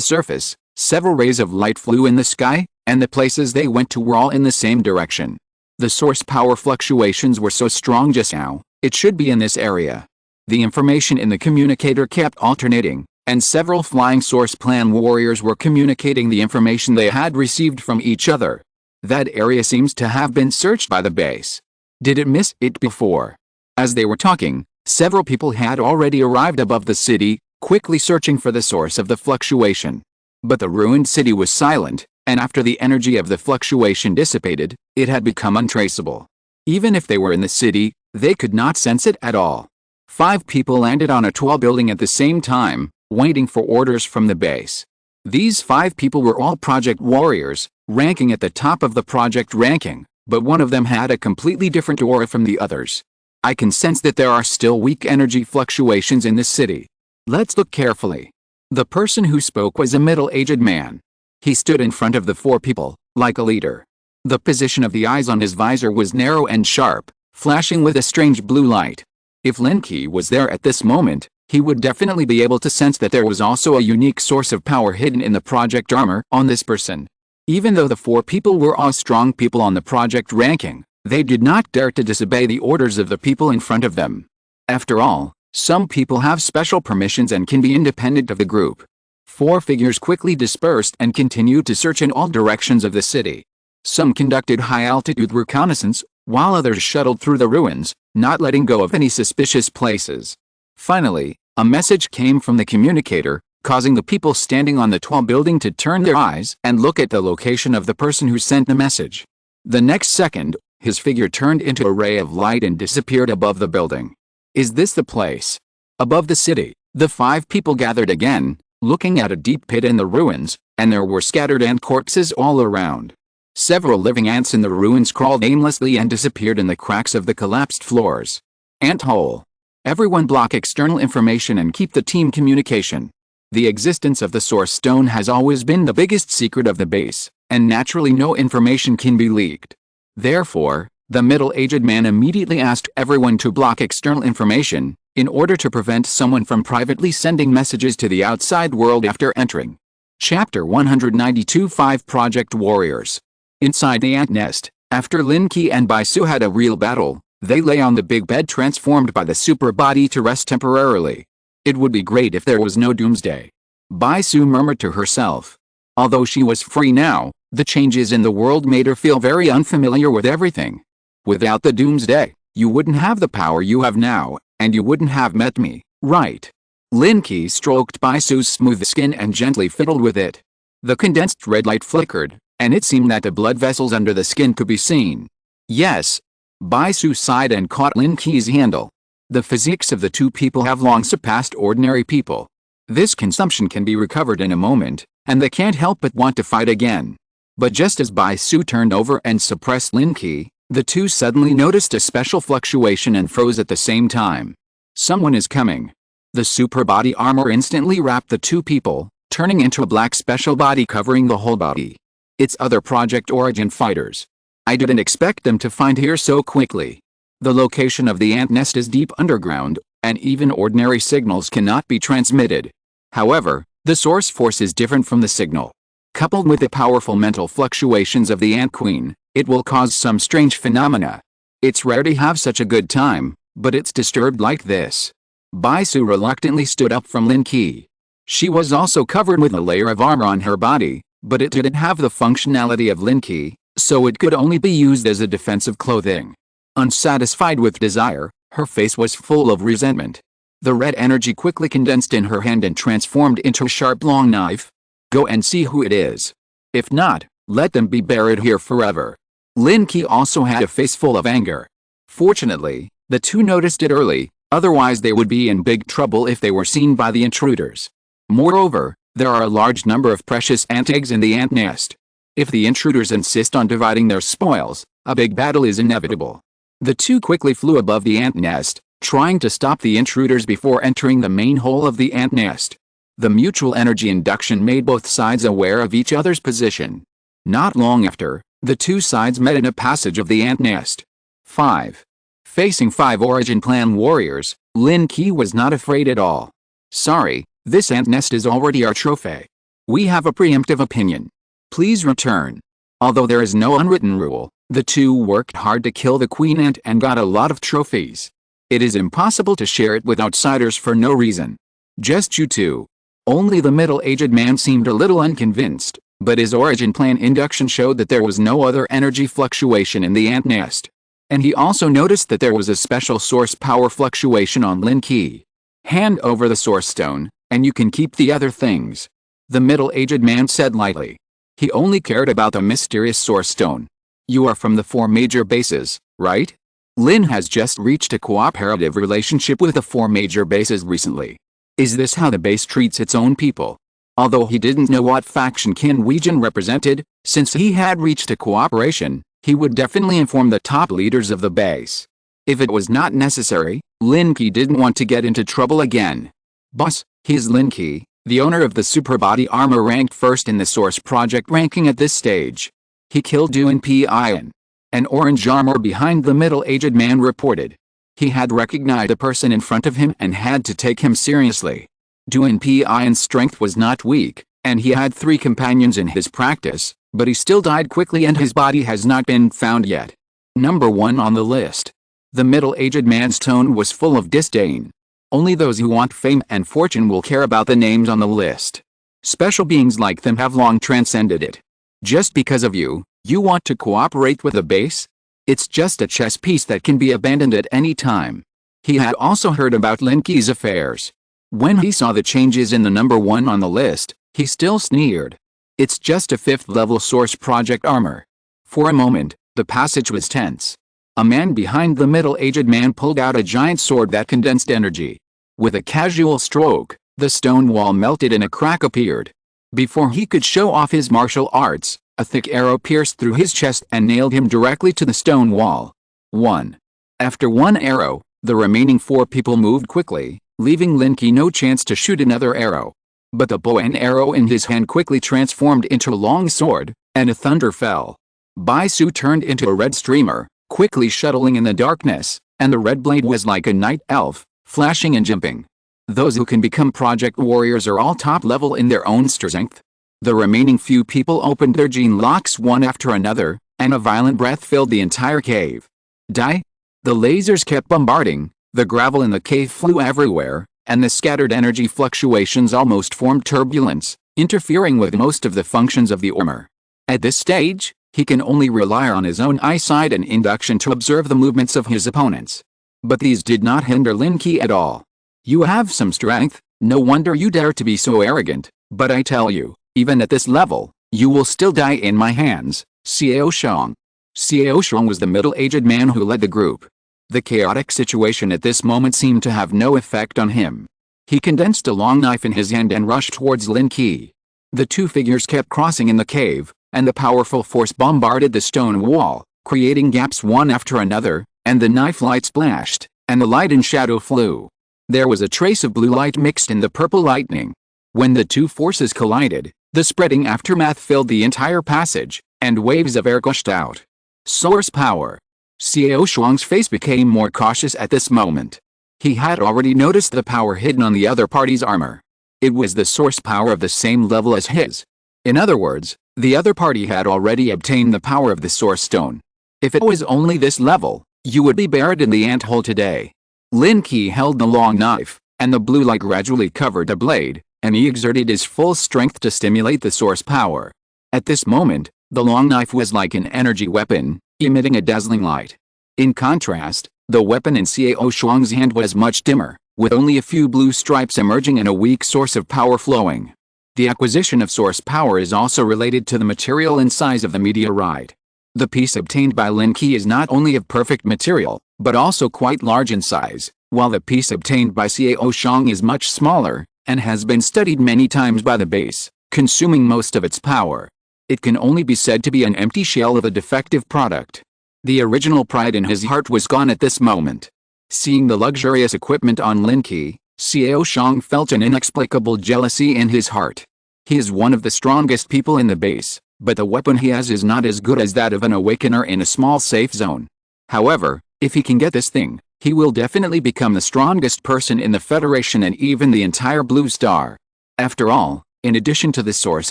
surface, several rays of light flew in the sky, and the places they went to were all in the same direction. The source power fluctuations were so strong just now, it should be in this area. The information in the communicator kept alternating, and several flying source plan warriors were communicating the information they had received from each other. That area seems to have been searched by the base. Did it miss it before? As they were talking, several people had already arrived above the city, quickly searching for the source of the fluctuation. But the ruined city was silent, and after the energy of the fluctuation dissipated, it had become untraceable. Even if they were in the city, they could not sense it at all. 5 people landed on a tall building at the same time, waiting for orders from the base. These 5 people were all project warriors, ranking at the top of the project ranking, but one of them had a completely different aura from the others. I can sense that there are still weak energy fluctuations in this city. Let's look carefully. The person who spoke was a middle-aged man. He stood in front of the 4 people, like a leader. The position of the eyes on his visor was narrow and sharp, flashing with a strange blue light. If Lin Qi was there at this moment, he would definitely be able to sense that there was also a unique source of power hidden in the project armor on this person. Even though the 4 people were all strong people on the project ranking, they did not dare to disobey the orders of the people in front of them. After all, some people have special permissions and can be independent of the group. 4 figures quickly dispersed and continued to search in all directions of the city. Some conducted high-altitude reconnaissance, while others shuttled through the ruins, not letting go of any suspicious places. Finally, a message came from the communicator, causing the people standing on the tall building to turn their eyes and look at the location of the person who sent the message. The next second, his figure turned into a ray of light and disappeared above the building. Is this the place? Above the city, the 5 people gathered again, looking at a deep pit in the ruins, and there were scattered ant corpses all around. Several living ants in the ruins crawled aimlessly and disappeared in the cracks of the collapsed floors. Ant hole. Everyone block external information and keep the team communication. The existence of the Source Stone has always been the biggest secret of the base, and naturally no information can be leaked. Therefore, the middle-aged man immediately asked everyone to block external information, in order to prevent someone from privately sending messages to the outside world after entering. Chapter 192 5 Project Warriors. Inside the ant nest, after Lin Qi and Bai Su had a real battle, they lay on the big bed transformed by the super body to rest temporarily. It would be great if there was no doomsday. Bai Su murmured to herself. Although she was free now, the changes in the world made her feel very unfamiliar with everything. Without the doomsday, you wouldn't have the power you have now, and you wouldn't have met me, right? Lin Qi stroked Bai Su's smooth skin and gently fiddled with it. The condensed red light flickered, and it seemed that the blood vessels under the skin could be seen. Yes. Bai Su sighed and caught Lin Qi's handle. The physiques of the 2 people have long surpassed ordinary people. This consumption can be recovered in a moment, and they can't help but want to fight again. But just as Bai Su turned over and suppressed Lin Qi, the 2 suddenly noticed a special fluctuation and froze at the same time. Someone is coming. The super body armor instantly wrapped the 2 people, turning into a black special body covering the whole body. It's other Project Origin fighters. I didn't expect them to find here so quickly. The location of the ant nest is deep underground, and even ordinary signals cannot be transmitted. However, the source force is different from the signal. Coupled with the powerful mental fluctuations of the ant queen, it will cause some strange phenomena. It's rare to have such a good time, but it's disturbed like this. Bai Su reluctantly stood up from Lin Qi. She was also covered with a layer of armor on her body, but it didn't have the functionality of Lin Qi, so it could only be used as a defensive clothing. Unsatisfied with desire, her face was full of resentment. The red energy quickly condensed in her hand and transformed into a sharp long knife. Go and see who it is. If not, let them be buried here forever. Lin Qi also had a face full of anger. Fortunately, the 2 noticed it early, otherwise they would be in big trouble if they were seen by the intruders. Moreover, there are a large number of precious ant eggs in the ant nest. If the intruders insist on dividing their spoils, a big battle is inevitable. The 2 quickly flew above the ant nest, trying to stop the intruders before entering the main hole of the ant nest. The mutual energy induction made both sides aware of each other's position. Not long after, the 2 sides met in a passage of the ant nest. 5. Facing 5 Origin Plan warriors, Lin Qi was not afraid at all. Sorry, this ant nest is already our trophy. We have a preemptive opinion. Please return. Although there is no unwritten rule, the 2 worked hard to kill the queen ant and got a lot of trophies. It is impossible to share it with outsiders for no reason. Just you 2. Only the middle-aged man seemed a little unconvinced, but his origin plan induction showed that there was no other energy fluctuation in the ant nest. And he also noticed that there was a special source power fluctuation on Lin Qi. Hand over the source stone, and you can keep the other things. The middle-aged man said lightly. He only cared about the mysterious source stone. You are from the 4 major bases, right? Lin has just reached a cooperative relationship with the 4 major bases recently. Is this how the base treats its own people? Although he didn't know what faction Qin Weijin represented, since he had reached a cooperation, he would definitely inform the top leaders of the base. If it was not necessary, Lin Qi didn't want to get into trouble again. Boss, he's Lin Qi, the owner of the super body armor ranked first in the source project ranking at this stage. He killed Duan Pian. An orange armor behind the middle-aged man reported. He had recognized the person in front of him and had to take him seriously. Duan Pian's strength was not weak, and he had 3 companions in his practice, but he still died quickly and his body has not been found yet. Number 1 on the list. The middle-aged man's tone was full of disdain. Only those who want fame and fortune will care about the names on the list. Special beings like them have long transcended it. Just because of you, you want to cooperate with the base? It's just a chess piece that can be abandoned at any time. He had also heard about Lin Qi's affairs. When he saw the changes in the number 1 on the list, he still sneered. It's just a 5th-level source project armor. For a moment, the passage was tense. A man behind the middle-aged man pulled out a giant sword that condensed energy. With a casual stroke, the stone wall melted and a crack appeared. Before he could show off his martial arts, a thick arrow pierced through his chest and nailed him directly to the stone wall. 1. After one arrow, the remaining 4 people moved quickly, leaving Lin Qi no chance to shoot another arrow. But the bow and arrow in his hand quickly transformed into a long sword, and a thunder fell. Bai Su turned into a red streamer, quickly shuttling in the darkness, and the red blade was like a night elf, flashing and jumping. Those who can become project warriors are all top level in their own strength. The remaining few people opened their gene locks one after another, and a violent breath filled the entire cave. Die? The lasers kept bombarding, the gravel in the cave flew everywhere, and the scattered energy fluctuations almost formed turbulence, interfering with most of the functions of the armor. At this stage, he can only rely on his own eyesight and induction to observe the movements of his opponents. But these did not hinder Lin Qi at all. You have some strength, no wonder you dare to be so arrogant, but I tell you, even at this level, you will still die in my hands, Xiao Shang. Xiao Shang was the middle-aged man who led the group. The chaotic situation at this moment seemed to have no effect on him. He condensed a long knife in his hand and rushed towards Lin Qi. The 2 figures kept crossing in the cave, and the powerful force bombarded the stone wall, creating gaps one after another, and the knife light splashed, and the light and shadow flew. There was a trace of blue light mixed in the purple lightning. When the 2 forces collided, the spreading aftermath filled the entire passage, and waves of air gushed out. Source power. Xiao Shuang's face became more cautious at this moment. He had already noticed the power hidden on the other party's armor. It was the source power of the same level as his. In other words, the other party had already obtained the power of the source stone. If it was only this level, you would be buried in the anthole today. Lin Qi held the long knife, and the blue light gradually covered the blade, and he exerted his full strength to stimulate the source power. At this moment, the long knife was like an energy weapon, emitting a dazzling light. In contrast, the weapon in Xiao Shuang's hand was much dimmer, with only a few blue stripes emerging and a weak source of power flowing. The acquisition of source power is also related to the material and size of the meteorite. The piece obtained by Lin Qi is not only of perfect material, but also quite large in size, while the piece obtained by Xiao Shang is much smaller, and has been studied many times by the base, consuming most of its power. It can only be said to be an empty shell of a defective product. The original pride in his heart was gone at this moment. Seeing the luxurious equipment on Lin Qi, Xiao Shang felt an inexplicable jealousy in his heart. He is one of the strongest people in the base, but the weapon he has is not as good as that of an awakener in a small safe zone. However, if he can get this thing, he will definitely become the strongest person in the Federation and even the entire Blue Star. After all, in addition to the source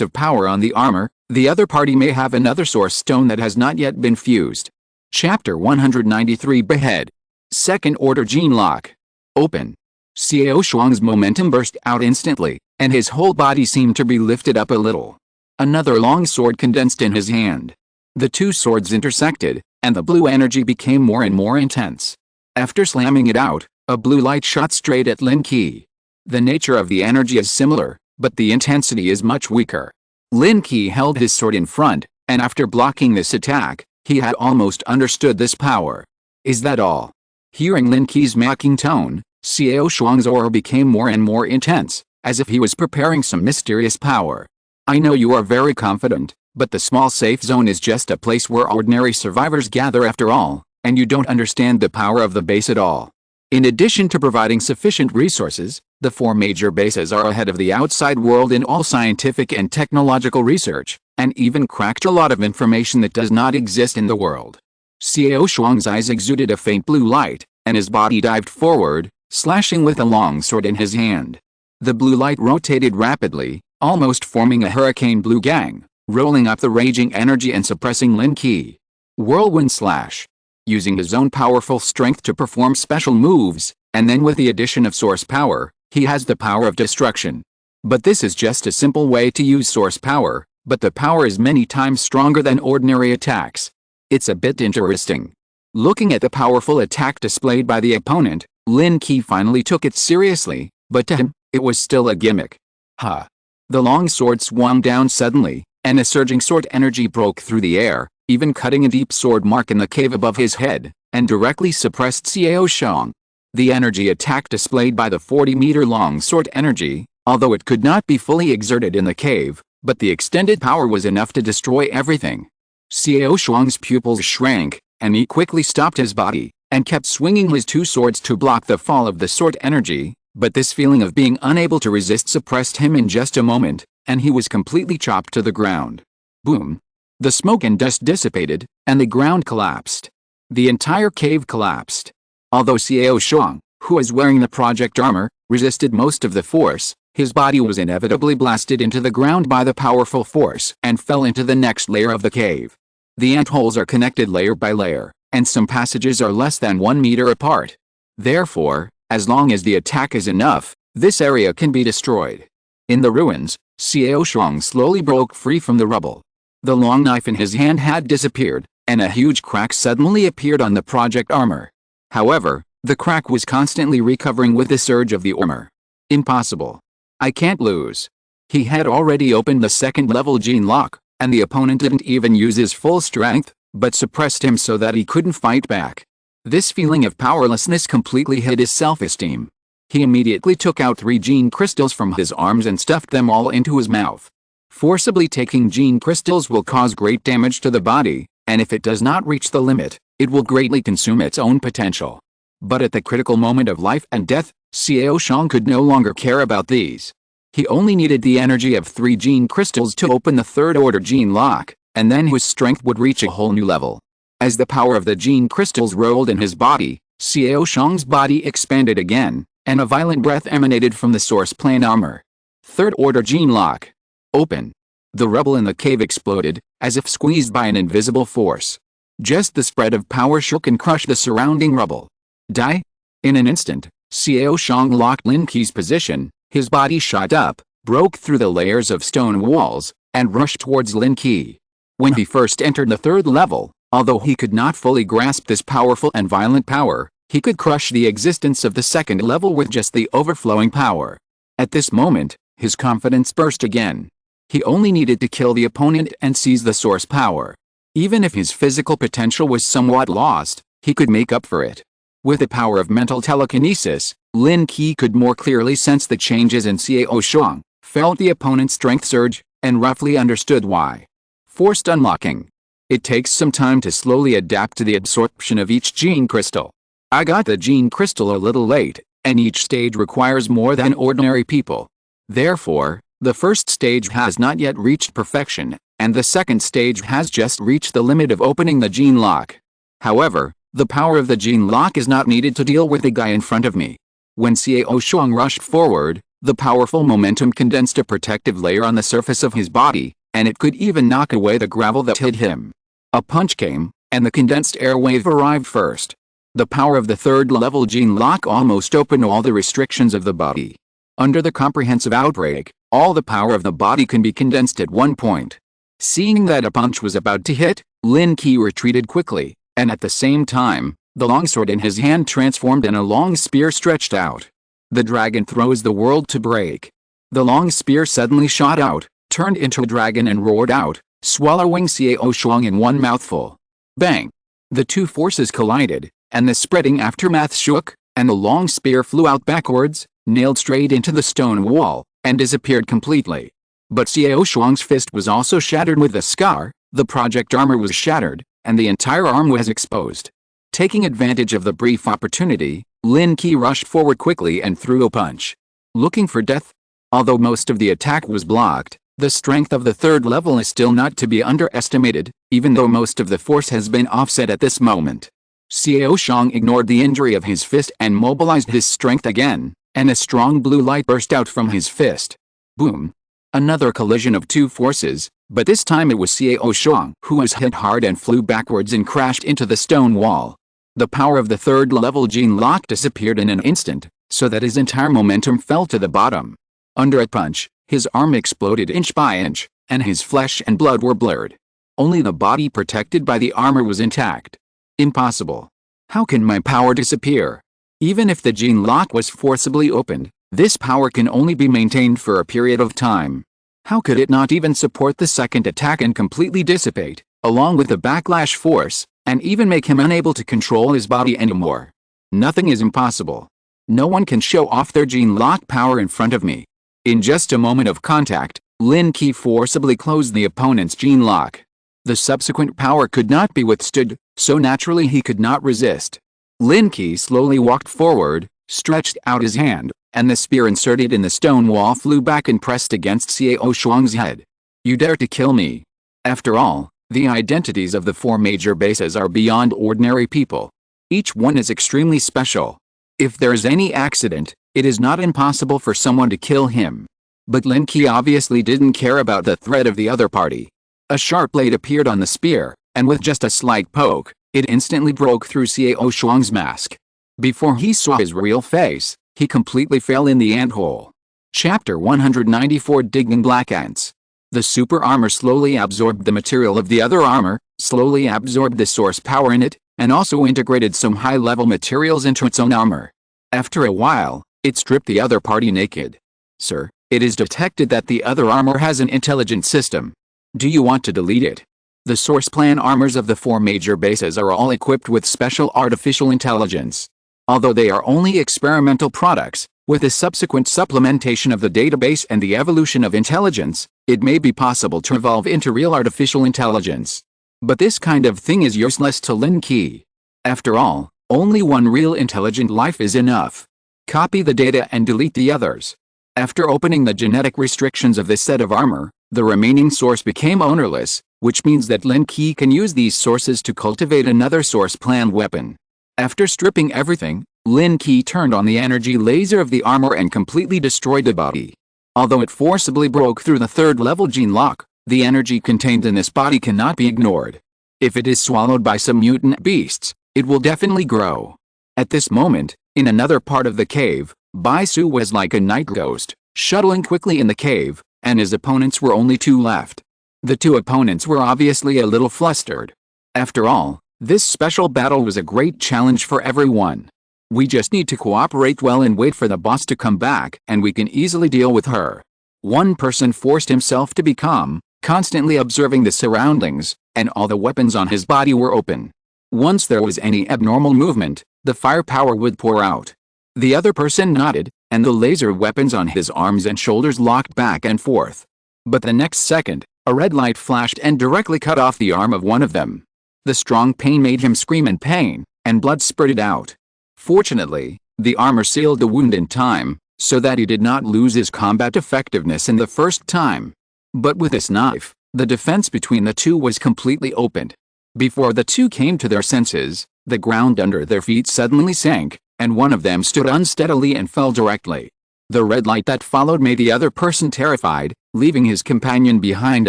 of power on the armor, the other party may have another source stone that has not yet been fused. Chapter 193 Behead. Second Order Gene Lock. Open. Xiao Shuang's momentum burst out instantly, and his whole body seemed to be lifted up a little. Another long sword condensed in his hand. The 2 swords intersected, and the blue energy became more and more intense. After slamming it out, a blue light shot straight at Lin Qi. The nature of the energy is similar, but the intensity is much weaker. Lin Qi held his sword in front, and after blocking this attack, he had almost understood this power. Is that all? Hearing Lin Qi's mocking tone, Xiao Shuang's aura became more and more intense, as if he was preparing some mysterious power. I know you are very confident, but the small safe zone is just a place where ordinary survivors gather after all, and you don't understand the power of the base at all. In addition to providing sufficient resources, the 4 major bases are ahead of the outside world in all scientific and technological research, and even cracked a lot of information that does not exist in the world. Xiao Shuang's eyes exuded a faint blue light, and his body dived forward, slashing with a long sword in his hand. The blue light rotated rapidly, almost forming a hurricane blue gang, rolling up the raging energy and suppressing Lin Qi. Whirlwind slash. Using his own powerful strength to perform special moves, and then with the addition of source power, he has the power of destruction. But this is just a simple way to use source power, but the power is many times stronger than ordinary attacks. It's a bit interesting. Looking at the powerful attack displayed by the opponent, Lin Qi finally took it seriously, but to him, it was still a gimmick. Ha! The long sword swung down suddenly, and a surging sword energy broke through the air, even cutting a deep sword mark in the cave above his head, and directly suppressed Xiao Shang. The energy attack displayed by the 40-meter-long sword energy, although it could not be fully exerted in the cave, but the extended power was enough to destroy everything. Xiao Shang's pupils shrank, and he quickly stopped his body, and kept swinging his two swords to block the fall of the sword energy, but this feeling of being unable to resist suppressed him in just a moment, and he was completely chopped to the ground. Boom! The smoke and dust dissipated, and the ground collapsed. The entire cave collapsed. Although Xiao Shang, who was wearing the project armor, resisted most of the force, his body was inevitably blasted into the ground by the powerful force and fell into the next layer of the cave. The antholes are connected layer by layer, and some passages are less than 1 meter apart. Therefore, as long as the attack is enough, this area can be destroyed. In the ruins, Xiao Shang slowly broke free from the rubble. The long knife in his hand had disappeared, and a huge crack suddenly appeared on the project armor. However, the crack was constantly recovering with the surge of the armor. Impossible. I can't lose. He had already opened the second-level gene lock, and the opponent didn't even use his full strength, but suppressed him so that he couldn't fight back. This feeling of powerlessness completely hit his self-esteem. He immediately took out 3 gene crystals from his arms and stuffed them all into his mouth. Forcibly taking gene crystals will cause great damage to the body, and if it does not reach the limit, it will greatly consume its own potential. But at the critical moment of life and death, Xiao Shang could no longer care about these. He only needed the energy of 3 gene crystals to open the third-order gene lock, and then his strength would reach a whole new level. As the power of the gene crystals rolled in his body, Xiao Shang's body expanded again, and a violent breath emanated from the source plane armor. Third-order gene lock. Open. The rubble in the cave exploded, as if squeezed by an invisible force. Just the spread of power shook and crushed the surrounding rubble. Die? In an instant, Xiao Shang locked Lin Qi's position, his body shot up, broke through the layers of stone walls, and rushed towards Lin Qi. When he first entered the third level, although he could not fully grasp this powerful and violent power, he could crush the existence of the second level with just the overflowing power. At this moment, his confidence burst again. He only needed to kill the opponent and seize the source power. Even if his physical potential was somewhat lost, he could make up for it. With the power of mental telekinesis, Lin Qi could more clearly sense the changes in Xiao Shang, felt the opponent's strength surge, and roughly understood why. Forced unlocking. It takes some time to slowly adapt to the absorption of each gene crystal. I got the gene crystal a little late, and each stage requires more than ordinary people. Therefore, the first stage has not yet reached perfection, and the second stage has just reached the limit of opening the gene lock. However, the power of the gene lock is not needed to deal with the guy in front of me. When Xiao Shang rushed forward, the powerful momentum condensed a protective layer on the surface of his body, and it could even knock away the gravel that hid him. A punch came, and the condensed air wave arrived first. The power of the third-level gene lock almost opened all the restrictions of the body. Under the comprehensive outbreak, all the power of the body can be condensed at one point. Seeing that a punch was about to hit, Lin Qi retreated quickly, and at the same time, the longsword in his hand transformed in a long spear stretched out. The dragon throws the world to break. The long spear suddenly shot out, turned into a dragon and roared out, swallowing Xiao Shang in one mouthful. Bang! The two forces collided, and the spreading aftermath shook, and the long spear flew out backwards, nailed straight into the stone wall, and disappeared completely. But Xiao Shang's fist was also shattered with a scar, the project armor was shattered, and the entire arm was exposed. Taking advantage of the brief opportunity, Lin Qi rushed forward quickly and threw a punch. Looking for death? Although most of the attack was blocked, the strength of the third level is still not to be underestimated, even though most of the force has been offset at this moment. Xiao Shang ignored the injury of his fist and mobilized his strength again, and a strong blue light burst out from his fist. Boom! Another collision of two forces, but this time it was Xiao Shang who was hit hard and flew backwards and crashed into the stone wall. The power of the third-level gene lock disappeared in an instant, so that his entire momentum fell to the bottom. Under a punch, his arm exploded inch by inch, and his flesh and blood were blurred. Only the body protected by the armor was intact. Impossible. How can my power disappear? Even if the gene lock was forcibly opened, this power can only be maintained for a period of time. How could it not even support the second attack and completely dissipate, along with the backlash force, and even make him unable to control his body anymore? Nothing is impossible. No one can show off their gene lock power in front of me. In just a moment of contact, Lin Qi forcibly closed the opponent's gene lock. The subsequent power could not be withstood, so naturally he could not resist. Lin Qi slowly walked forward, stretched out his hand, and the spear inserted in the stone wall flew back and pressed against Xiao Shang's head. You dare to kill me? After all, the identities of the four major bases are beyond ordinary people. Each one is extremely special. If there is any accident, it is not impossible for someone to kill him. But Lin Qi obviously didn't care about the threat of the other party. A sharp blade appeared on the spear, and with just a slight poke, it instantly broke through Xiao Shang's mask. Before he saw his real face, he completely fell in the anthole. Chapter 194 Digging Black Ants. The super armor slowly absorbed the material of the other armor, slowly absorbed the source power in it, and also integrated some high-level materials into its own armor. After a while, it stripped the other party naked. Sir, it is detected that the other armor has an intelligent system. Do you want to delete it? The source plan armors of the four major bases are all equipped with special artificial intelligence. Although they are only experimental products, with the subsequent supplementation of the database and the evolution of intelligence, it may be possible to evolve into real artificial intelligence. But this kind of thing is useless to Lin Qi. After all, only one real intelligent life is enough. Copy the data and delete the others. After opening the genetic restrictions of this set of armor, the remaining source became ownerless, which means that Lin Qi can use these sources to cultivate another source plan weapon. After stripping everything, Lin Qi turned on the energy laser of the armor and completely destroyed the body. Although it forcibly broke through the third-level gene lock, the energy contained in this body cannot be ignored. If it is swallowed by some mutant beasts, it will definitely grow. At this moment, in another part of the cave, Bai Su was like a night ghost, shuttling quickly in the cave, and his opponents were only two left. The two opponents were obviously a little flustered. After all, this special battle was a great challenge for everyone. We just need to cooperate well and wait for the boss to come back, and we can easily deal with her. One person forced himself to be calm, constantly observing the surroundings, and all the weapons on his body were open. Once there was any abnormal movement, the firepower would pour out. The other person nodded, and the laser weapons on his arms and shoulders locked back and forth. But the next second, a red light flashed and directly cut off the arm of one of them. The strong pain made him scream in pain, and blood spurted out. Fortunately, the armor sealed the wound in time, so that he did not lose his combat effectiveness in the first time. But with this knife, the defense between the two was completely opened. Before the two came to their senses, the ground under their feet suddenly sank, and one of them stood unsteadily and fell directly. The red light that followed made the other person terrified, leaving his companion behind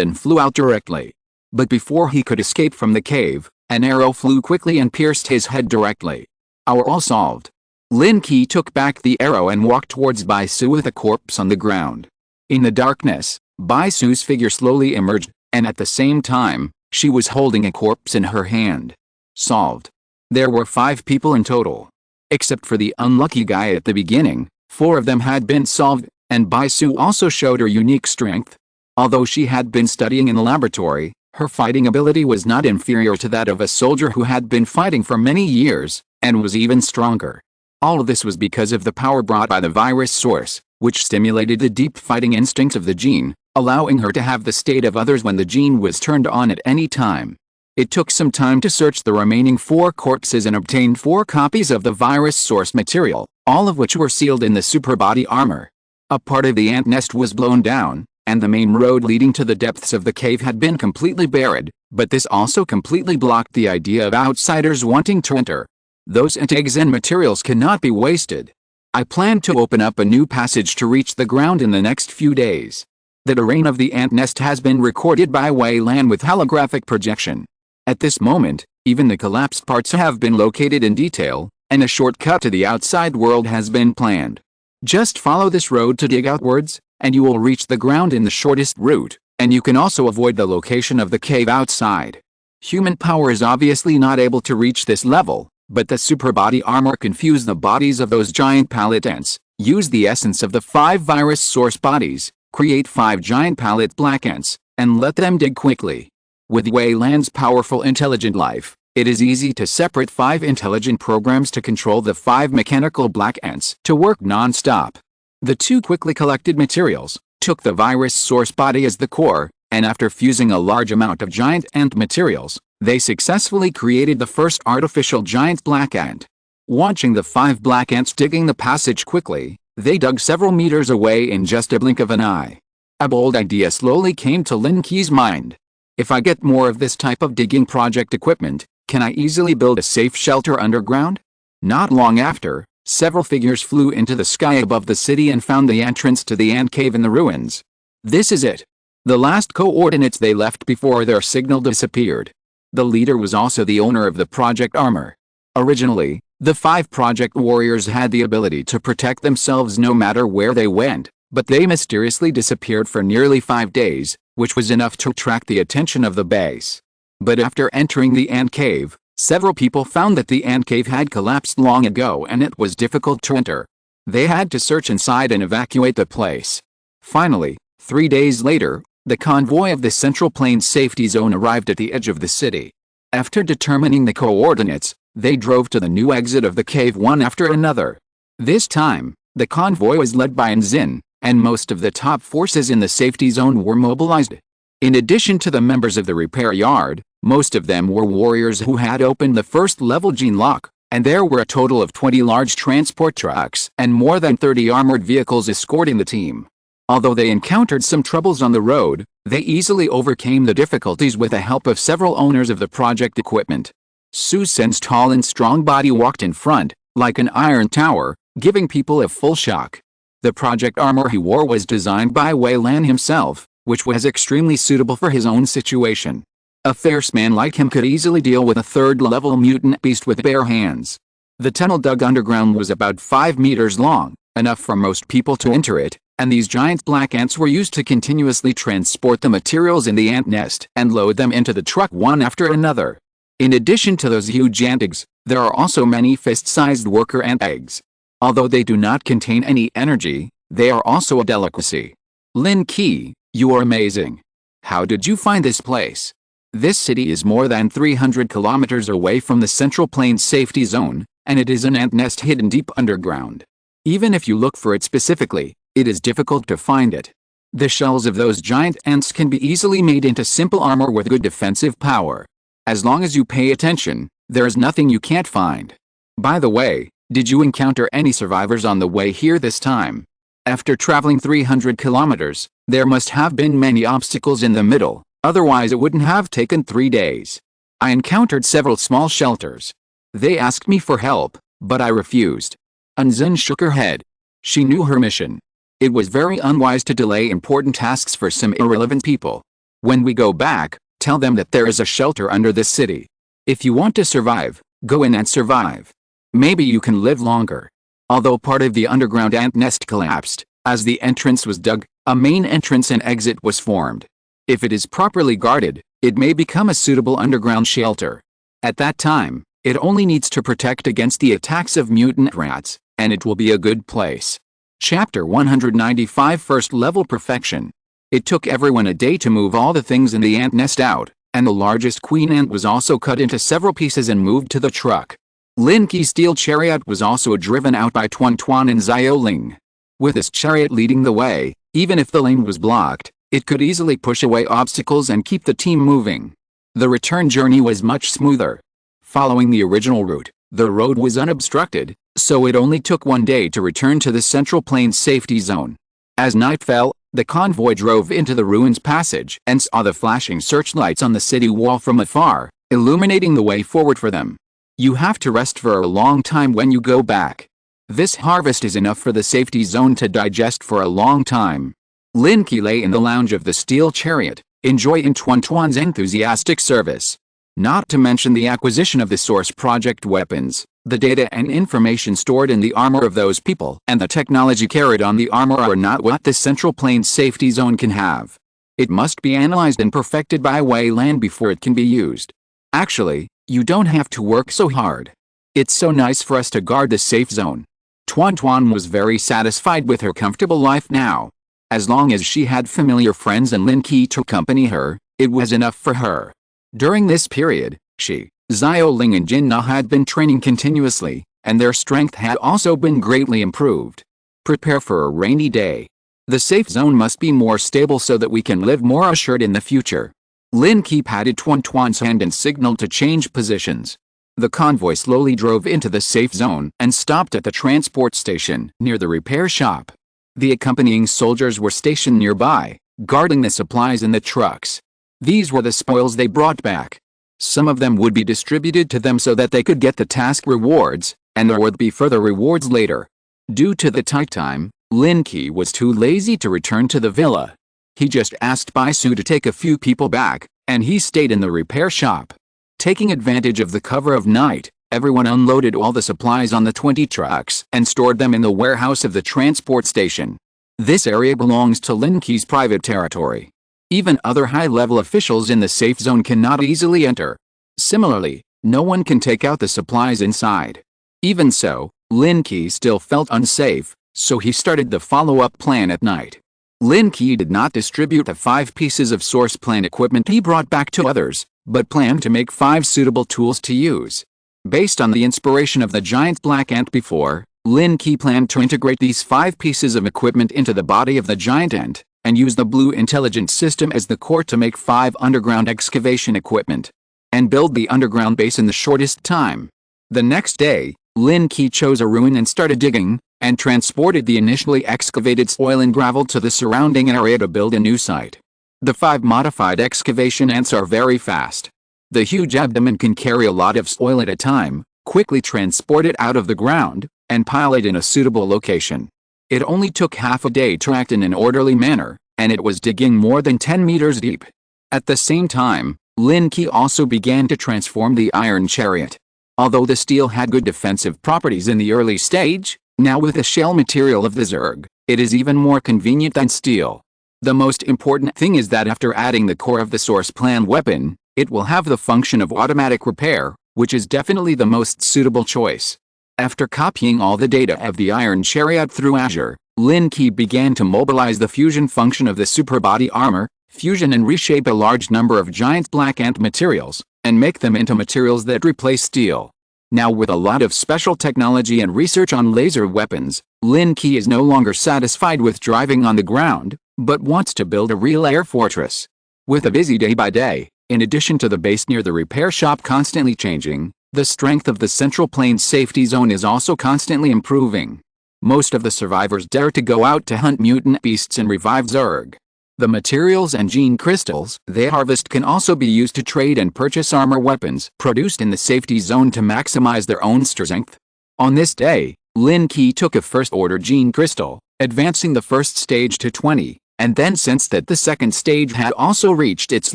and flew out directly. But before he could escape from the cave, an arrow flew quickly and pierced his head directly. All solved. Lin Qi took back the arrow and walked towards Bai Su with a corpse on the ground. In the darkness, Bai Su's figure slowly emerged, and at the same time, she was holding a corpse in her hand. Solved. There were 5 people in total. Except for the unlucky guy at the beginning, 4 of them had been solved, and Bai Su also showed her unique strength. Although she had been studying in the laboratory, her fighting ability was not inferior to that of a soldier who had been fighting for many years, and was even stronger. All of this was because of the power brought by the virus source, which stimulated the deep fighting instincts of the gene, allowing her to have the state of others when the gene was turned on at any time. It took some time to search the remaining 4 corpses and obtain 4 copies of the virus source material, all of which were sealed in the super body armor. A part of the ant nest was blown down, and the main road leading to the depths of the cave had been completely buried, but this also completely blocked the idea of outsiders wanting to enter, Those eggs and materials cannot be wasted. I plan to open up a new passage to reach the ground in the next few days. The terrain of the ant nest has been recorded by Weyland with holographic projection. At this moment, even the collapsed parts have been located in detail, and a shortcut to the outside world has been planned. Just follow this road to dig outwards, and you will reach the ground in the shortest route, and you can also avoid the location of the cave outside. Human power is obviously not able to reach this level, but the super body armor can fuse the bodies of those giant pallet ants, use the essence of the 5 virus source bodies, create 5 giant pallet black ants, and let them dig quickly. With Weyland's powerful intelligent life, it is easy to separate 5 intelligent programs to control the 5 mechanical black ants to work non-stop. The 2 quickly collected materials took the virus source body as the core, and after fusing a large amount of giant ant materials, they successfully created the first artificial giant black ant. Watching the 5 black ants digging the passage quickly, they dug several meters away in just a blink of an eye. A bold idea slowly came to Lin Qi's mind. If I get more of this type of digging project equipment, can I easily build a safe shelter underground? Not long after, several figures flew into the sky above the city and found the entrance to the ant cave in the ruins. This is it. The last coordinates they left before their signal disappeared. The leader was also the owner of the project armor. Originally, the 5 project warriors had the ability to protect themselves no matter where they went, but they mysteriously disappeared for nearly 5 days, which was enough to attract the attention of the base. But after entering the ant cave, several people found that the ant cave had collapsed long ago and it was difficult to enter. They had to search inside and evacuate the place. Finally, 3 days later, the convoy of the Central Plains Safety Zone arrived at the edge of the city. After determining the coordinates, they drove to the new exit of the cave one after another. This time, the convoy was led by Nzin, and most of the top forces in the safety zone were mobilized. In addition to the members of the repair yard, most of them were warriors who had opened the first-level gene lock, and there were a total of 20 large transport trucks and more than 30 armored vehicles escorting the team. Although they encountered some troubles on the road, they easily overcame the difficulties with the help of several owners of the project equipment. Su Sen's tall and strong body walked in front, like an iron tower, giving people a full shock. The project armor he wore was designed by Weyland himself, which was extremely suitable for his own situation. A fierce man like him could easily deal with a third-level mutant beast with bare hands. The tunnel dug underground was about 5 meters long, enough for most people to enter it, and these giant black ants were used to continuously transport the materials in the ant nest and load them into the truck one after another. In addition to those huge ant eggs, there are also many fist-sized worker ant eggs. Although they do not contain any energy, they are also a delicacy. Lin Qi, you are amazing. How did you find this place? This city is more than 300 kilometers away from the Central Plains Safety Zone, and it is an ant nest hidden deep underground. Even if you look for it specifically, it is difficult to find it. The shells of those giant ants can be easily made into simple armor with good defensive power. As long as you pay attention, there is nothing you can't find. By the way, did you encounter any survivors on the way here this time? After traveling 300 kilometers, there must have been many obstacles in the middle, otherwise it wouldn't have taken 3 days. I encountered several small shelters. They asked me for help, but I refused. Anzin shook her head. She knew her mission. It was very unwise to delay important tasks for some irrelevant people. When we go back, tell them that there is a shelter under this city. If you want to survive, go in and survive. Maybe you can live longer. Although part of the underground ant nest collapsed, as the entrance was dug, a main entrance and exit was formed. If it is properly guarded, it may become a suitable underground shelter. At that time, it only needs to protect against the attacks of mutant rats, and it will be a good place. Chapter 195 First Level Perfection. It took everyone a day to move all the things in the ant nest out, and the largest queen ant was also cut into several pieces and moved to the truck. Lin Qi's steel chariot was also driven out by Tuan Tuan and Xiaoling. With his chariot leading the way, even if the lane was blocked, it could easily push away obstacles and keep the team moving. The return journey was much smoother. Following the original route, the road was unobstructed, so it only took 1 day to return to the Central Plains Safety Zone. As night fell, the convoy drove into the ruins passage and saw the flashing searchlights on the city wall from afar, illuminating the way forward for them. You have to rest for a long time when you go back. This harvest is enough for the safety zone to digest for a long time. Lin Qi lay in the lounge of the steel chariot, enjoying Tuan's enthusiastic service. Not to mention the acquisition of the Source Project weapons, the data and information stored in the armor of those people and the technology carried on the armor are not what the Central Plains Safety Zone can have. It must be analyzed and perfected by Wayland before it can be used. Actually, you don't have to work so hard. It's so nice for us to guard the safe zone. Tuan was very satisfied with her comfortable life now. As long as she had familiar friends and Lin Qi to accompany her, it was enough for her. During this period, she, Xiaoling and Jin Na had been training continuously, and their strength had also been greatly improved. Prepare for a rainy day. The safe zone must be more stable so that we can live more assured in the future. Lin Qi patted Tuan's hand and signaled to change positions. The convoy slowly drove into the safe zone and stopped at the transport station near the repair shop. The accompanying soldiers were stationed nearby, guarding the supplies in the trucks. These were the spoils they brought back. Some of them would be distributed to them so that they could get the task rewards, and there would be further rewards later. Due to the tight time, Lin Qi was too lazy to return to the villa. He just asked Baisu to take a few people back, and he stayed in the repair shop. Taking advantage of the cover of night, everyone unloaded all the supplies on the 20 trucks and stored them in the warehouse of the transport station. This area belongs to Lin Qi's private territory. Even other high-level officials in the safe zone cannot easily enter. Similarly, no one can take out the supplies inside. Even so, Lin Qi still felt unsafe, so he started the follow-up plan at night. Lin Qi did not distribute the 5 pieces of source plan equipment he brought back to others, but planned to make 5 suitable tools to use. Based on the inspiration of the giant black ant before, Lin Qi planned to integrate these 5 pieces of equipment into the body of the giant ant, and use the Blue Intelligence System as the core to make 5 underground excavation equipment, and build the underground base in the shortest time. The next day, Lin Qi chose a ruin and started digging, and transported the initially excavated soil and gravel to the surrounding area to build a new site. The 5 modified excavation ants are very fast. The huge abdomen can carry a lot of soil at a time, quickly transport it out of the ground, and pile it in a suitable location. It only took half a day to act in an orderly manner, and it was digging more than 10 meters deep. At the same time, Lin Qi also began to transform the iron chariot. Although the steel had good defensive properties in the early stage, now with the shell material of the Zerg, it is even more convenient than steel. The most important thing is that after adding the core of the source plan weapon, it will have the function of automatic repair, which is definitely the most suitable choice. After copying all the data of the Iron Chariot through Azure, Lin Qi began to mobilize the fusion function of the super body armor, fusion and reshape a large number of giant black ant materials, and make them into materials that replace steel. Now with a lot of special technology and research on laser weapons, Lin Qi is no longer satisfied with driving on the ground, but wants to build a real air fortress. With a busy day by day, in addition to the base near the repair shop constantly changing, the strength of the Central Plains Safety Zone is also constantly improving. Most of the survivors dare to go out to hunt mutant beasts and revive Zerg. The materials and gene crystals they harvest can also be used to trade and purchase armor weapons produced in the Safety Zone to maximize their own strength. On this day, Lin Qi took a first-order gene crystal, advancing the first stage to 20, and then sensed that the second stage had also reached its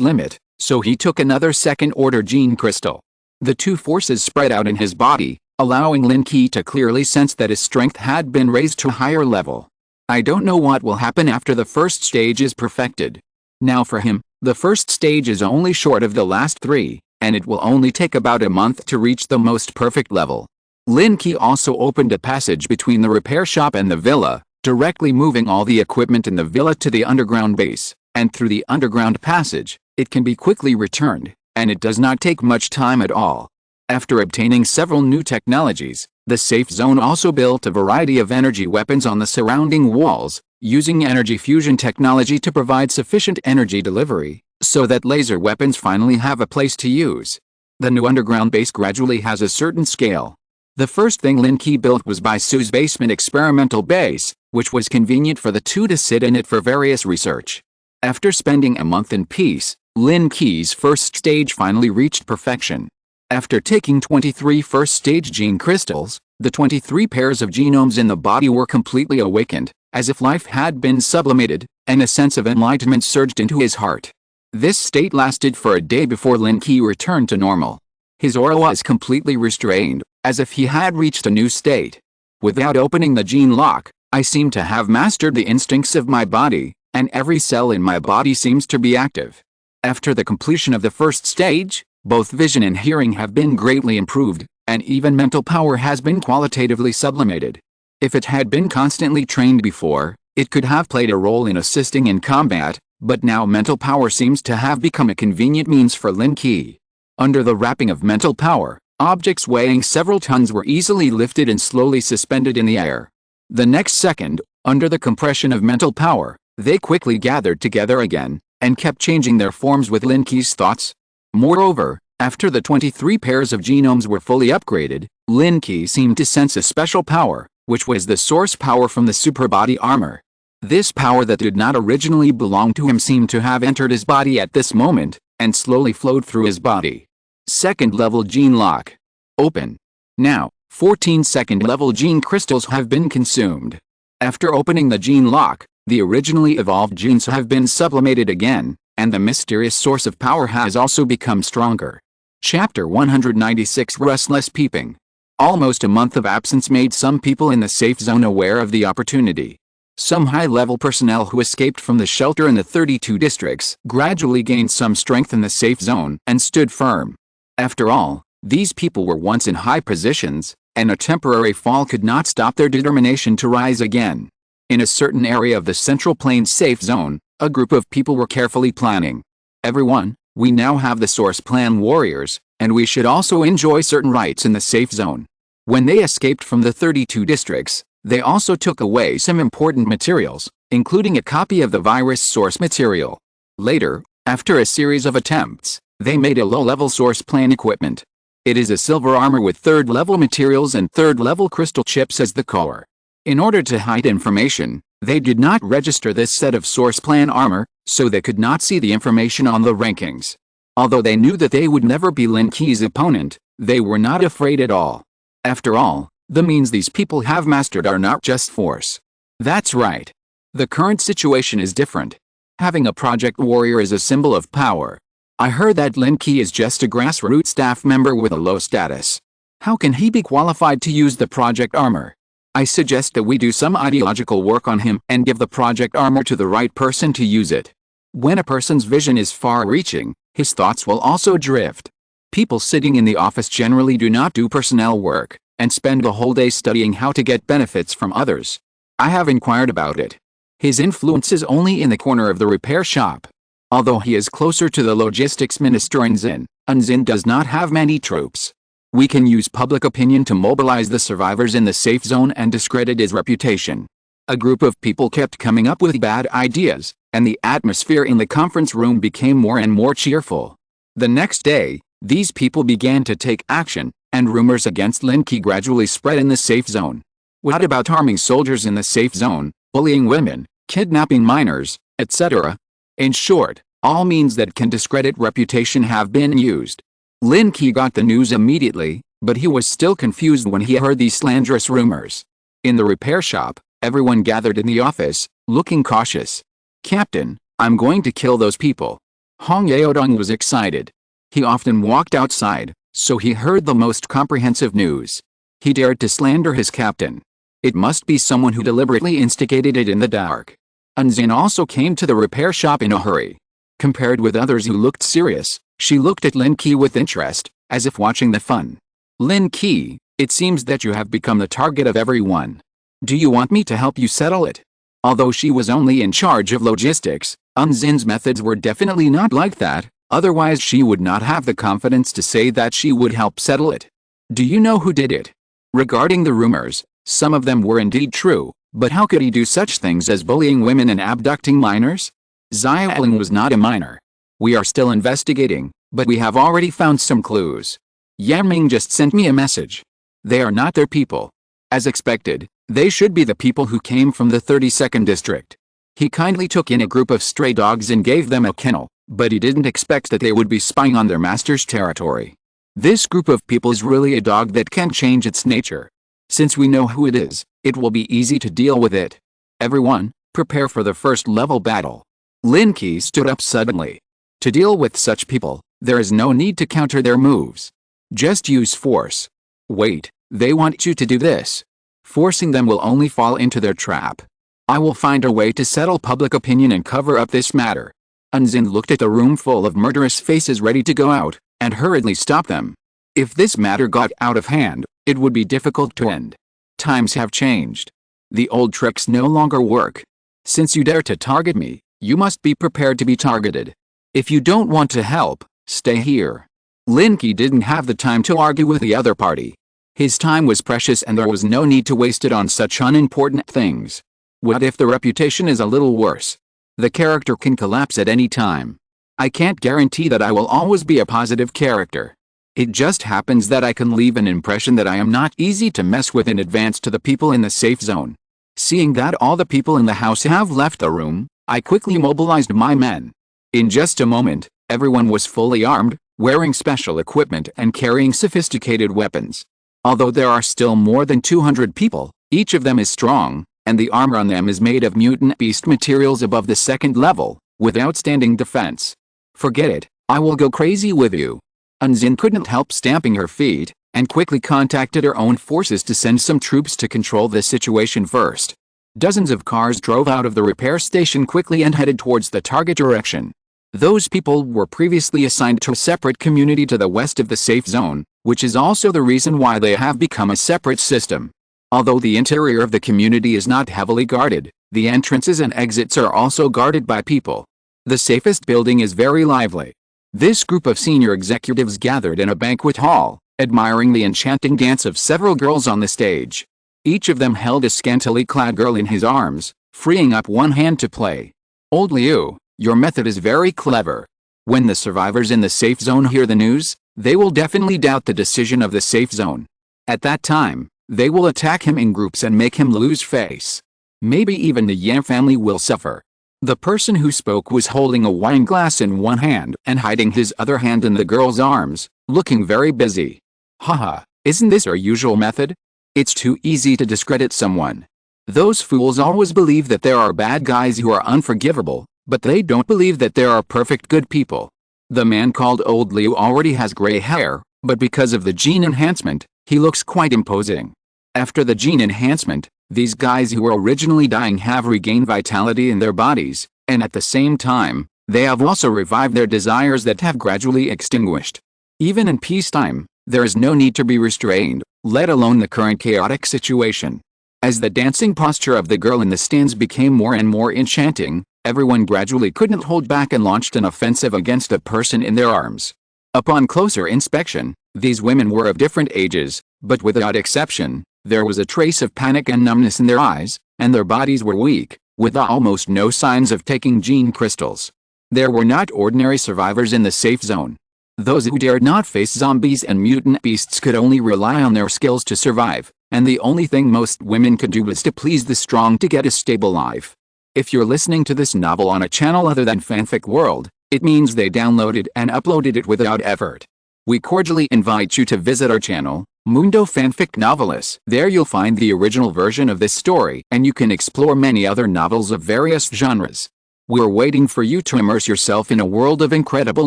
limit, so he took another second-order gene crystal. The 2 forces spread out in his body, allowing Lin Qi to clearly sense that his strength had been raised to a higher level. I don't know what will happen after the first stage is perfected. Now for him, the first stage is only short of the last 3, and it will only take about a month to reach the most perfect level. Lin Qi also opened a passage between the repair shop and the villa, directly moving all the equipment in the villa to the underground base, and through the underground passage, it can be quickly returned, and it does not take much time at all. After obtaining several new technologies, the safe zone also built a variety of energy weapons on the surrounding walls, using energy fusion technology to provide sufficient energy delivery, so that laser weapons finally have a place to use. The new underground base gradually has a certain scale. The first thing Lin Qi built was Baisu's basement experimental base, which was convenient for the 2 to sit in it for various research. After spending a month in peace, Lin Qi's first stage finally reached perfection. After taking 23 first-stage gene crystals, the 23 pairs of genomes in the body were completely awakened, as if life had been sublimated, and a sense of enlightenment surged into his heart. This state lasted for a day before Lin Qi returned to normal. His aura was completely restrained, as if he had reached a new state. Without opening the gene lock, I seem to have mastered the instincts of my body, and every cell in my body seems to be active. After the completion of the first stage, both vision and hearing have been greatly improved, and even mental power has been qualitatively sublimated. If it had been constantly trained before, it could have played a role in assisting in combat, but now mental power seems to have become a convenient means for Lin Qi. Under the wrapping of mental power, objects weighing several tons were easily lifted and slowly suspended in the air. The next second, under the compression of mental power, they quickly gathered together again, and kept changing their forms with Lin Qi's thoughts. Moreover, after the 23 pairs of genomes were fully upgraded, Lin Qi seemed to sense a special power, which was the source power from the superbody armor. This power that did not originally belong to him seemed to have entered his body at this moment, and slowly flowed through his body. Second level gene lock. Open. Now, 14 second level gene crystals have been consumed. After opening the gene lock, the originally evolved genes have been sublimated again, and the mysterious source of power has also become stronger. Chapter 196 Restless Peeping. Almost a month of absence made some people in the safe zone aware of the opportunity. Some high-level personnel who escaped from the shelter in the 32 districts gradually gained some strength in the safe zone and stood firm. After all, these people were once in high positions, and a temporary fall could not stop their determination to rise again. In a certain area of the Central Plains safe zone, a group of people were carefully planning. Everyone, we now have the source plan warriors, and we should also enjoy certain rights in the safe zone. When they escaped from the 32 districts, they also took away some important materials, including a copy of the virus source material. Later, after a series of attempts, they made a low-level source plan equipment. It is a silver armor with third-level materials and third-level crystal chips as the core. In order to hide information, they did not register this set of source plan armor, so they could not see the information on the rankings. Although they knew that they would never be Lin Qi's opponent, they were not afraid at all. After all, the means these people have mastered are not just force. That's right. The current situation is different. Having a project warrior is a symbol of power. I heard that Lin Qi is just a grassroots staff member with a low status. How can he be qualified to use the project armor? I suggest that we do some ideological work on him and give the project armor to the right person to use it. When a person's vision is far-reaching, his thoughts will also drift. People sitting in the office generally do not do personnel work, and spend the whole day studying how to get benefits from others. I have inquired about it. His influence is only in the corner of the repair shop. Although he is closer to the logistics minister Unzin does not have many troops. We can use public opinion to mobilize the survivors in the safe zone and discredit his reputation. A group of people kept coming up with bad ideas, and the atmosphere in the conference room became more and more cheerful. The next day, these people began to take action, and rumors against Lin Qi gradually spread in the safe zone. What about arming soldiers in the safe zone, bullying women, kidnapping minors, etc.? In short, all means that can discredit reputation have been used. Lin Qi got the news immediately, but he was still confused when he heard these slanderous rumors. In the repair shop, everyone gathered in the office, looking cautious. "Captain, I'm going to kill those people." Hong Yaodong was excited. He often walked outside, so he heard the most comprehensive news. He dared to slander his captain. It must be someone who deliberately instigated it in the dark. Unzin also came to the repair shop in a hurry. Compared with others who looked serious, she looked at Lin Qi with interest, as if watching the fun. "Lin Qi, it seems that you have become the target of everyone. Do you want me to help you settle it?" Although she was only in charge of logistics, Unzin's methods were definitely not like that, otherwise she would not have the confidence to say that she would help settle it. "Do you know who did it?" Regarding the rumors, some of them were indeed true, but how could he do such things as bullying women and abducting minors? Xiaoling was not a minor. "We are still investigating, but we have already found some clues. Yanming just sent me a message. They are not their people. As expected, they should be the people who came from the 32nd district." He kindly took in a group of stray dogs and gave them a kennel, but he didn't expect that they would be spying on their master's territory. This group of people is really a dog that can change its nature. Since we know who it is, it will be easy to deal with it. Everyone, prepare for the first level battle. Lin Qi stood up suddenly. To deal with such people, there is no need to counter their moves. Just use force. Wait, they want you to do this. Forcing them will only fall into their trap. I will find a way to settle public opinion and cover up this matter. Unzin looked at the room full of murderous faces ready to go out, and hurriedly stopped them. If this matter got out of hand, it would be difficult to end. Times have changed. The old tricks no longer work. Since you dare to target me, you must be prepared to be targeted. If you don't want to help, stay here. Lin Qi didn't have the time to argue with the other party. His time was precious and there was no need to waste it on such unimportant things. What if the reputation is a little worse? The character can collapse at any time. I can't guarantee that I will always be a positive character. It just happens that I can leave an impression that I am not easy to mess with in advance to the people in the safe zone. Seeing that all the people in the house have left the room, I quickly mobilized my men. In just a moment, everyone was fully armed, wearing special equipment and carrying sophisticated weapons. Although there are still more than 200 people, each of them is strong, and the armor on them is made of mutant beast materials above the second level, with outstanding defense. Forget it, I will go crazy with you. Unzin couldn't help stamping her feet, and quickly contacted her own forces to send some troops to control the situation first. Dozens of cars drove out of the repair station quickly and headed towards the target direction. Those people were previously assigned to a separate community to the west of the safe zone, which is also the reason why they have become a separate system. Although the interior of the community is not heavily guarded, the entrances and exits are also guarded by people. The safest building is very lively. This group of senior executives gathered in a banquet hall, admiring the enchanting dance of several girls on the stage. Each of them held a scantily clad girl in his arms, freeing up one hand to play. Old Liu, your method is very clever. When the survivors in the safe zone hear the news, they will definitely doubt the decision of the safe zone. At that time, they will attack him in groups and make him lose face. Maybe even the Yan family will suffer. The person who spoke was holding a wine glass in one hand and hiding his other hand in the girl's arms, looking very busy. Haha, isn't this our usual method? It's too easy to discredit someone. Those fools always believe that there are bad guys who are unforgivable, but they don't believe that there are perfect good people. The man called Old Liu already has gray hair, but because of the gene enhancement, he looks quite imposing. After the gene enhancement, these guys who were originally dying have regained vitality in their bodies, and at the same time, they have also revived their desires that have gradually extinguished. Even in peacetime, there is no need to be restrained, let alone the current chaotic situation. As the dancing posture of the girl in the stands became more and more enchanting, everyone gradually couldn't hold back and launched an offensive against the person in their arms. Upon closer inspection, these women were of different ages, but without exception, there was a trace of panic and numbness in their eyes, and their bodies were weak, with almost no signs of taking gene crystals. There were not ordinary survivors in the safe zone. Those who dared not face zombies and mutant beasts could only rely on their skills to survive, and the only thing most women could do was to please the strong to get a stable life. If you're listening to this novel on a channel other than Fanfic World, it means they downloaded and uploaded it without effort. We cordially invite you to visit our channel, Mundo Fanfic Novelis. There you'll find the original version of this story, and you can explore many other novels of various genres. We're waiting for you to immerse yourself in a world of incredible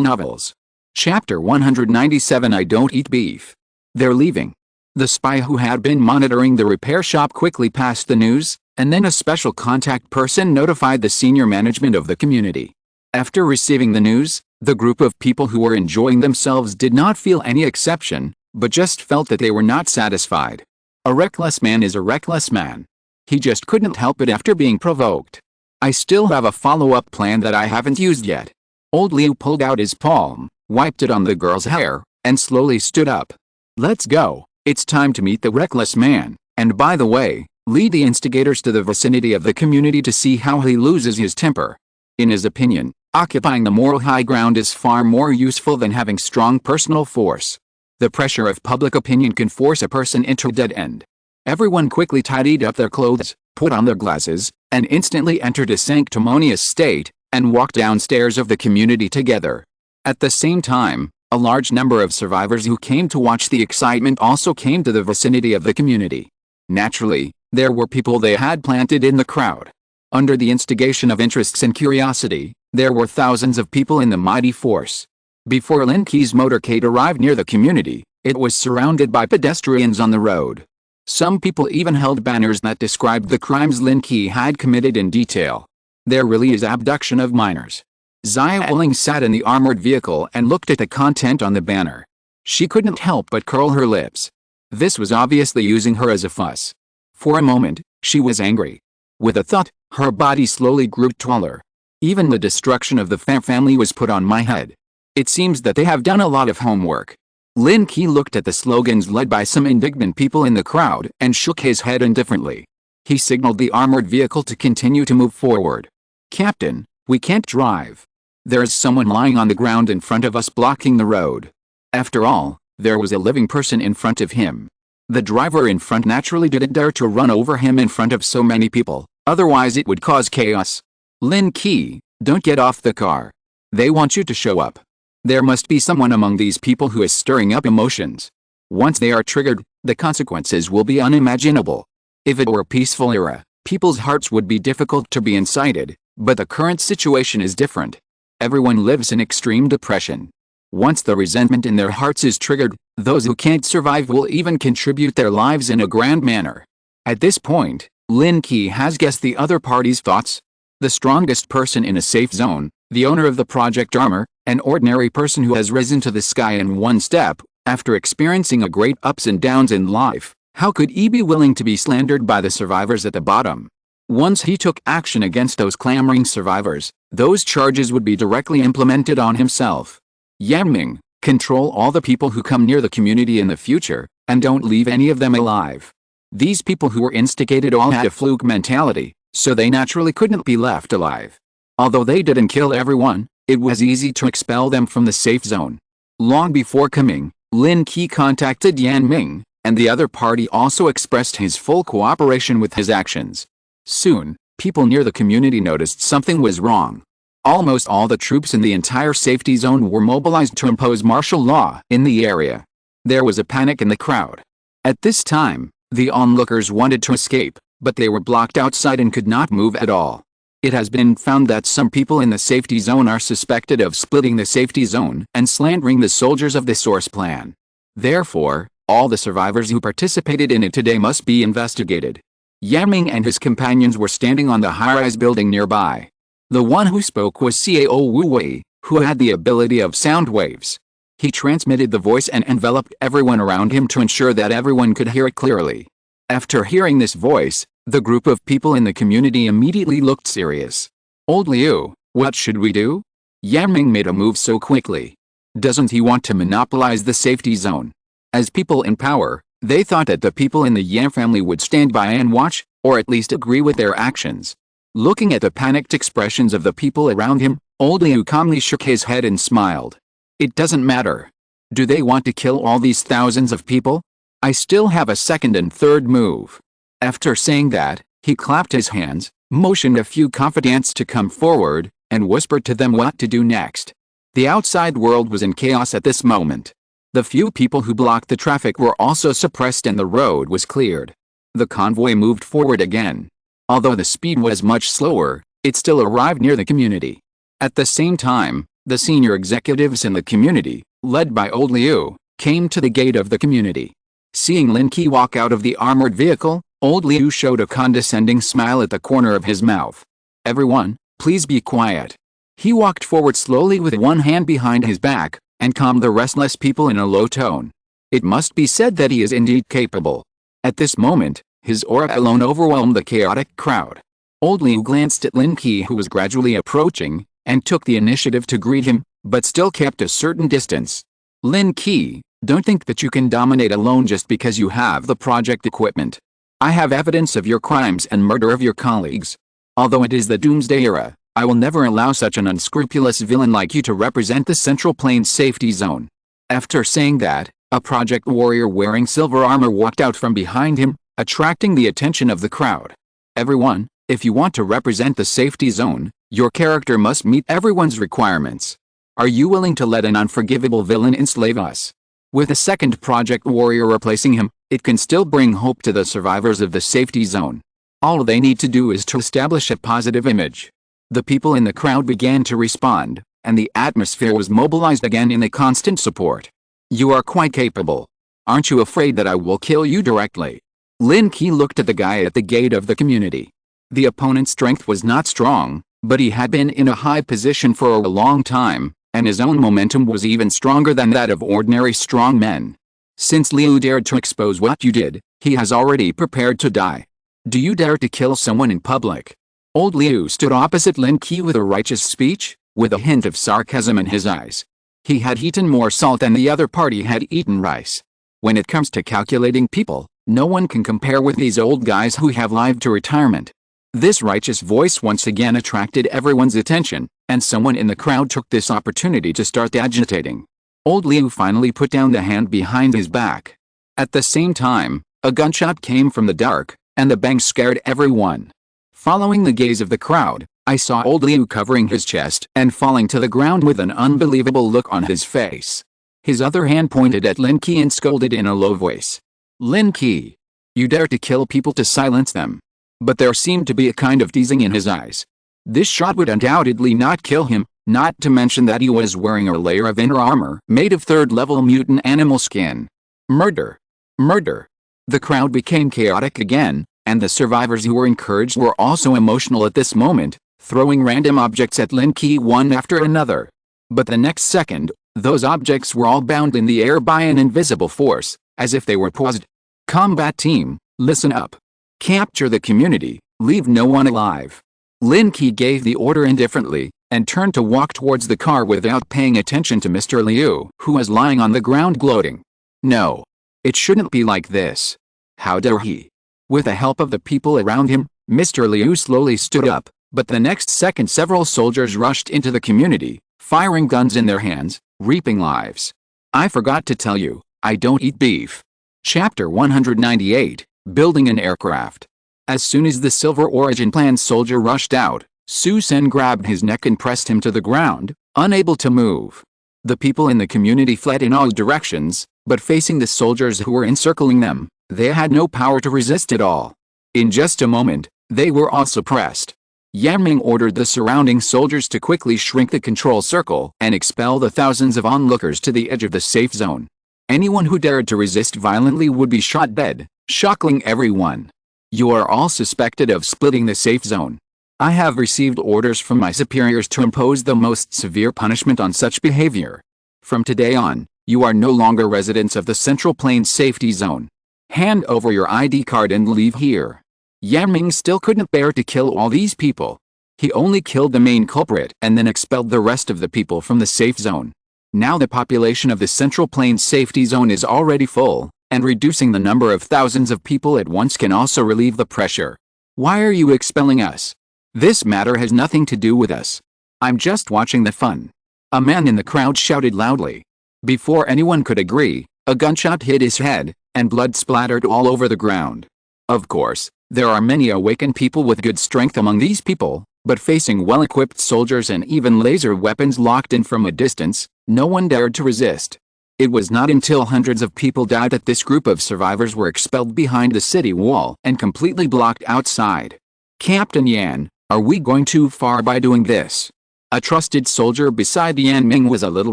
novels. Chapter 197 I Don't Eat Beef. They're leaving. The spy who had been monitoring the repair shop quickly passed the news, and then a special contact person notified the senior management of the community. After receiving the news, the group of people who were enjoying themselves did not feel any exception, but just felt that they were not satisfied. A reckless man is a reckless man. He just couldn't help it after being provoked. I still have a follow-up plan that I haven't used yet. Old Liu pulled out his palm, wiped it on the girl's hair, and slowly stood up. Let's go. It's time to meet the reckless man, and by the way, lead the instigators to the vicinity of the community to see how he loses his temper. In his opinion, occupying the moral high ground is far more useful than having strong personal force. The pressure of public opinion can force a person into a dead end. Everyone quickly tidied up their clothes, put on their glasses, and instantly entered a sanctimonious state, and walked downstairs of the community together. At the same time, A large number of survivors who came to watch the excitement also came to the vicinity of the community. Naturally, there were people they had planted in the crowd. Under the instigation of interests and curiosity, there were thousands of people in the mighty force. Before Lin Qi's motorcade arrived near the community, it was surrounded by pedestrians on the road. Some people even held banners that described the crimes Lin Qi had committed in detail. There really is abduction of minors. Xia Ling sat in the armored vehicle and looked at the content on the banner. She couldn't help but curl her lips. This was obviously using her as a fuss. For a moment, she was angry. With a thought, her body slowly grew taller. Even the destruction of the family was put on my head. It seems that they have done a lot of homework. Lin Qi looked at the slogans led by some indignant people in the crowd and shook his head indifferently. He signaled the armored vehicle to continue to move forward. "Captain, we can't drive. There is someone lying on the ground in front of us blocking the road." After all, there was a living person in front of him. The driver in front naturally didn't dare to run over him in front of so many people, otherwise it would cause chaos. "Lin Qi, don't get off the car. They want you to show up. There must be someone among these people who is stirring up emotions. Once they are triggered, the consequences will be unimaginable." If it were a peaceful era, people's hearts would be difficult to be incited, but the current situation is different. Everyone lives in extreme depression. Once the resentment in their hearts is triggered, those who can't survive will even contribute their lives in a grand manner. At this point, Lin Qi has guessed the other party's thoughts. The strongest person in a safe zone, the owner of the project armor, an ordinary person who has risen to the sky in one step, after experiencing a great ups and downs in life, how could he be willing to be slandered by the survivors at the bottom? Once he took action against those clamoring survivors, those charges would be directly implemented on himself. Yaming, control all the people who come near the community in the future, and don't leave any of them alive. These people who were instigated all had a fluke mentality, so they naturally couldn't be left alive. Although they didn't kill everyone, it was easy to expel them from the safe zone. Long before coming, Lin Qi contacted Yan Ming, and the other party also expressed his full cooperation with his actions. Soon, people near the community noticed something was wrong. Almost all the troops in the entire safety zone were mobilized to impose martial law in the area. There was a panic in the crowd. At this time, the onlookers wanted to escape, but they were blocked outside and could not move at all. It has been found that some people in the safety zone are suspected of splitting the safety zone and slandering the soldiers of the source plan. Therefore, all the survivors who participated in it today must be investigated. Yaming and his companions were standing on the high-rise building nearby. The one who spoke was Cao Wu Wei, who had the ability of sound waves. He transmitted the voice and enveloped everyone around him to ensure that everyone could hear it clearly. After hearing this voice, the group of people in the community immediately looked serious. "Old Liu, what should we do?" Yaming made a move so quickly. Doesn't he want to monopolize the safety zone? As people in power, they thought that the people in the Yan family would stand by and watch, or at least agree with their actions. Looking at the panicked expressions of the people around him, Old Liu calmly shook his head and smiled. "It doesn't matter. Do they want to kill all these thousands of people? I still have a second and third move." After saying that, he clapped his hands, motioned a few confidants to come forward, and whispered to them what to do next. The outside world was in chaos at this moment. The few people who blocked the traffic were also suppressed and the road was cleared. The convoy moved forward again. Although the speed was much slower, it still arrived near the community. At the same time, the senior executives in the community, led by Old Liu, came to the gate of the community. Seeing Lin Qi walk out of the armored vehicle, Old Liu showed a condescending smile at the corner of his mouth. "Everyone, please be quiet." He walked forward slowly with one hand behind his back, and calmed the restless people in a low tone. It must be said that he is indeed capable. At this moment, his aura alone overwhelmed the chaotic crowd. Old Liu glanced at Lin Qi, who was gradually approaching, and took the initiative to greet him, but still kept a certain distance. "Lin Qi, don't think that you can dominate alone just because you have the project equipment. I have evidence of your crimes and murder of your colleagues. Although it is the Doomsday era, I will never allow such an unscrupulous villain like you to represent the Central Plains safety zone." After saying that, a project warrior wearing silver armor walked out from behind him, attracting the attention of the crowd. "Everyone, if you want to represent the safety zone, your character must meet everyone's requirements. Are you willing to let an unforgivable villain enslave us? With a second Project Warrior replacing him, it can still bring hope to the survivors of the safety zone. All they need to do is to establish a positive image. The people in the crowd began to respond, and the atmosphere was mobilized again in the constant support. You are quite capable. Aren't you afraid that I will kill you directly? Lin Qi looked at the guy at the gate of the community. The opponent's strength was not strong, but he had been in a high position for a long time, and his own momentum was even stronger than that of ordinary strong men. Since Liu dared to expose what you did, he has already prepared to die. Do you dare to kill someone in public? Old Liu stood opposite Lin Qi with a righteous speech, with a hint of sarcasm in his eyes. He had eaten more salt than the other party had eaten rice. When it comes to calculating people, no one can compare with these old guys who have lived to retirement. This righteous voice once again attracted everyone's attention, and someone in the crowd took this opportunity to start agitating. Old Liu finally put down the hand behind his back. At the same time, a gunshot came from the dark, and the bang scared everyone. Following the gaze of the crowd, I saw old Liu covering his chest and falling to the ground with an unbelievable look on his face. His other hand pointed at Lin Qi and scolded in a low voice. Lin Qi, you dare to kill people to silence them. But there seemed to be a kind of teasing in his eyes. This shot would undoubtedly not kill him, not to mention that he was wearing a layer of inner armor made of third-level mutant animal skin. Murder. Murder. The crowd became chaotic again, and the survivors who were encouraged were also emotional at this moment, throwing random objects at Lin Qi one after another. But the next second, those objects were all bound in the air by an invisible force, as if they were paused. Combat team, listen up. Capture the community, leave no one alive. Lin Qi gave the order indifferently, and turned to walk towards the car without paying attention to Mr. Liu, who was lying on the ground gloating. No. It shouldn't be like this. How dare he? With the help of the people around him, Mr. Liu slowly stood up, but the next second several soldiers rushed into the community, firing guns in their hands, reaping lives. I forgot to tell you, I don't eat beef. Chapter 198. Building an aircraft. As soon as the Silver Origin Plan soldier rushed out, Su Sen grabbed his neck and pressed him to the ground, unable to move. The people in the community fled in all directions, but facing the soldiers who were encircling them, they had no power to resist at all. In just a moment, they were all suppressed. Yan Ming ordered the surrounding soldiers to quickly shrink the control circle and expel the thousands of onlookers to the edge of the safe zone. Anyone who dared to resist violently would be shot dead, shocking everyone. You are all suspected of splitting the safe zone. I have received orders from my superiors to impose the most severe punishment on such behavior. From today on, you are no longer residents of the Central Plains Safety Zone. Hand over your ID card and leave here. Yan Ming still couldn't bear to kill all these people. He only killed the main culprit and then expelled the rest of the people from the safe zone. Now the population of the Central Plains Safety Zone is already full, and reducing the number of thousands of people at once can also relieve the pressure. Why are you expelling us? This matter has nothing to do with us. I'm just watching the fun. A man in the crowd shouted loudly. Before anyone could agree, a gunshot hit his head, and blood splattered all over the ground. Of course, there are many awakened people with good strength among these people, but facing well-equipped soldiers and even laser weapons locked in from a distance, no one dared to resist. It was not until hundreds of people died that this group of survivors were expelled behind the city wall and completely blocked outside. Captain Yan, are we going too far by doing this? A trusted soldier beside Yan Ming was a little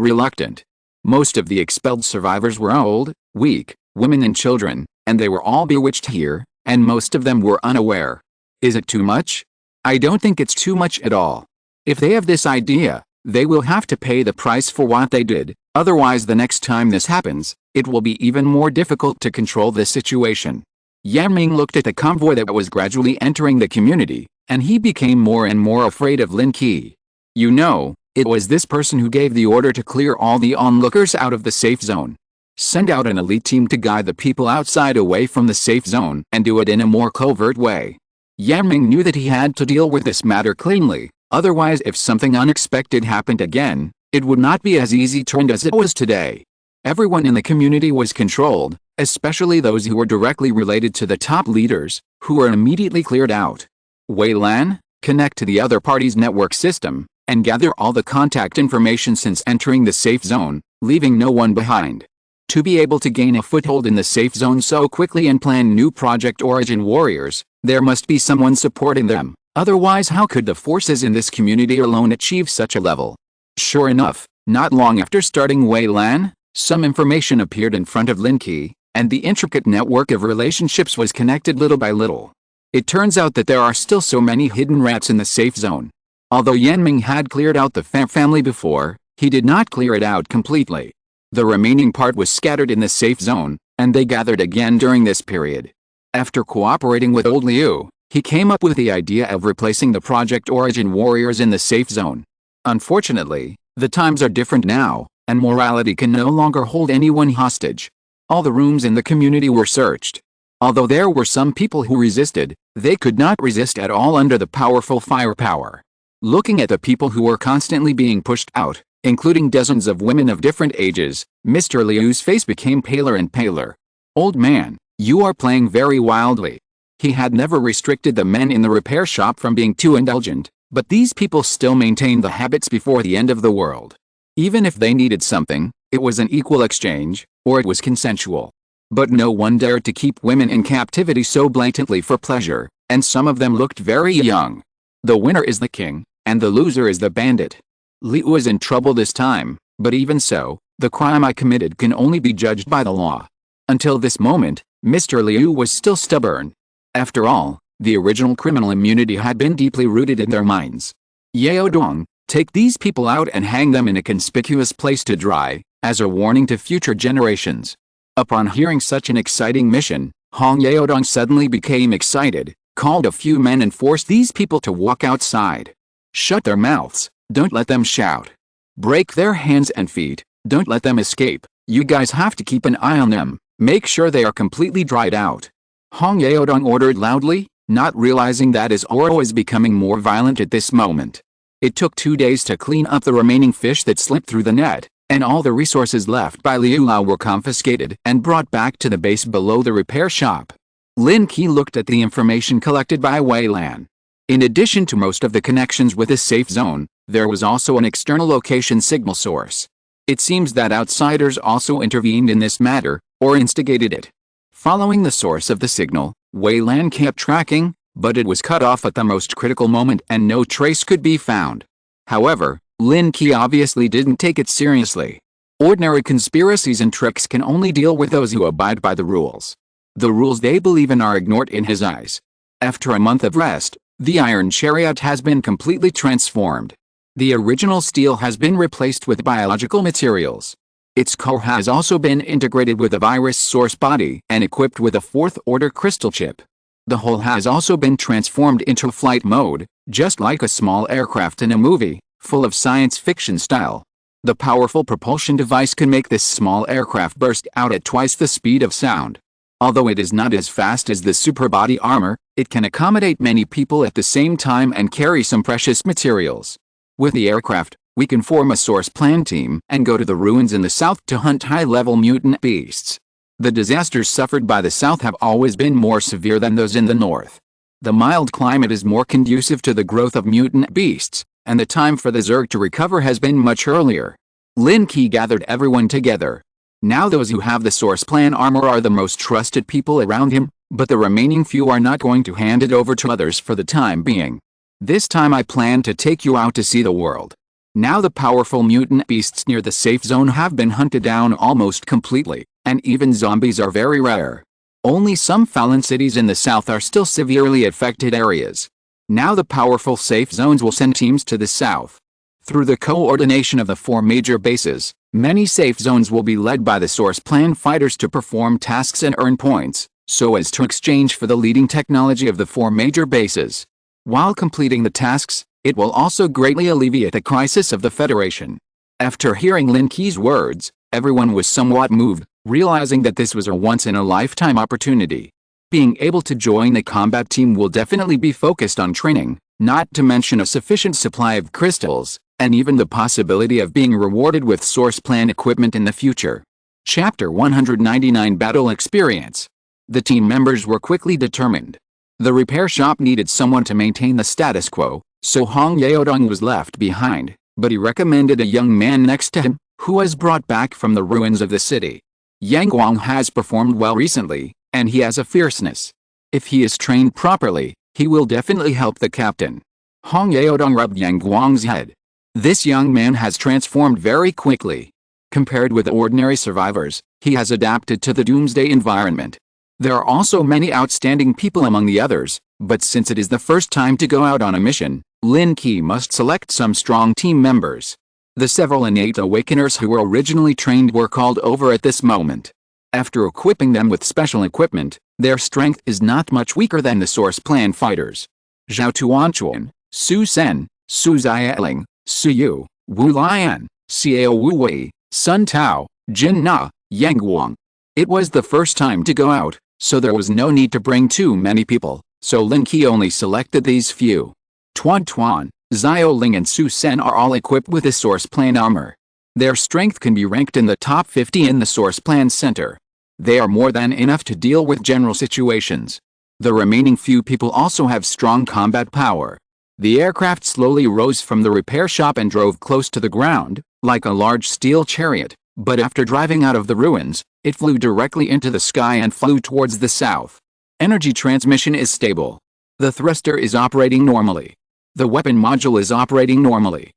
reluctant. Most of the expelled survivors were old, weak, women and children, and they were all bewitched here, and most of them were unaware. Is it too much? I don't think it's too much at all. If they have this idea, they will have to pay the price for what they did, otherwise the next time this happens, it will be even more difficult to control the situation. Yan Ming looked at the convoy that was gradually entering the community, and he became more and more afraid of Lin Qi. You know, it was this person who gave the order to clear all the onlookers out of the safe zone. Send out an elite team to guide the people outside away from the safe zone and do it in a more covert way. Yan Ming knew that he had to deal with this matter cleanly, otherwise if something unexpected happened again, it would not be as easy turned as it was today. Everyone in the community was controlled, especially those who were directly related to the top leaders, who were immediately cleared out. Wei Lan, connect to the other party's network system, and gather all the contact information since entering the safe zone, leaving no one behind. To be able to gain a foothold in the safe zone so quickly and plan new Project Origin warriors, there must be someone supporting them, otherwise how could the forces in this community alone achieve such a level? Sure enough, not long after starting Wei Lan, some information appeared in front of Lin Qi, and the intricate network of relationships was connected little by little. It turns out that there are still so many hidden rats in the safe zone. Although Yanming had cleared out the family before, he did not clear it out completely. The remaining part was scattered in the safe zone, and they gathered again during this period. After cooperating with old Liu, he came up with the idea of replacing the Project Origin warriors in the safe zone. Unfortunately, the times are different now, and morality can no longer hold anyone hostage. All the rooms in the community were searched. Although there were some people who resisted, they could not resist at all under the powerful firepower. Looking at the people who were constantly being pushed out, including dozens of women of different ages, Mr. Liu's face became paler and paler. Old man, you are playing very wildly. He had never restricted the men in the repair shop from being too indulgent, but these people still maintained the habits before the end of the world. Even if they needed something, it was an equal exchange, or it was consensual. But no one dared to keep women in captivity so blatantly for pleasure, and some of them looked very young. The winner is the king, and the loser is the bandit. Liu is in trouble this time, but even so, the crime I committed can only be judged by the law. Until this moment, Mr. Liu was still stubborn. After all, the original criminal immunity had been deeply rooted in their minds. Yao Dong, take these people out and hang them in a conspicuous place to dry, as a warning to future generations. Upon hearing such an exciting mission, Hong Yaodong suddenly became excited, called a few men and forced these people to walk outside. Shut their mouths, don't let them shout. Break their hands and feet, don't let them escape, you guys have to keep an eye on them, make sure they are completely dried out. Hong Yaodong ordered loudly, not realizing that his aura was becoming more violent at this moment. It took 2 days to clean up the remaining fish that slipped through the net, and all the resources left by Liu Lao were confiscated and brought back to the base below the repair shop. Lin Qi looked at the information collected by Wei Lan. In addition to most of the connections with this safe zone, there was also an external location signal source. It seems that outsiders also intervened in this matter, or instigated it. Following the source of the signal, Wei Lan kept tracking, but it was cut off at the most critical moment and no trace could be found. However, Lin Qi obviously didn't take it seriously. Ordinary conspiracies and tricks can only deal with those who abide by the rules. The rules they believe in are ignored in his eyes. After a month of rest, the iron chariot has been completely transformed. The original steel has been replaced with biological materials. Its core has also been integrated with a virus source body and equipped with a fourth-order crystal chip. The whole has also been transformed into flight mode, just like a small aircraft in a movie, full of science fiction style. The powerful propulsion device can make this small aircraft burst out at twice the speed of sound. Although it is not as fast as the super body armor, it can accommodate many people at the same time and carry some precious materials. With the aircraft, we can form a source plan team and go to the ruins in the south to hunt high-level mutant beasts. The disasters suffered by the south have always been more severe than those in the north. The mild climate is more conducive to the growth of mutant beasts, and the time for the Zerg to recover has been much earlier. Lin Qi gathered everyone together. Now those who have the source plan armor are the most trusted people around him, but the remaining few are not going to hand it over to others for the time being. This time I plan to take you out to see the world. Now the powerful mutant beasts near the safe zone have been hunted down almost completely, and even zombies are very rare. Only some fallen cities in the south are still severely affected areas. Now the powerful safe zones will send teams to the south. Through the coordination of the 4 major bases, many safe zones will be led by the source plan fighters to perform tasks and earn points, so as to exchange for the leading technology of the 4 major bases. While completing the tasks, it will also greatly alleviate the crisis of the Federation. After hearing Lin Qi's words, everyone was somewhat moved, realizing that this was a once-in-a-lifetime opportunity. Being able to join the combat team will definitely be focused on training, not to mention a sufficient supply of crystals, and even the possibility of being rewarded with source plan equipment in the future. Chapter 199 Battle Experience. The team members were quickly determined. The repair shop needed someone to maintain the status quo, So Hong Yaodong was left behind, but he recommended a young man next to him, who was brought back from the ruins of the city. Yang Guang has performed well recently, and he has a fierceness. If he is trained properly, he will definitely help the captain. Hong Yaodong rubbed Yang Guang's head. This young man has transformed very quickly. Compared with ordinary survivors, he has adapted to the doomsday environment. There are also many outstanding people among the others, but since it is the first time to go out on a mission, Lin Qi must select some strong team members. The several innate awakeners who were originally trained were called over at this moment. After equipping them with special equipment, their strength is not much weaker than the source plan fighters. Zhao Tuanchuan, Su Sen, Su Xiaoling, Su Yu, Wu Lian, Xiao Wu Wei, Sun Tao, Jin Na, Yang Guang. It was the first time to go out, so there was no need to bring too many people, so Lin Qi only selected these few. Tuan Tuan, Xiao Ling and Su Sen are all equipped with the source plan armor. Their strength can be ranked in the top 50 in the source plan center. They are more than enough to deal with general situations. The remaining few people also have strong combat power. The aircraft slowly rose from the repair shop and drove close to the ground, like a large steel chariot, but after driving out of the ruins, it flew directly into the sky and flew towards the south. Energy transmission is stable. The thruster is operating normally. The weapon module is operating normally.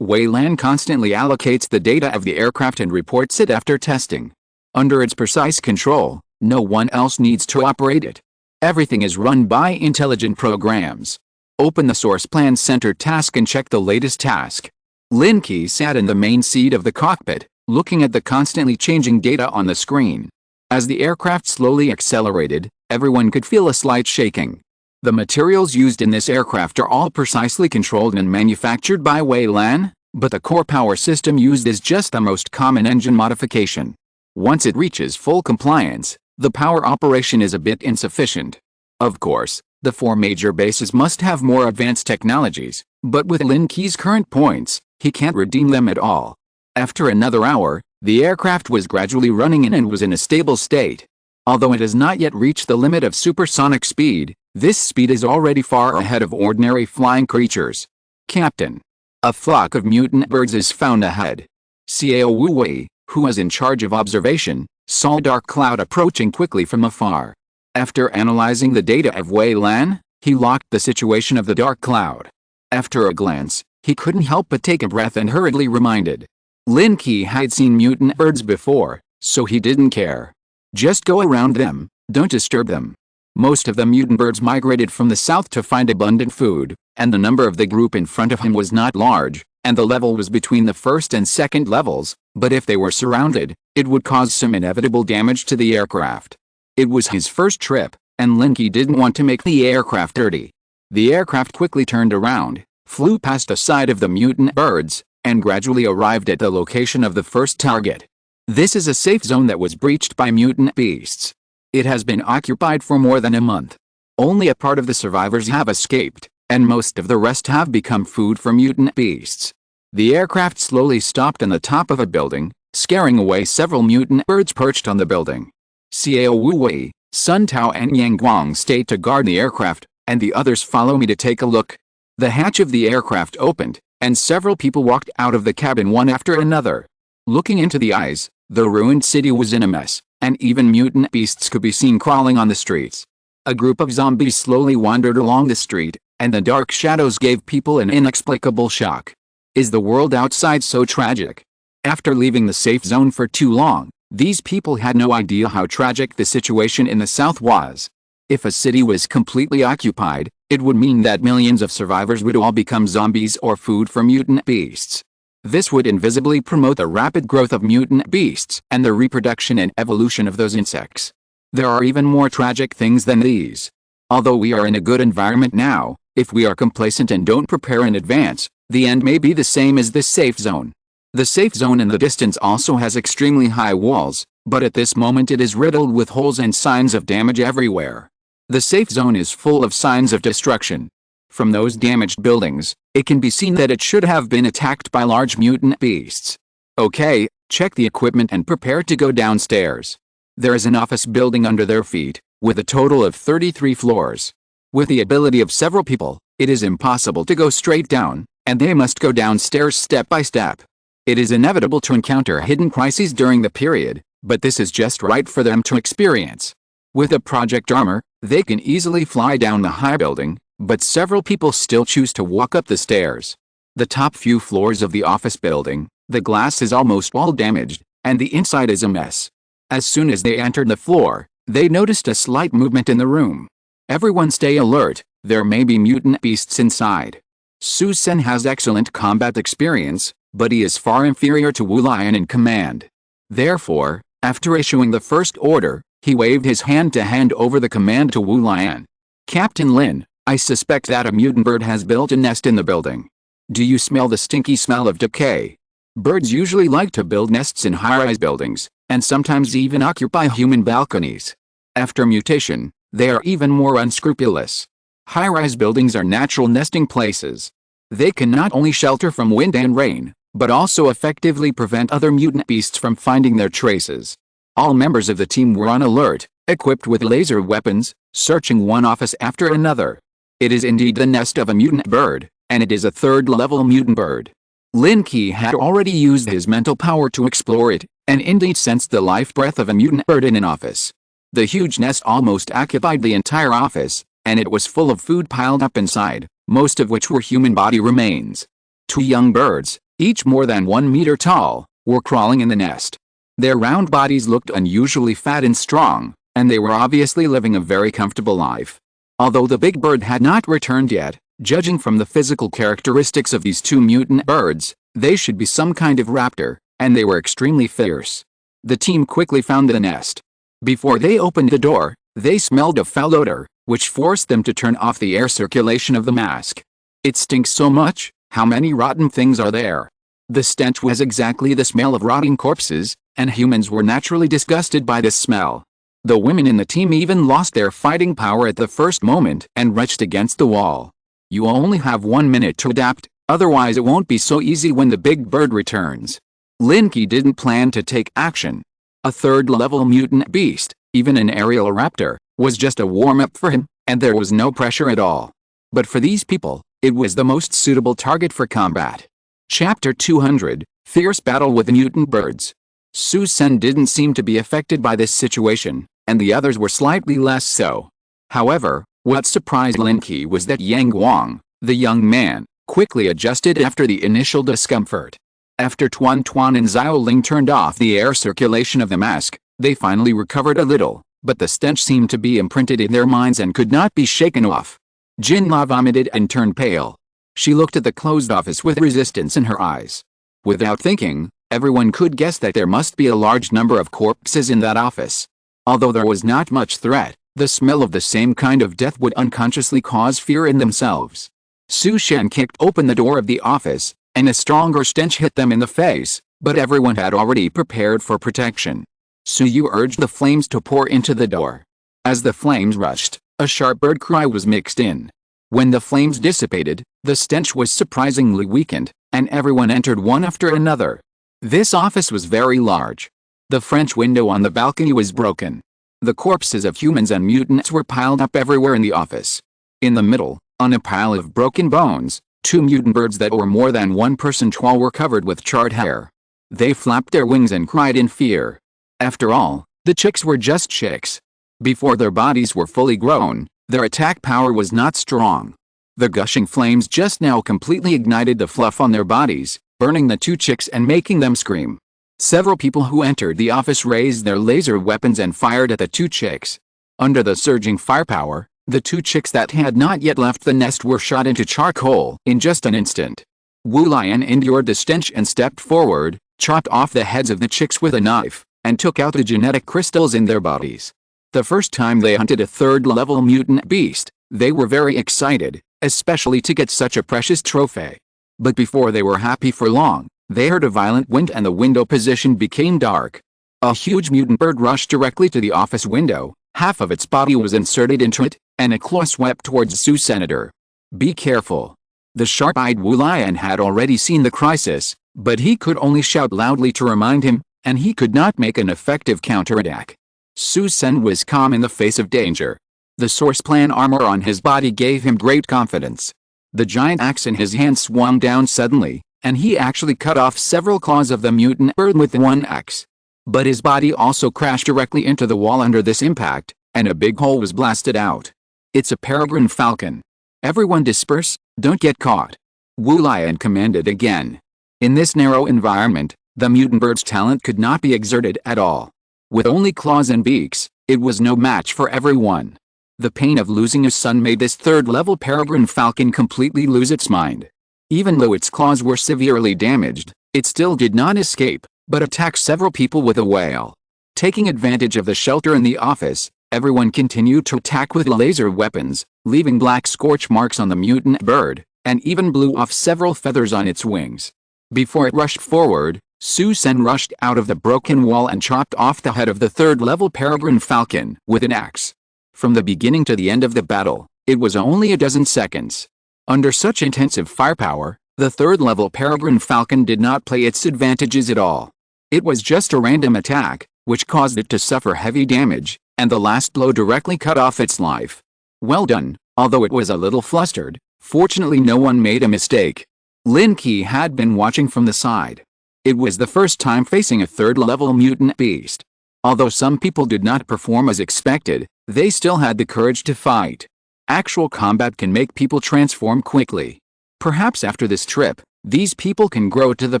Wei Lan constantly allocates the data of the aircraft and reports it after testing. Under its precise control, no one else needs to operate it. Everything is run by intelligent programs. Open the source plan center task and check the latest task. Lin Qi sat in the main seat of the cockpit, looking at the constantly changing data on the screen. As the aircraft slowly accelerated, everyone could feel a slight shaking. The materials used in this aircraft are all precisely controlled and manufactured by Wei Lan, but the core power system used is just the most common engine modification. Once it reaches full compliance, the power operation is a bit insufficient. Of course, the 4 major bases must have more advanced technologies, but with Lin Qi's current points, he can't redeem them at all. After another hour, the aircraft was gradually running in and was in a stable state. Although it has not yet reached the limit of supersonic speed, this speed is already far ahead of ordinary flying creatures. Captain. A flock of mutant birds is found ahead. Xiao Wu Wei, who was in charge of observation, saw a dark cloud approaching quickly from afar. After analyzing the data of Wei Lan, he locked the situation of the dark cloud. After a glance, he couldn't help but take a breath and hurriedly reminded. Lin Qi had seen mutant birds before, so he didn't care. Just go around them, don't disturb them. Most of the mutant birds migrated from the south to find abundant food, and the number of the group in front of him was not large, and the level was between the first and second levels, but if they were surrounded, it would cause some inevitable damage to the aircraft. It was his first trip, and Lin Qi didn't want to make the aircraft dirty. The aircraft quickly turned around, flew past the side of the mutant birds, and gradually arrived at the location of the first target. This is a safe zone that was breached by mutant beasts. It has been occupied for more than a month. Only a part of the survivors have escaped, and most of the rest have become food for mutant beasts. The aircraft slowly stopped on the top of a building, scaring away several mutant birds perched on the building. Xiao Wu Wei, Sun Tao and Yang Guang stayed to guard the aircraft, and the others follow me to take a look. The hatch of the aircraft opened, and several people walked out of the cabin one after another. Looking into the eyes, the ruined city was in a mess, and even mutant beasts could be seen crawling on the streets. A group of zombies slowly wandered along the street, and the dark shadows gave people an inexplicable shock. Is the world outside so tragic? After leaving the safe zone for too long, these people had no idea how tragic the situation in the south was. If a city was completely occupied, it would mean that millions of survivors would all become zombies or food for mutant beasts. This would invisibly promote the rapid growth of mutant beasts and the reproduction and evolution of those insects. There are even more tragic things than these. Although we are in a good environment now, if we are complacent and don't prepare in advance, the end may be the same as this safe zone. The safe zone in the distance also has extremely high walls, but at this moment it is riddled with holes and signs of damage everywhere. The safe zone is full of signs of destruction. From those damaged buildings, it can be seen that it should have been attacked by large mutant beasts. Okay, check the equipment and prepare to go downstairs. There is an office building under their feet, with a total of 33 floors. With the ability of several people, It is impossible to go straight down, and they must go downstairs step by step. It is inevitable to encounter hidden crises during the period, but this is just right for them to experience. With a project armor, they can easily fly down the high building, but several people still choose to walk up the stairs. The top few floors of the office building, the glass is almost all damaged, and the inside is a mess. As soon as they entered the floor, they noticed a slight movement in the room. Everyone stay alert, there may be mutant beasts inside. Su Sen has excellent combat experience, but he is far inferior to Wu Lian in command. Therefore, after issuing the first order, he waved his hand to hand over the command to Wu Lian. Captain Lin, I suspect that a mutant bird has built a nest in the building. Do you smell the stinky smell of decay? Birds usually like to build nests in high-rise buildings, and sometimes even occupy human balconies. After mutation, they are even more unscrupulous. High-rise buildings are natural nesting places. They can not only shelter from wind and rain, but also effectively prevent other mutant beasts from finding their traces. All members of the team were on alert, equipped with laser weapons, searching one office after another. It is indeed the nest of a mutant bird, and it is a third-level mutant bird. Lin Qi had already used his mental power to explore it, and indeed sensed the life breath of a mutant bird in an office. The huge nest almost occupied the entire office, and it was full of food piled up inside, most of which were human body remains. 2 young birds, each more than 1 meter tall, were crawling in the nest. Their round bodies looked unusually fat and strong, and they were obviously living a very comfortable life. Although the big bird had not returned yet, judging from the physical characteristics of these 2 mutant birds, they should be some kind of raptor, and they were extremely fierce. The team quickly found the nest. Before they opened the door, they smelled a foul odor, which forced them to turn off the air circulation of the mask. It stinks so much, how many rotten things are there? The stench was exactly the smell of rotting corpses, and humans were naturally disgusted by this smell. The women in the team even lost their fighting power at the first moment and rushed against the wall. You only have 1 minute to adapt, otherwise it won't be so easy when the big bird returns. Lin Qi didn't plan to take action. A third-level mutant beast, even an aerial raptor, was just a warm-up for him, and there was no pressure at all. But for these people, it was the most suitable target for combat. Chapter 200, Fierce Battle with Mutant Birds. Su Sen didn't seem to be affected by this situation, and the others were slightly less so. However, what surprised Lin Qi was that Yang Guang, the young man, quickly adjusted after the initial discomfort. After Tuan Tuan and Xiao Ling turned off the air circulation of the mask, they finally recovered a little, but the stench seemed to be imprinted in their minds and could not be shaken off. Jinla vomited and turned pale. She looked at the closed office with resistance in her eyes. Without thinking, everyone could guess that there must be a large number of corpses in that office. Although there was not much threat, the smell of the same kind of death would unconsciously cause fear in themselves. Su Shen kicked open the door of the office, and a stronger stench hit them in the face, but everyone had already prepared for protection. Su Yu urged the flames to pour into the door. As the flames rushed, a sharp bird cry was mixed in. When the flames dissipated, the stench was surprisingly weakened, and everyone entered one after another. This office was very large. The French window on the balcony was broken. The corpses of humans and mutants were piled up everywhere in the office. In the middle, on a pile of broken bones, 2 mutant birds that were more than 1 person tall were covered with charred hair. They flapped their wings and cried in fear. After all, the chicks were just chicks. Before their bodies were fully grown, their attack power was not strong. The gushing flames just now completely ignited the fluff on their bodies, burning the 2 chicks and making them scream. Several people who entered the office raised their laser weapons and fired at the 2 chicks. Under the surging firepower, the 2 chicks that had not yet left the nest were shot into charcoal in just an instant. Wu Lian endured the stench and stepped forward, chopped off the heads of the chicks with a knife, and took out the genetic crystals in their bodies. The first time they hunted a third-level mutant beast, they were very excited, especially to get such a precious trophy. But before they were happy for long, they heard a violent wind and the window position became dark. A huge mutant bird rushed directly to the office window, half of its body was inserted into it, and a claw swept towards Su Senator. Be careful. The sharp-eyed Wu Lian had already seen the crisis, but he could only shout loudly to remind him, and he could not make an effective counterattack. Su Sen was calm in the face of danger. The source plan armor on his body gave him great confidence. The giant axe in his hand swung down suddenly, and he actually cut off several claws of the mutant bird with one axe. But his body also crashed directly into the wall under this impact, and a big hole was blasted out. It's a peregrine falcon. Everyone disperse, don't get caught. Wu Lian commanded again. In this narrow environment, the mutant bird's talent could not be exerted at all. With only claws and beaks, it was no match for everyone. The pain of losing a son made this third-level peregrine falcon completely lose its mind. Even though its claws were severely damaged, it still did not escape, but attacked several people with a wail. Taking advantage of the shelter in the office, everyone continued to attack with laser weapons, leaving black scorch marks on the mutant bird, and even blew off several feathers on its wings. Before it rushed forward, Su Sen rushed out of the broken wall and chopped off the head of the third-level peregrine falcon with an axe. From the beginning to the end of the battle, it was only a dozen seconds. Under such intensive firepower, the third-level peregrine falcon did not play its advantages at all. It was just a random attack, which caused it to suffer heavy damage, and the last blow directly cut off its life. Well done, although it was a little flustered, fortunately no one made a mistake. Lin Qi had been watching from the side. It was the first time facing a third-level mutant beast. Although some people did not perform as expected, they still had the courage to fight. Actual combat can make people transform quickly. Perhaps after this trip, these people can grow to the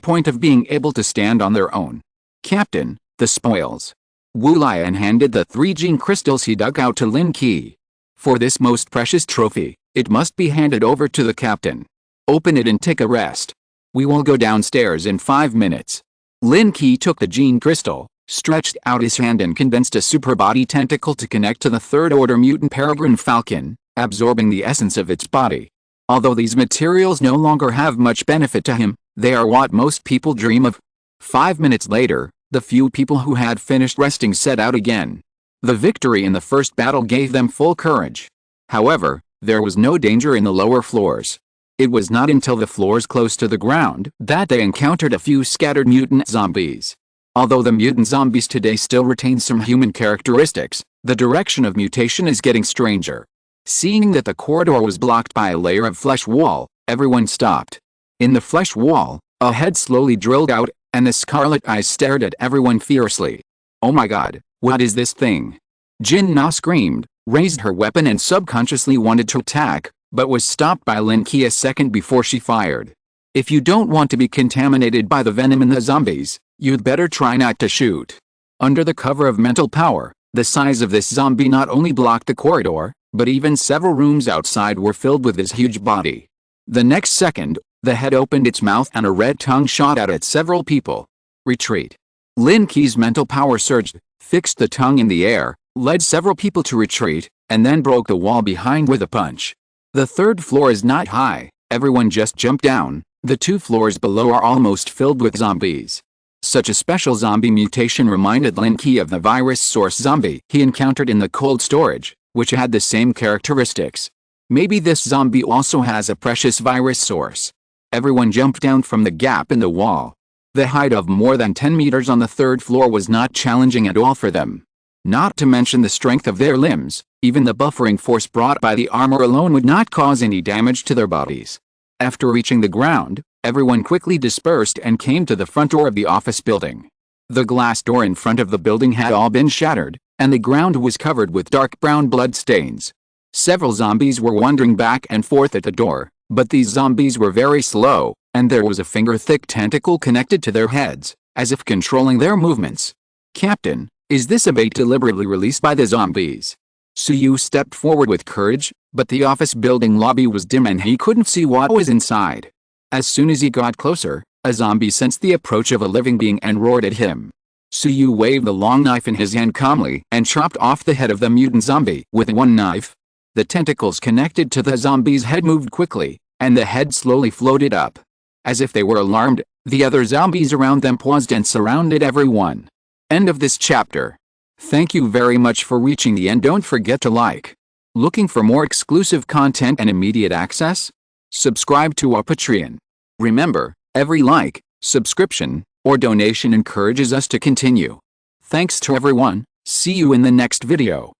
point of being able to stand on their own. Captain, the spoils. Wu Lian handed the 3 gene crystals he dug out to Lin Qi. For this most precious trophy, it must be handed over to the captain. Open it and take a rest. We will go downstairs in 5 minutes. Lin Qi took the gene crystal, stretched out his hand and condensed a super body tentacle to connect to the third-order mutant peregrine falcon, absorbing the essence of its body. Although these materials no longer have much benefit to him, they are what most people dream of. 5 minutes later, the few people who had finished resting set out again. The victory in the first battle gave them full courage. However, there was no danger in the lower floors. It was not until the floors close to the ground that they encountered a few scattered mutant zombies. Although the mutant zombies today still retain some human characteristics, the direction of mutation is getting stranger. Seeing that the corridor was blocked by a layer of flesh wall, everyone stopped. In the flesh wall, a head slowly drilled out, and the scarlet eyes stared at everyone fiercely. Oh my god, what is this thing? Jin Na screamed, raised her weapon and subconsciously wanted to attack, but was stopped by Lin Qi a second before she fired. If you don't want to be contaminated by the venom in the zombies, you'd better try not to shoot. Under the cover of mental power, the size of this zombie not only blocked the corridor, but even several rooms outside were filled with his huge body. The next second, the head opened its mouth and a red tongue shot out at several people. Retreat. Lin Qi's mental power surged, fixed the tongue in the air, led several people to retreat, and then broke the wall behind with a punch. The third floor is not high, everyone just jumped down. The 2 floors below are almost filled with zombies. Such a special zombie mutation reminded Lin Qi of the virus source zombie he encountered in the cold storage, which had the same characteristics. Maybe this zombie also has a precious virus source. Everyone jumped down from the gap in the wall. The height of more than 10 meters on the 3rd floor was not challenging at all for them. Not to mention the strength of their limbs, even the buffering force brought by the armor alone would not cause any damage to their bodies. After reaching the ground, everyone quickly dispersed and came to the front door of the office building. The glass door in front of the building had all been shattered, and the ground was covered with dark brown blood stains. Several zombies were wandering back and forth at the door, but these zombies were very slow, and there was a finger-thick tentacle connected to their heads, as if controlling their movements. Captain, is this a bait deliberately released by the zombies? Suyu stepped forward with courage, but the office building lobby was dim and he couldn't see what was inside. As soon as he got closer, a zombie sensed the approach of a living being and roared at him. Suyu waved the long knife in his hand calmly and chopped off the head of the mutant zombie with one knife. The tentacles connected to the zombie's head moved quickly, and the head slowly floated up. As if they were alarmed, the other zombies around them paused and surrounded everyone. End of this chapter. Thank you very much for reaching the end. Don't forget to like. Looking for more exclusive content and immediate access? Subscribe to our Patreon. Remember, every like, subscription, or donation encourages us to continue. Thanks to everyone. See you in the next video.